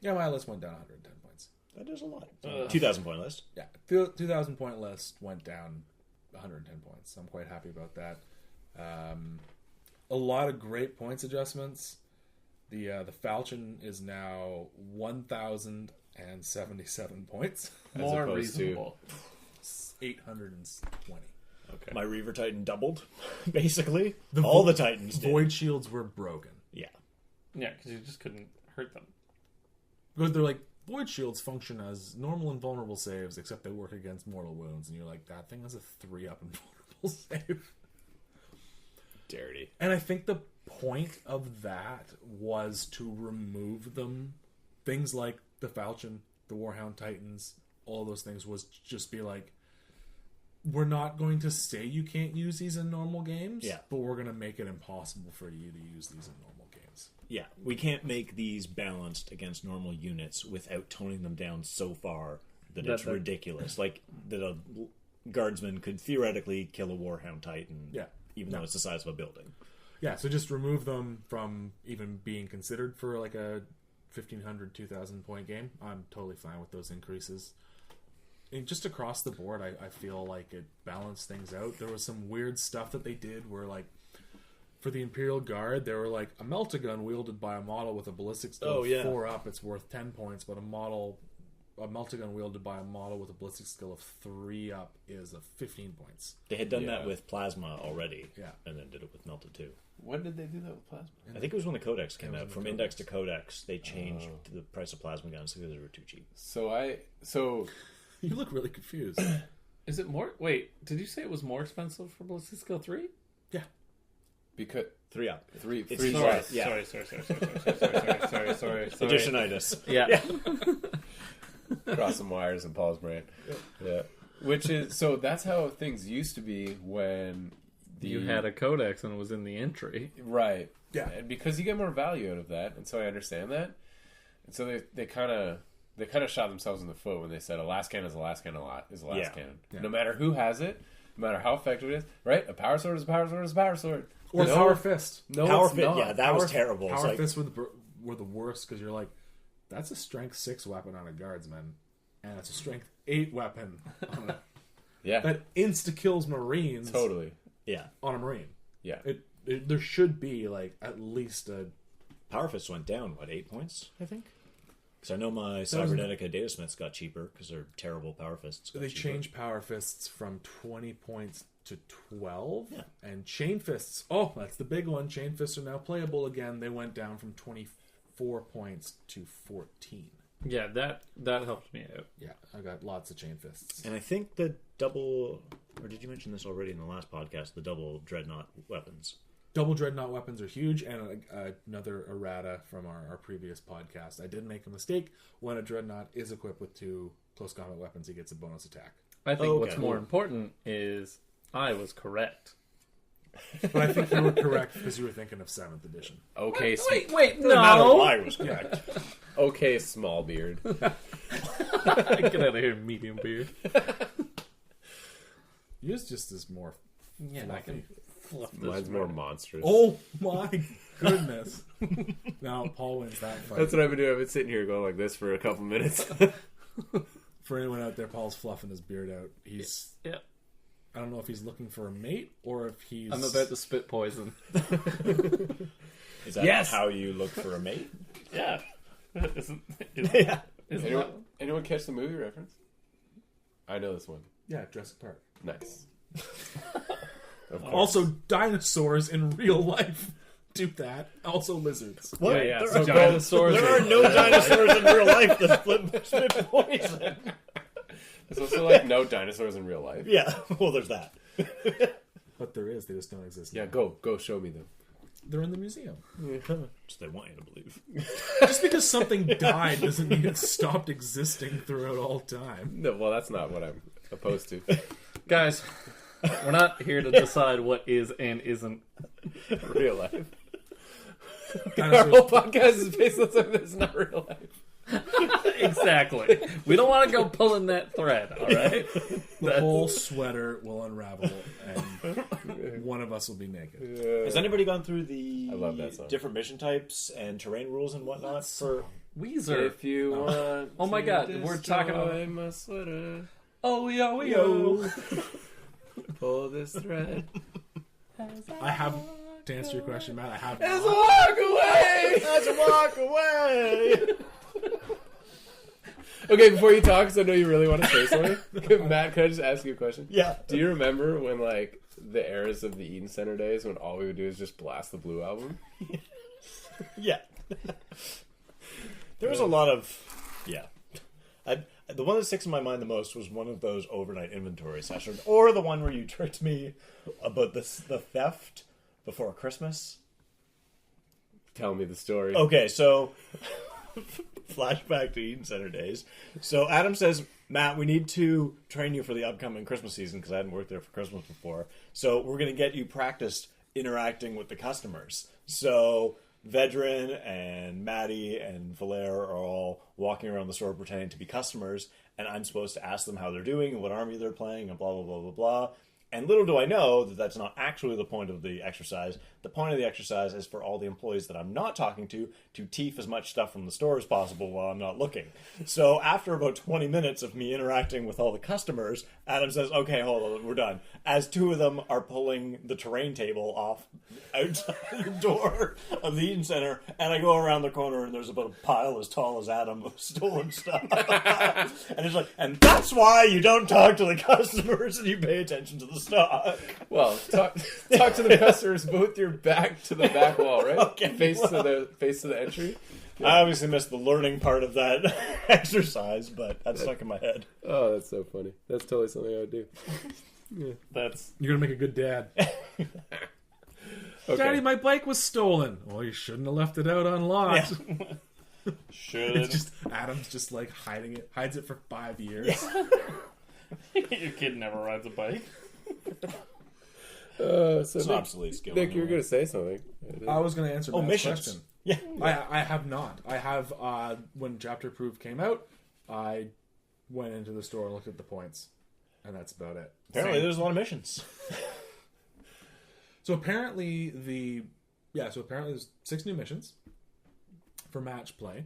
Yeah, my list went down 110 points. That is a lot. 2,000 point list. Yeah, 2,000 point list went down 110 points. I'm quite happy about that. A lot of great points adjustments. The Falchion is now 1,077 points. More opposed to- reasonable. 820. Okay. My Reaver Titan doubled, basically. All the Titans did. Void shields were broken. Yeah. Yeah, because you just couldn't hurt them. Because they're like, void shields function as normal and vulnerable saves, except they work against mortal wounds. And you're like, that thing has a 3-up invulnerable save. Dirty. And I think the point of that was to remove them. Things like the Falchion, the Warhound Titans, all those things was just be like, we're not going to say you can't use these in normal games, but we're going to make it impossible for you to use these in normal games. Yeah, we can't make these balanced against normal units without toning them down so far that it's ridiculous. Like, that a guardsman could theoretically kill a Warhound Titan, even though it's the size of a building. Yeah, so just remove them from even being considered for like a 1,500, 2,000 point game. I'm totally fine with those increases. And just across the board, I feel like it balanced things out. There was some weird stuff that they did where, like, for the Imperial Guard, they were like, a meltagun wielded by a model with a ballistic skill of 4 up, it's worth 10 points, but a meltagun wielded by a model with a ballistic skill of 3 up is 15 points. They had done that with Plasma already, Yeah. and then did it with Melted too. When did they do that with plasma? I think it was when the Codex came out. From Index to Codex, they changed Oh. the price of Plasma guns because they were too cheap. So You look really confused. Is it more? Wait, did you say it was more expensive for Ballistic Skill 3? Yeah. because 3 up. three It's three sorry. price. Yeah. Sorry. Additionitis. Yeah. Cross some wires and Paul's brain. Yeah. Which is so that's how things used to be when You had a codex and it was in the entry. right. Yeah. And because you get more value out of that, and so I understand that. And so they kind of shot themselves in the foot when they said a last cannon is a last cannon is a last cannon. Yeah. No matter who has it, no matter how effective it is, right? A power sword is a power sword is a power sword. Or No, Power Fist. No, Power it's Fit, not. yeah, that was terrible. It's Power like, Fists were the worst because you're like, that's a strength 6 weapon on a guardsman, and it's a strength 8 weapon on a, Yeah, that insta kills Marines totally. yeah. on a Marine. Yeah. There should be like at least a Power Fists went down, 8 points, I think? Because I know my Cybernetica Datasmiths got cheaper because they're terrible Power Fists. They changed Power Fists from 20 points to 12. Yeah. And Chain Fists, oh, that's the big one. Chain Fists are now playable again. They went down from 24 points to 14. Yeah, that helped me out. Yeah, I got lots of Chain Fists. And I think the double, or did you mention this already in the last podcast, the double Dreadnought weapons? Double Dreadnought weapons are huge, and another errata from our previous podcast. I did make a mistake. When a Dreadnought is equipped with 2 close combat weapons, he gets a bonus attack. I think Okay. what's more important is I was correct. But I think you were correct because you were thinking of 7th edition. Okay, Wait, No matter why I was correct. okay, small beard. Get out of here, medium beard. Yours just is more Yeah, I can fluff this. Mine's more monstrous. Oh my goodness. Now Paul wins that fight. That's what I've been doing. I've been sitting here going like this for a couple minutes. For anyone out there, Paul's fluffing his beard out. He's Yeah. I don't know if he's looking for a mate or if he's. I'm about to spit poison. Is that how you look for a mate? Yeah. Isn't Yeah. Anyone catch the movie reference? I know this one. Yeah, Jurassic Park. Nice. Of course. Also, dinosaurs in real life do that. Also, lizards. What? Yeah, There, so are, dinosaurs there are no dinosaurs in real life that split poison. There's also like no dinosaurs in real life. Yeah, well, there's that. But there is. They just don't exist. Yeah, now. go show me them. They're in the museum. Just they want you to believe. Just because something died doesn't mean it stopped existing throughout all time. No, well, that's not what I'm opposed to. Guys, we're not here to decide what is and isn't. Real life. Our Dinosaurs, whole podcast is based on something that's not real life. Exactly. We don't want to go pulling that thread, all right? the whole sweater will unravel, and one of us will be naked. Has anybody gone through the I love that song. different mission types and terrain rules and whatnot? For Weezer. If you want Oh my to God, we're talking about- destroy my sweater, Oh, yo. pull this thread. I have, to answer your question, Matt, I have. Let's walk away! let's walk away. Okay, before you talk, because I know you really want to say something. Matt, can I just ask you a question? Yeah. Do you remember when, like, the eras of the Eden Center days when all we would do is just blast the Blue album? Yeah. There was a lot of the one that sticks in my mind the most was one of those overnight inventory sessions, or the one where you tricked me about the theft before Christmas. Tell me the story. Okay, so flashback to Eden Center days. So Adam says, Matt, we need to train you for the upcoming Christmas season because I hadn't worked there for Christmas before. So we're going to get you practiced interacting with the customers. So Vedran and Maddie and Valere are all walking around the store pretending to be customers, and I'm supposed to ask them how they're doing and what army they're playing and blah, blah, blah, blah, blah. And little do I know that that's not actually the point of the exercise. The point of the exercise is for all the employees that I'm not talking to teef as much stuff from the store as possible while I'm not looking. So after about 20 minutes of me interacting with all the customers, Adam says, okay, hold on, we're done. As two of them are pulling the terrain table off outside the door of the Eden Center, and I go around the corner and there's about a pile as tall as Adam of stolen stuff. And it's like, and that's why you don't talk to the customers and you pay attention to the stock. Well, talk to the customers both your back to the back wall, right? Okay, face to the entry. I obviously missed the learning part of that exercise, but that's stuck in my head. Oh, that's so funny. That's totally something I would do. That's You're gonna make a good dad. Okay. Daddy, my bike was stolen. Well, you shouldn't have left it out unlocked. Should. It's just Adam's just like hiding it, hides it for 5 years. your kid never rides a bike. So It's an Nick, obsolete skill. Nick, you were anyway. going to say something. I was going to answer Matt's missions. question. Yeah. I have not. I have when Chapter Proof came out, I went into the store and looked at the points, and that's about it. Apparently, there's a lot of missions. So apparently there's 6 new missions for match play,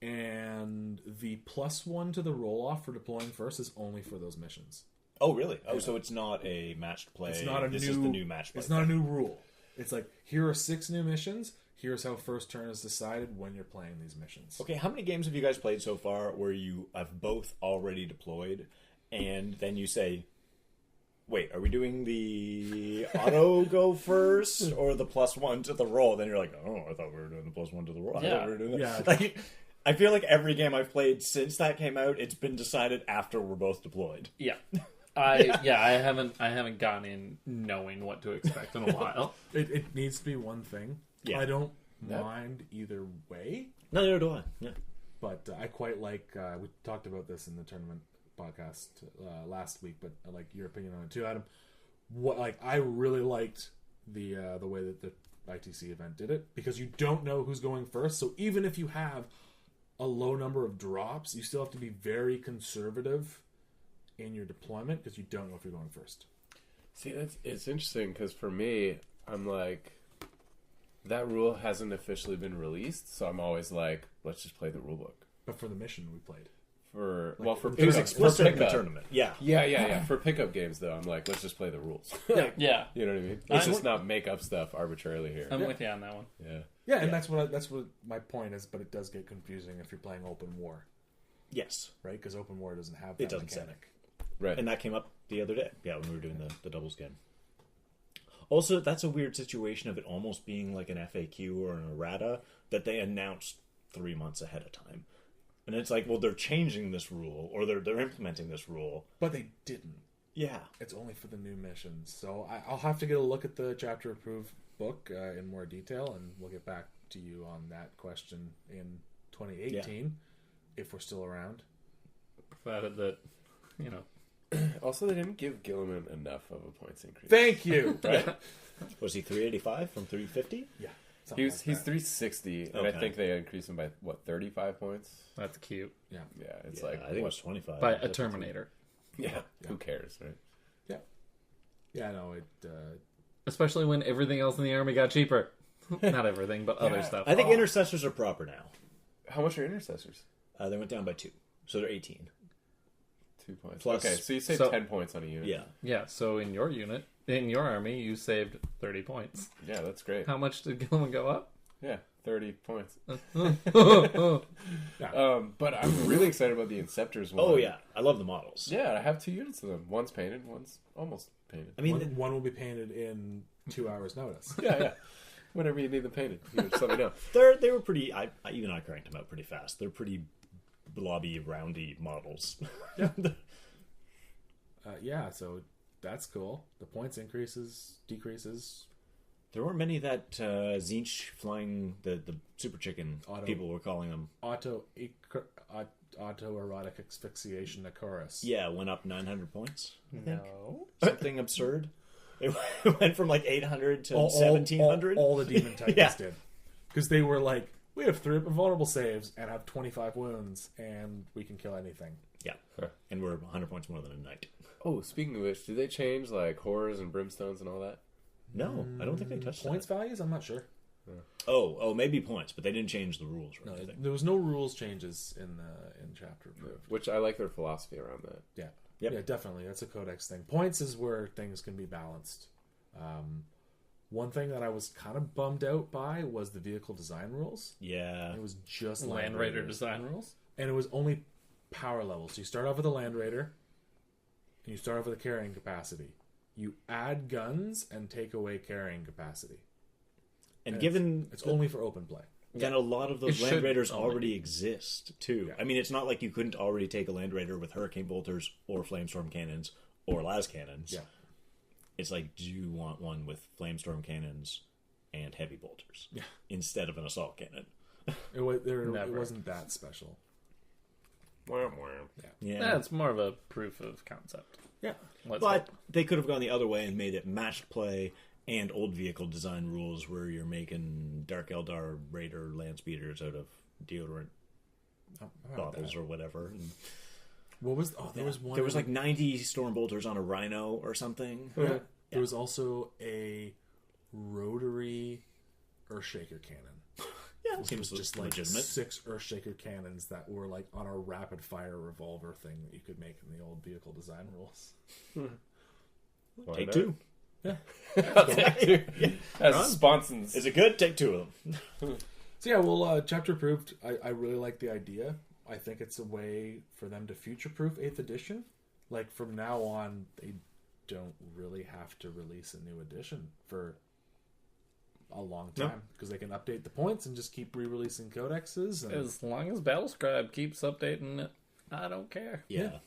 and the +1 to the roll off for deploying first is only for those missions. Oh, really? Oh, so it's not a matched play. It's not a this new. is the new match play. It's not a new rule. It's like, here are 6 new missions. Here's how first turn is decided when you're playing these missions. Okay, how many games have you guys played so far where you have both already deployed, and then you say, wait, are we doing the auto go first or the +1 to the roll? Then you're like, oh, I thought we were doing the +1 to the roll. I thought we were doing that. Yeah. Like, I feel like every game I've played since that came out, it's been decided after we're both deployed. Yeah. I haven't gone in knowing what to expect in a while. It needs to be one thing. Yeah. I don't mind either way, Neither do I. Yeah. but I quite like. We talked about this in the tournament podcast last week, but I like your opinion on it too, Adam. I really liked the way that the ITC event did it, because you don't know who's going first. So even if you have a low number of drops, you still have to be very conservative in your deployment because you don't know if you're going first. See, it's interesting because for me, I'm like, that rule hasn't officially been released, so I'm always like, let's just play the rule book. But for the mission we played, for Like, for it was pickup, Explicit in the pickup. tournament. Yeah. Yeah. For pickup games, though, I'm like, let's just play the rules. Yeah, You know what I mean? Let's just not make up stuff arbitrarily here. I'm with you on that one. Yeah. Yeah, and that's what my point is. But it does get confusing if you're playing open war, Yes. right? Because open war doesn't have that It doesn't say. mechanic. Right. And that came up the other day. Yeah, when we were doing the doubles game. Also, that's a weird situation of it almost being like an FAQ or an errata that they announced 3 months ahead of time. And it's like, well, they're changing this rule, or they're implementing this rule. But they didn't. Yeah. It's only for the new missions. So I'll have to get a look at the chapter approved book in more detail, and we'll get back to you on that question in 2018 if we're still around. Provided that, you know, Also, they didn't give Gilliman enough of a points increase. Thank you. Right? Was he 385 from 350? Yeah. He's 360, and I Okay. think they increased him by, 35 points? that's cute. Yeah. Yeah, it's Yeah, like, I think it what- was 25. By a Terminator. Yeah, who cares, right? Yeah. Yeah, no, it Especially when everything else in the army got cheaper. Not everything, but other stuff. I think intercessors are proper now. How much are intercessors? They went down by 2. So they're 18. 2 points. Plus- Okay, so you saved so- 10 points on a unit. Yeah. Yeah, so in your unit, in your army, you saved 30 points. Yeah, that's great. How much did Gilliman go up? Yeah, 30 points. Oh, But I'm really excited about the Inceptors one. Oh, yeah. I love the models. Yeah, I have 2 units of them. One's painted, one's almost painted. I mean, one will be painted in 2 hours' notice. Yeah. Whenever you need them painted, you just let me know. they were pretty... Even I cranked them out pretty fast. They're pretty blobby, roundy models. Yeah, so that's cool. The points decreases. There weren't many that Zinch flying the super chicken Auto. people were calling them. Autoerotic asphyxiation chorus. Yeah, went up 900 points. no. Something absurd. It went from like 800 to All 1700. All the demon titans Yeah. did. Because they were like, we have 3 vulnerable saves and have 25 wounds, and we can kill anything. Yeah, and we're 100 points more than a knight. Oh, speaking of which, did they change like horrors and brimstones and all that? No, I don't think they touched Points that. values? I'm not sure. Oh, maybe points, but they didn't change the rules or No, anything. there was no rules changes in chapter approved. Which I like their philosophy around that. Yeah. Yep. Yeah, definitely. That's a codex thing. Points is where things can be balanced. One thing that I was kind of bummed out by was the vehicle design rules. Yeah, It was just Land Raider design rules? and it was only power level. So you start off with a Land Raider, and you start off with a carrying capacity. You add guns and take away carrying capacity. and And given It's only for open play. then a lot of those It Land should Raiders only already exist too. Yeah. I mean, it's not like you couldn't already take a Land Raider with Hurricane Bolters or Flamestorm Cannons or Las Cannons. Yeah. It's like, do you want one with Flamestorm Cannons and Heavy Bolters Yeah. instead of an Assault Cannon? It Never. wasn't that special. Yeah, That's more of a proof of concept. Yeah. Let's but they could have gone the other way and made it matched play and old vehicle design rules where you're making Dark Eldar Raider land speeders out of deodorant I'm about bottles that. or whatever. And What was? Oh, there was one. there was like 90 storm bolters on a Rhino or something. Yeah. There was also a rotary Earthshaker cannon. Yeah, It seems was just like legitimate. 6 Earthshaker cannons that were like on a rapid fire revolver thing that you could make in the old vehicle design rules. Why Take not? 2. As sponsons. Is it good? Take 2 of them. So yeah, well, chapter approved. I really like the idea. I think it's a way for them to future-proof 8th edition. Like from now on, they don't really have to release a new edition for a long No. time because they can update the points and just keep re-releasing codexes. And As long as Battlescribe keeps updating it, I don't care. Yeah.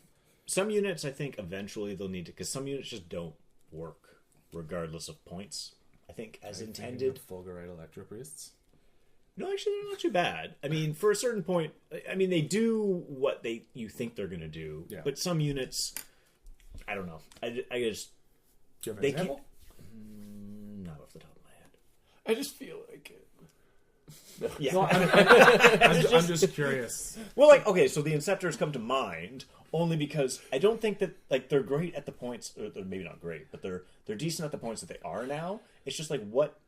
Some units, I think, eventually they'll need to, because some units just don't work regardless of points. I think, as I'm thinking intended. of Fulgurite Electro Priests. No, actually, they're not too bad. I mean, for a certain point, I mean, they do what you think they're going to do. Yeah. But some units, I don't know. I just, Do you have an They example? not off the top of my head. I just feel like it. Yeah. No, I'm just curious. Well, like, okay, so the Inceptors come to mind only because I don't think that, like, they're great at the points, or they're maybe not great, but they're decent at the points that they are now. It's just like, what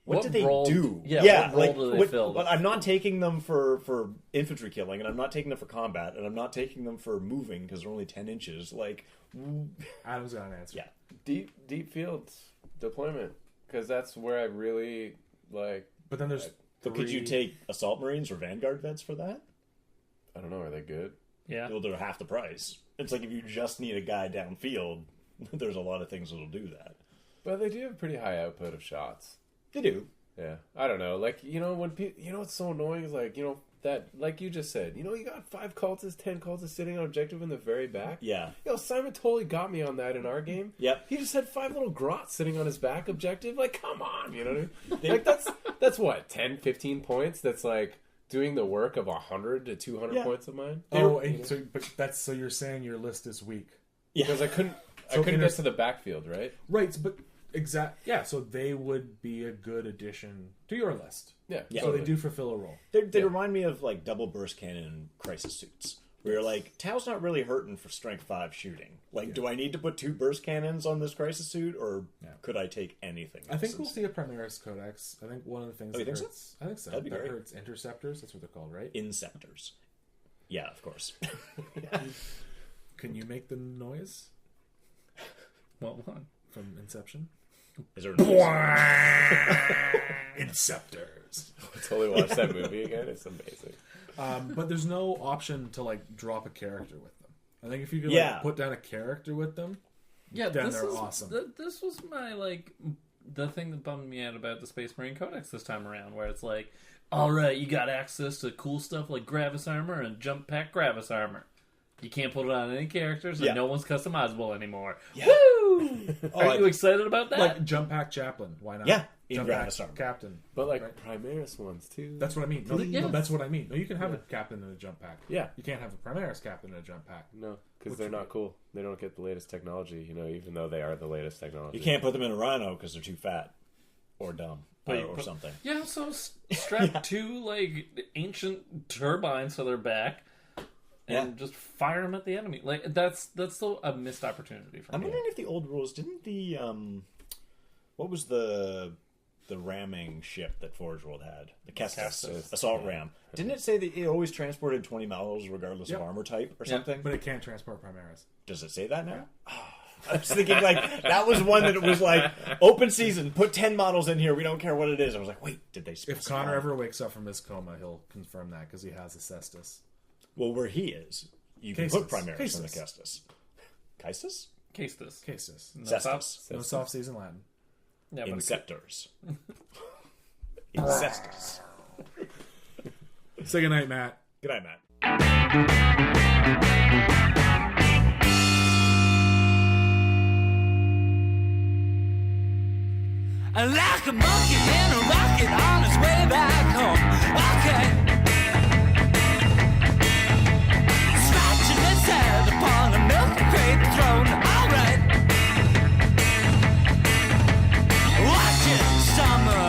What do they role- do? yeah, what role do they fill? But I'm not taking them for infantry killing, and I'm not taking them for combat, and I'm not taking them for moving because they're only 10 inches. Like, Adam's got an answer. yeah. Deep fields deployment, because that's where I really like. But then there's. But could you take assault marines or vanguard vets for that? I don't know. Are they good? Yeah. Well, they're half the price. It's like if you just need a guy downfield, there's a lot of things that'll do that. But they do have pretty high output of shots. They do. Yeah, I don't know. Like, when people, what's so annoying is like, that, like you just said, you got 5 cultists, 10 cultists sitting on objective in the very back. Yeah. Simon totally got me on that in our game. Yep. He just had 5 little grots sitting on his back objective. Like, come on, you know what I mean? Like, that's what, 10, 15 points? That's like doing the work of 100 to 200 points of mine. Oh, so you're saying your list is weak. Yeah. Because I couldn't get to the backfield, right? Right, but so they would be a good addition to your list. Yeah. So totally. they do fulfill a role. They remind me of like double burst cannon crisis suits. Where you're like, Tao's not really hurting for strength 5 shooting. Like, do I need to put 2 burst cannons on this crisis suit, or could I take anything else? I think we'll see a Primaris Codex. I think one of the things that you think so? hurts. I think so. That'd be that great. hurts interceptors. That's what they're called, right? Inceptors. Yeah, of course. Can you make the noise What one? from Inception? Is there a noise? Inceptors. I totally watched that movie again. It's amazing. But there's no option to like drop a character with them. I think if you could put down a character with them, Yeah, then this they're is, awesome. This was my the thing that bummed me out about the Space Marine Codex this time around, where it's like, all right, you got access to cool stuff like Gravis armor and jump pack Gravis armor. You can't put it on any characters, and no one's customizable anymore. Yeah. Woo! Are you excited about that? Like jump pack chaplain. Why not? Yeah, in Jump Gravis pack armor. captain. But like Primaris ones too. That's what I mean. No, Yeah. no, that's what I mean. No, you can have a captain in a jump pack. Yeah. You can't have a Primaris captain in a jump pack. No, because they're not cool. They don't get the latest technology, even though they are the latest technology. You can't put them in a rhino because they're too fat. Or dumb. Or something. Yeah, so strap 2 ancient turbines to their back and just fire them at the enemy. Like that's still a missed opportunity for I'm me. wondering if the old rules didn't the what was the ramming ship that Forge World had? The Kestis assault ram. Didn't it say that it always transported 20 models regardless of armor type or something? But it can't transport Primaris. Does it say that now? I was thinking that was one that it was like open season, put 10 models in here, we don't care what it is. I was like, wait, did they specify? If Connor ever wakes up from his coma, he'll confirm that because he has a cestus. Well, where he is, you can put Primaris in the Kestis. Kestis? Castus. Casus. Cestus. No soft season Latin. Yeah, but Inceptors. Incestus. Say goodnight, Matt. Good night, Matt. Like a monkey in a rocket on his way back home. Okay. Scratching his head upon a milk crate throne. Alright. Watching summer